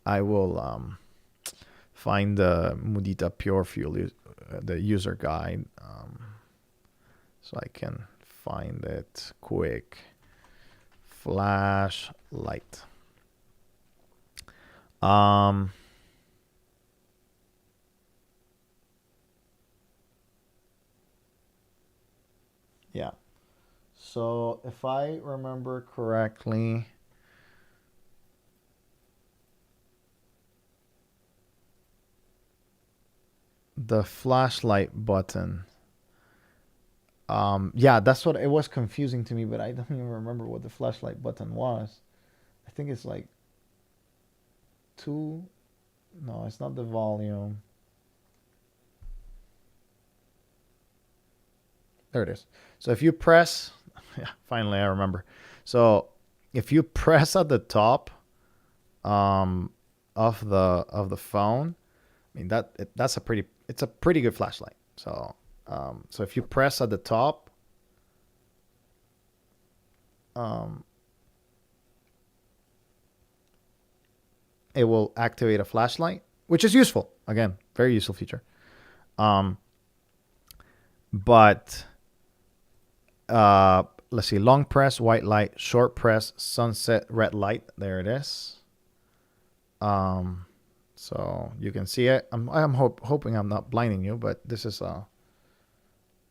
I will find the Mudita Pure Fuel, the user guide, so I can find it quick. Flashlight. Yeah. So if I remember correctly, the flashlight button. Yeah, that's what it was confusing to me, but I don't even remember what the flashlight button was. I think it's like 2. No, it's not the volume. There it is. So if you press, yeah, finally I remember. So if you press at the top of the phone, I mean it's a pretty good flashlight. So so if you press at the top, it will activate a flashlight, which is useful. Again, very useful feature. But let's see, long press, white light, short press, sunset, red light. There it is. So you can see it. I'm hoping I'm not blinding you, but this is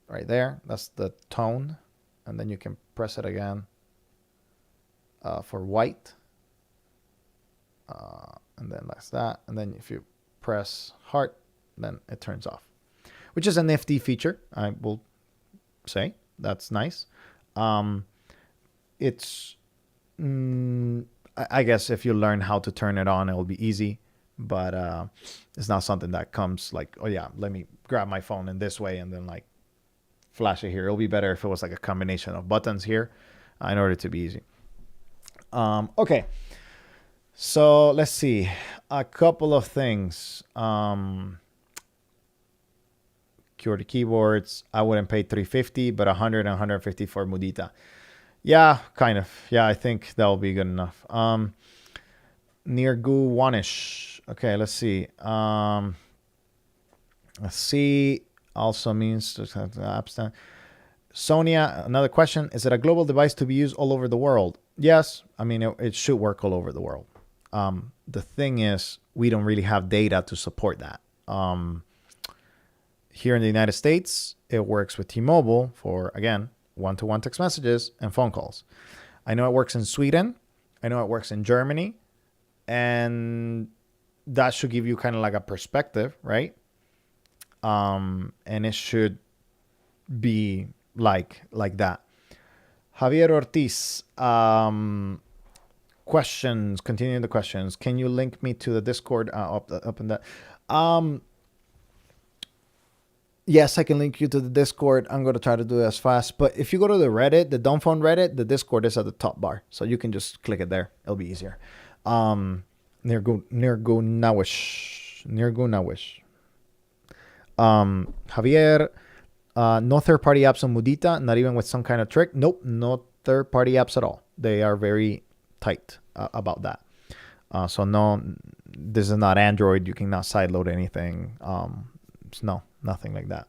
right there. That's the tone. And then you can press it again for white. And then that's that. And then if you press heart, then it turns off, which is a nifty feature, I will say. That's nice. It's, I guess if you learn how to turn it on, it'll be easy. But it's not something that comes like, oh yeah, let me grab my phone in this way and then like flash it here. It'll be better if it was like a combination of buttons here in order to be easy. Okay. So let's see. A couple of things. QWERTY keyboards. I wouldn't pay $350, but $100 and $150 for Mudita. Yeah, kind of. Yeah, I think that'll be good enough. Near Goo One-ish. Okay, let's see. C also means to have the abstain. Sonia, another question. Is it a global device to be used all over the world? Yes. I mean, it should work all over the world. The thing is, we don't really have data to support that. Here in the United States, it works with T-Mobile for, again, one-to-one text messages and phone calls. I know it works in Sweden. I know it works in Germany. And that should give you kind of like a perspective, right? And it should be like that. Javier Ortiz, questions, continuing the questions. Can you link me to the Discord up in that? Yes, I can link you to the Discord. I'm going to try to do it as fast. But if you go to the Reddit, the Dumbphone Reddit, the Discord is at the top bar. So you can just click it there. It'll be easier. Nirgunawish. Javier, no third-party apps on Mudita, not even with some kind of trick. Nope, no third-party apps at all. They are very tight about that. So no, this is not Android. You cannot sideload anything. No, nothing like that.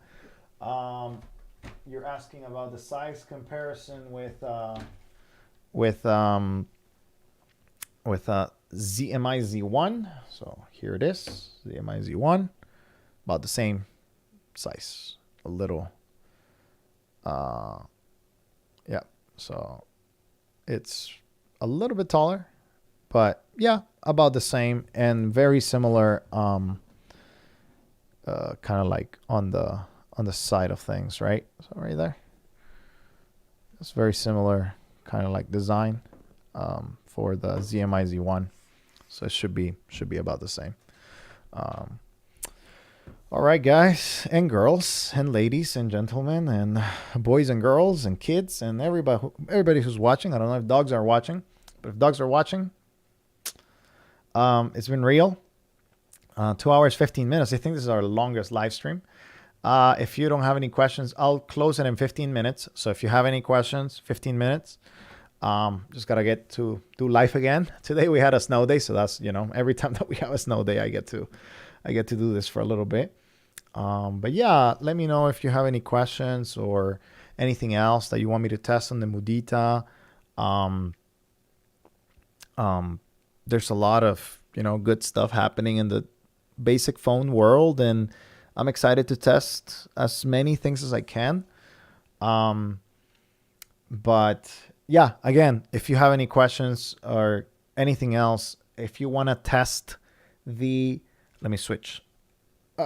You're asking about the size comparison with ZMI Z1. So here it is, ZMI Z1, about the same size, a little. Yeah, so it's a little bit taller, but yeah, about the same and very similar. Kind of like on the side of things, right? So right there, it's very similar, kind of like design for the ZMI Z1. So it should be about the same. All right, guys and girls and ladies and gentlemen and boys and girls and kids and everybody who's watching. I don't know if dogs are watching, but if dogs are watching, it's been real. 2 hours, 15 minutes. I think this is our longest live stream. If you don't have any questions, I'll close it in 15 minutes. So if you have any questions, 15 minutes. Just got to get to do life again. Today we had a snow day. So that's, every time that we have a snow day, I get to do this for a little bit. But yeah, let me know if you have any questions or anything else that you want me to test on the Mudita. There's a lot of, good stuff happening in the basic phone world, and I'm excited to test as many things as I can. But yeah, again, if you have any questions or anything else, if you want to test let me switch.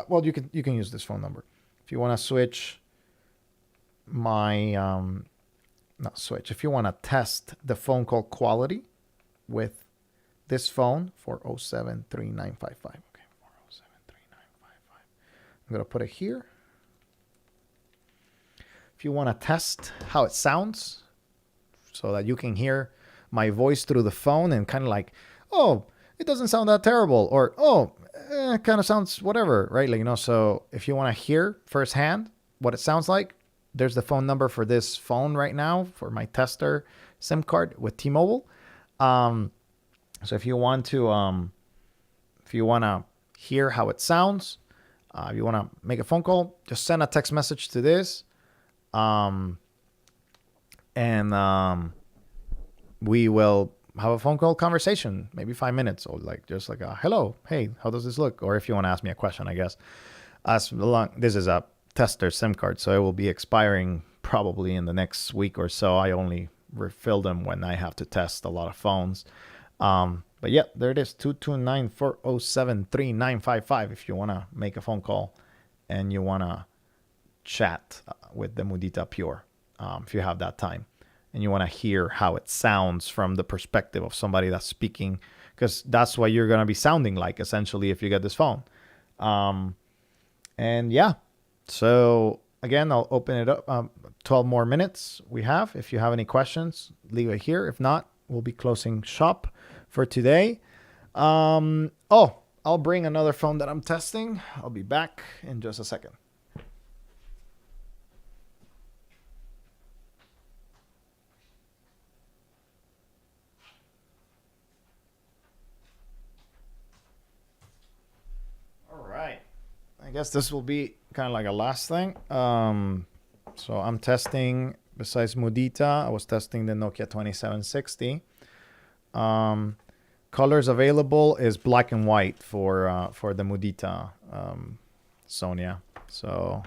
Well, you can use this phone number. If you want to switch if you want to test the phone call quality with this phone, 407-3955. Okay, 407-3955. I'm going to put it here. If you want to test how it sounds so that you can hear my voice through the phone and kind of like, oh, it doesn't sound that terrible, or, oh, it kind of sounds whatever, right? So if you want to hear firsthand what it sounds like, there's the phone number for this phone right now for my tester SIM card with T-Mobile. So if you want to hear how it sounds, if you want to make a phone call, just send a text message to this. We will have a phone call conversation, maybe 5 minutes, or just like a hello, hey, how does this look? Or if you want to ask me a question, I guess. This is a tester SIM card, so it will be expiring probably in the next week or so. I only refill them when I have to test a lot of phones. But yeah, there it is, 229-407-3955 if you want to make a phone call and you want to chat with the Mudita Pure, if you have that time and you want to hear how it sounds from the perspective of somebody that's speaking, because that's what you're going to be sounding like essentially if you get this phone. And yeah, so again, I'll open it up. 12 more minutes we have. If you have any questions, leave it here. If not, we'll be closing shop for today. I'll bring another phone that I'm testing. I'll be back in just a second. All right. I guess this will be kind of like a last thing. So I'm testing, besides Mudita, I was testing the Nokia 2760. Colors available is black and white for the Mudita Sonia. So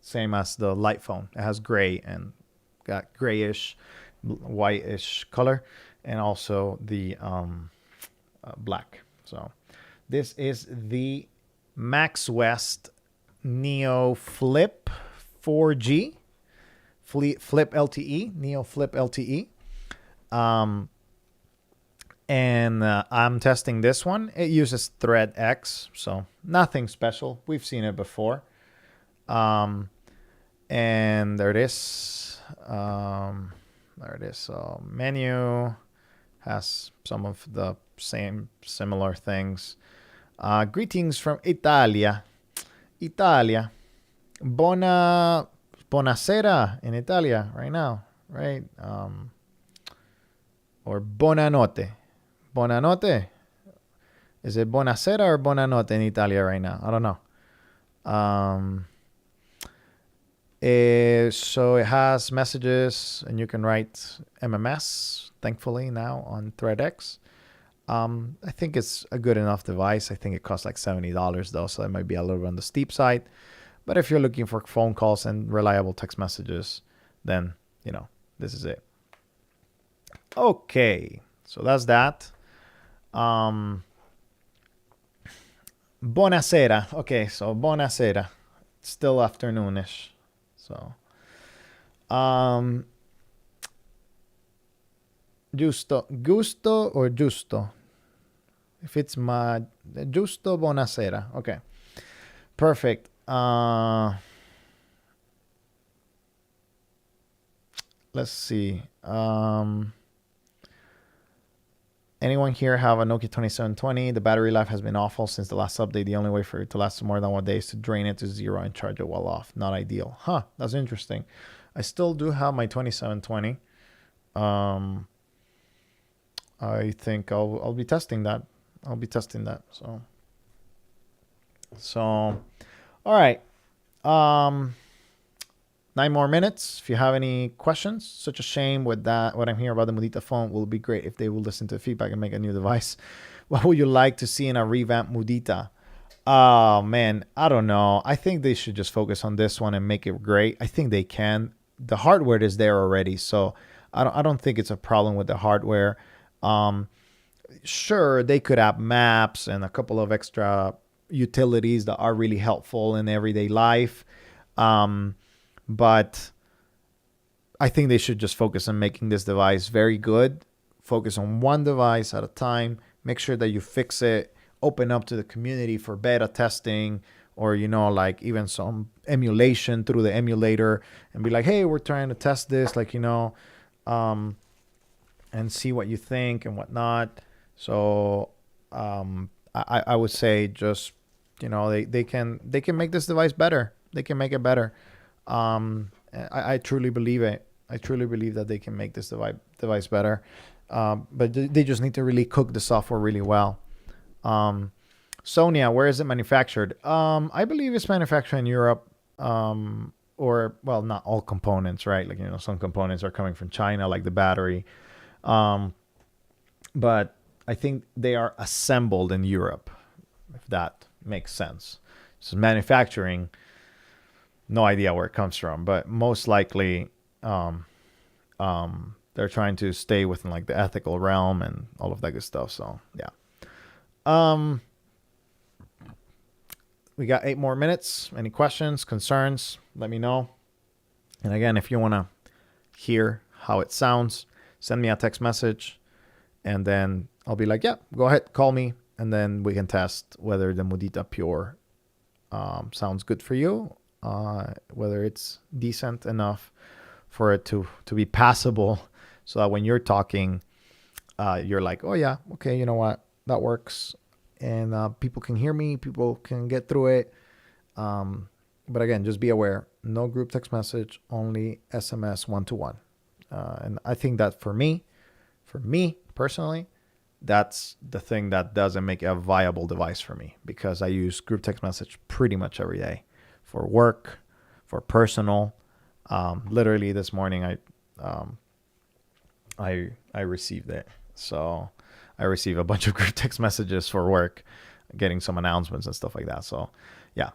same as the light phone. It has gray and got grayish, whitish color, and also the black. So this is the Max West Neo Flip 4G. Flip LTE, Neo Flip LTE. And I'm testing this one. It uses Thread X, so nothing special. We've seen it before. And there it is. There it is. So menu has some of the similar things. Greetings from Italia. Italia. Buonasera in Italia right now, right? Or buonanotte. Buonanotte. Is it buonasera or buonanotte in Italia right now? I don't know. So it has messages, and you can write MMS, thankfully, now on ThreadX. I think it's a good enough device. I think it costs like $70 though, so it might be a little bit on the steep side. But if you're looking for phone calls and reliable text messages, then, this is it. Okay, so that's that. Buonasera. Okay, so buonasera. It's still afternoonish. So, giusto, gusto or giusto? If it's giusto, buonasera. Okay, perfect. Let's see. Anyone here have a Nokia 2720? The battery life has been awful since the last update. The only way for it to last more than 1 day is to drain it to zero and charge it while off. Not ideal. Huh, that's interesting. I still do have my 2720. I think I'll be testing that. So all right. 9 more minutes. If you have any questions, such a shame with that. What I'm hearing about the Mudita phone will be great if they will listen to the feedback and make a new device. What would you like to see in a revamped Mudita? Oh, man, I don't know. I think they should just focus on this one and make it great. I think they can. The hardware is there already, so I don't think it's a problem with the hardware. Sure, they could have maps and a couple of extra utilities that are really helpful in everyday life. But I think they should just focus on making this device very good. Focus on one device at a time. Make sure that you fix it. Open up to the community for beta testing, or, like even some emulation through the emulator, and be like, hey, we're trying to test this, and see what you think and whatnot. So I would say just, they can make this device better. They can make it better. I truly believe it. I truly believe that they can make this device better. But they just need to really cook the software really well. Sonia, where is it manufactured? I believe it's manufactured in Europe. Or, well, not all components, right? Some components are coming from China, like the battery. But I think they are assembled in Europe, if that makes sense. So manufacturing, no idea where it comes from, but most likely they're trying to stay within like the ethical realm and all of that good stuff. So yeah. We got 8 more minutes. Any questions, concerns, let me know. And again, if you want to hear how it sounds, send me a text message, and then I'll be like, yeah, go ahead, call me, and then we can test whether the Mudita Pure sounds good for you. Whether it's decent enough for it to be passable, so that when you're talking, you're like, oh yeah, okay, you know what, that works, and people can hear me, people can get through it. But again, just be aware, no group text message, only SMS 1-to-1. And I think that for me personally, that's the thing that doesn't make it a viable device for me, because I use group text message pretty much every day. For work, for personal. Literally this morning, I received it. So I received a bunch of group text messages for work, getting some announcements and stuff like that. So yeah,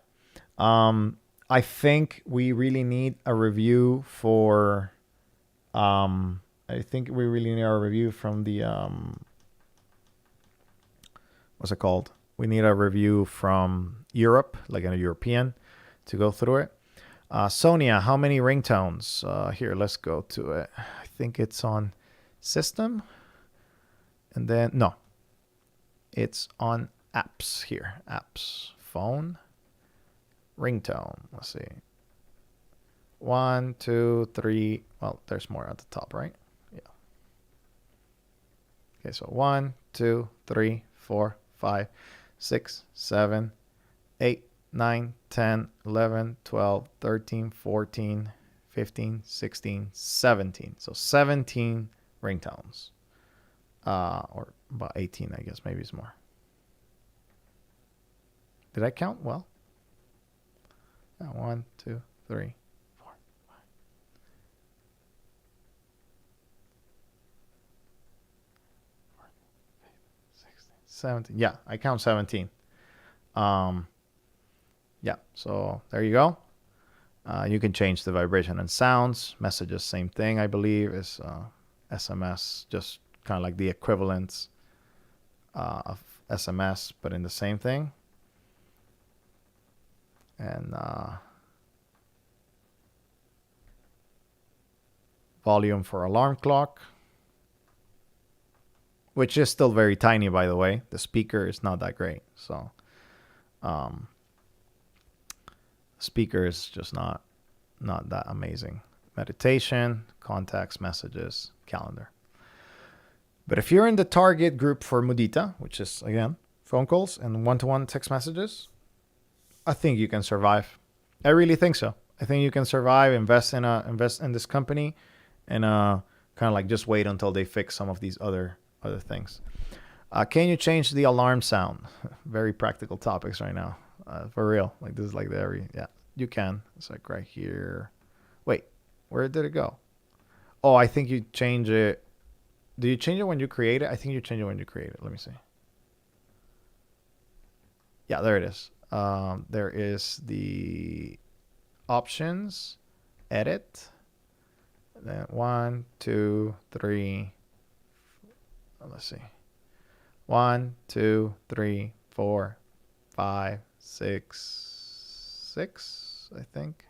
I think we really need a review for. I think we really need a review from the what's it called? We need a review from Europe, like a European, to go through it. Sonia, how many ringtones? Here, let's go to it. I think it's on system. And then, no. It's on apps here. Apps. Phone. Ringtone. Let's see. 1, 2, 3. Well, there's more at the top, right? Yeah. Okay, so 1, 2, 3, 4, 5, 6, 7, 8, 9, 10, 11, 12, 13, 14, 15, 16, 17. So 17 ringtones. Or about 18, I guess. Maybe it's more. Did I count well? 1, 2, 3, 4, 5. 16, 17. Yeah, I count 17. Yeah, so there you go. You can change the vibration and sounds. Messages, same thing, I believe, is SMS, just kind of like the equivalents of SMS, but in the same thing. And volume for alarm clock, which is still very tiny, by the way. The speaker is not that great, so speaker is just not that amazing. Meditation, contacts, messages, calendar. But if you're in the target group for Mudita, which is again phone calls and one-to-one text messages, I think you can survive. I really think so. I think you can survive, invest in this company, and kind of like just wait until they fix some of these other things. Can you change the alarm sound? Very practical topics right now. For real. Like this is like yeah, you can. It's like right here. Wait, where did it go? Oh, I think you change it. Do you change it when you create it? I think you change it when you create it. Let me see. Yeah, there it is. There is the options, edit. Then 1, 2, 3. Let's see. 1, 2, 3, 4, 5, 6, I think.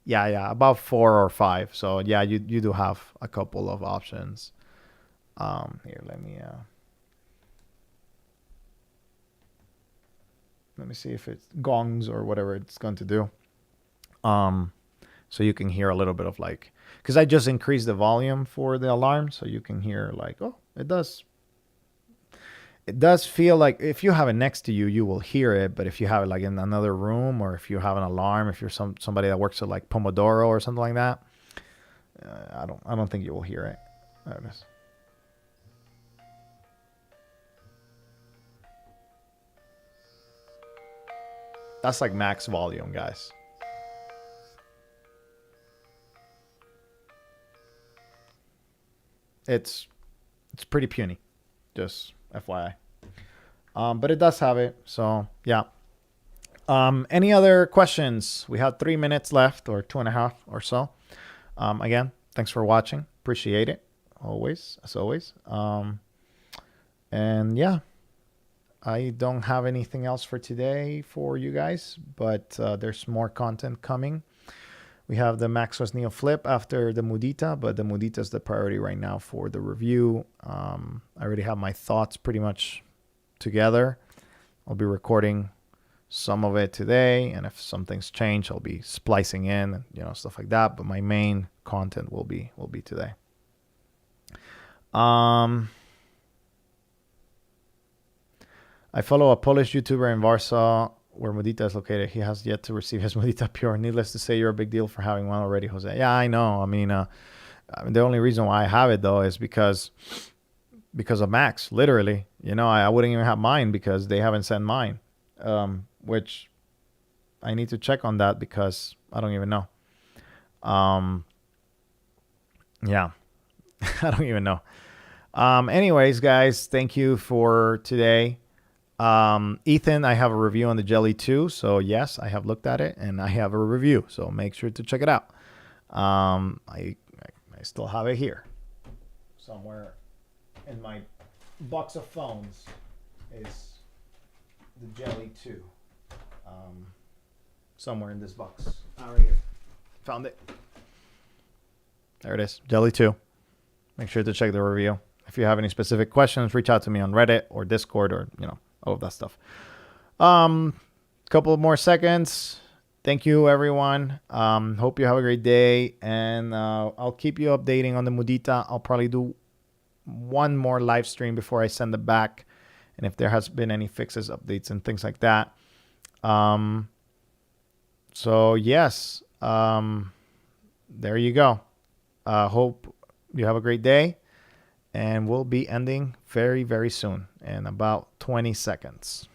Yeah, about 4 or 5. So yeah, you do have a couple of options. Here, let me see if it gongs or whatever it's going to do. So you can hear a little bit of like, because I just increased the volume for the alarm, so you can hear like, oh, it does feel like if you have it next to you, you will hear it. But if you have it like in another room, or if you have an alarm, if you're somebody that works at like Pomodoro or something like that, I don't think you will hear it. There it is. That's like max volume, guys. It's pretty puny, just FYI. But it does have it, so yeah. Any other questions? We have 3 minutes left, or 2.5 or so. Again, thanks for watching. Appreciate it, always, as always. And yeah, I don't have anything else for today for you guys, but there's more content coming. We have the MaxOS Neo Flip after the Mudita, but the Mudita is the priority right now for the review. I already have my thoughts pretty much together. I'll be recording some of it today, and if some things change, I'll be splicing in, and stuff like that. But my main content will be today. I follow a Polish YouTuber in Warsaw, where Mudita is located. He has yet to receive his Mudita Pure. Needless to say, you're a big deal for having one already, Jose. Yeah, I know. I mean, the only reason why I have it, though, is because of Max, literally. I wouldn't even have mine because they haven't sent mine, which I need to check on that because I don't even know. Yeah, I don't even know. Anyways, guys, thank you for today. Ethan, I have a review on the Jelly 2. So yes, I have looked at it and I have a review. So make sure to check it out. I still have it here somewhere in my box of phones is the Jelly 2. Somewhere in this box. Right here. Found it. There it is. Jelly 2. Make sure to check the review. If you have any specific questions, reach out to me on Reddit or Discord or, all of that stuff. Couple of more seconds. Thank you, everyone. Hope you have a great day. And I'll keep you updating on the Mudita. I'll probably do one more live stream before I send it back, and if there has been any fixes, updates, and things like that. So yes, there you go. Hope you have a great day, and we'll be ending very, very soon in about 20 seconds.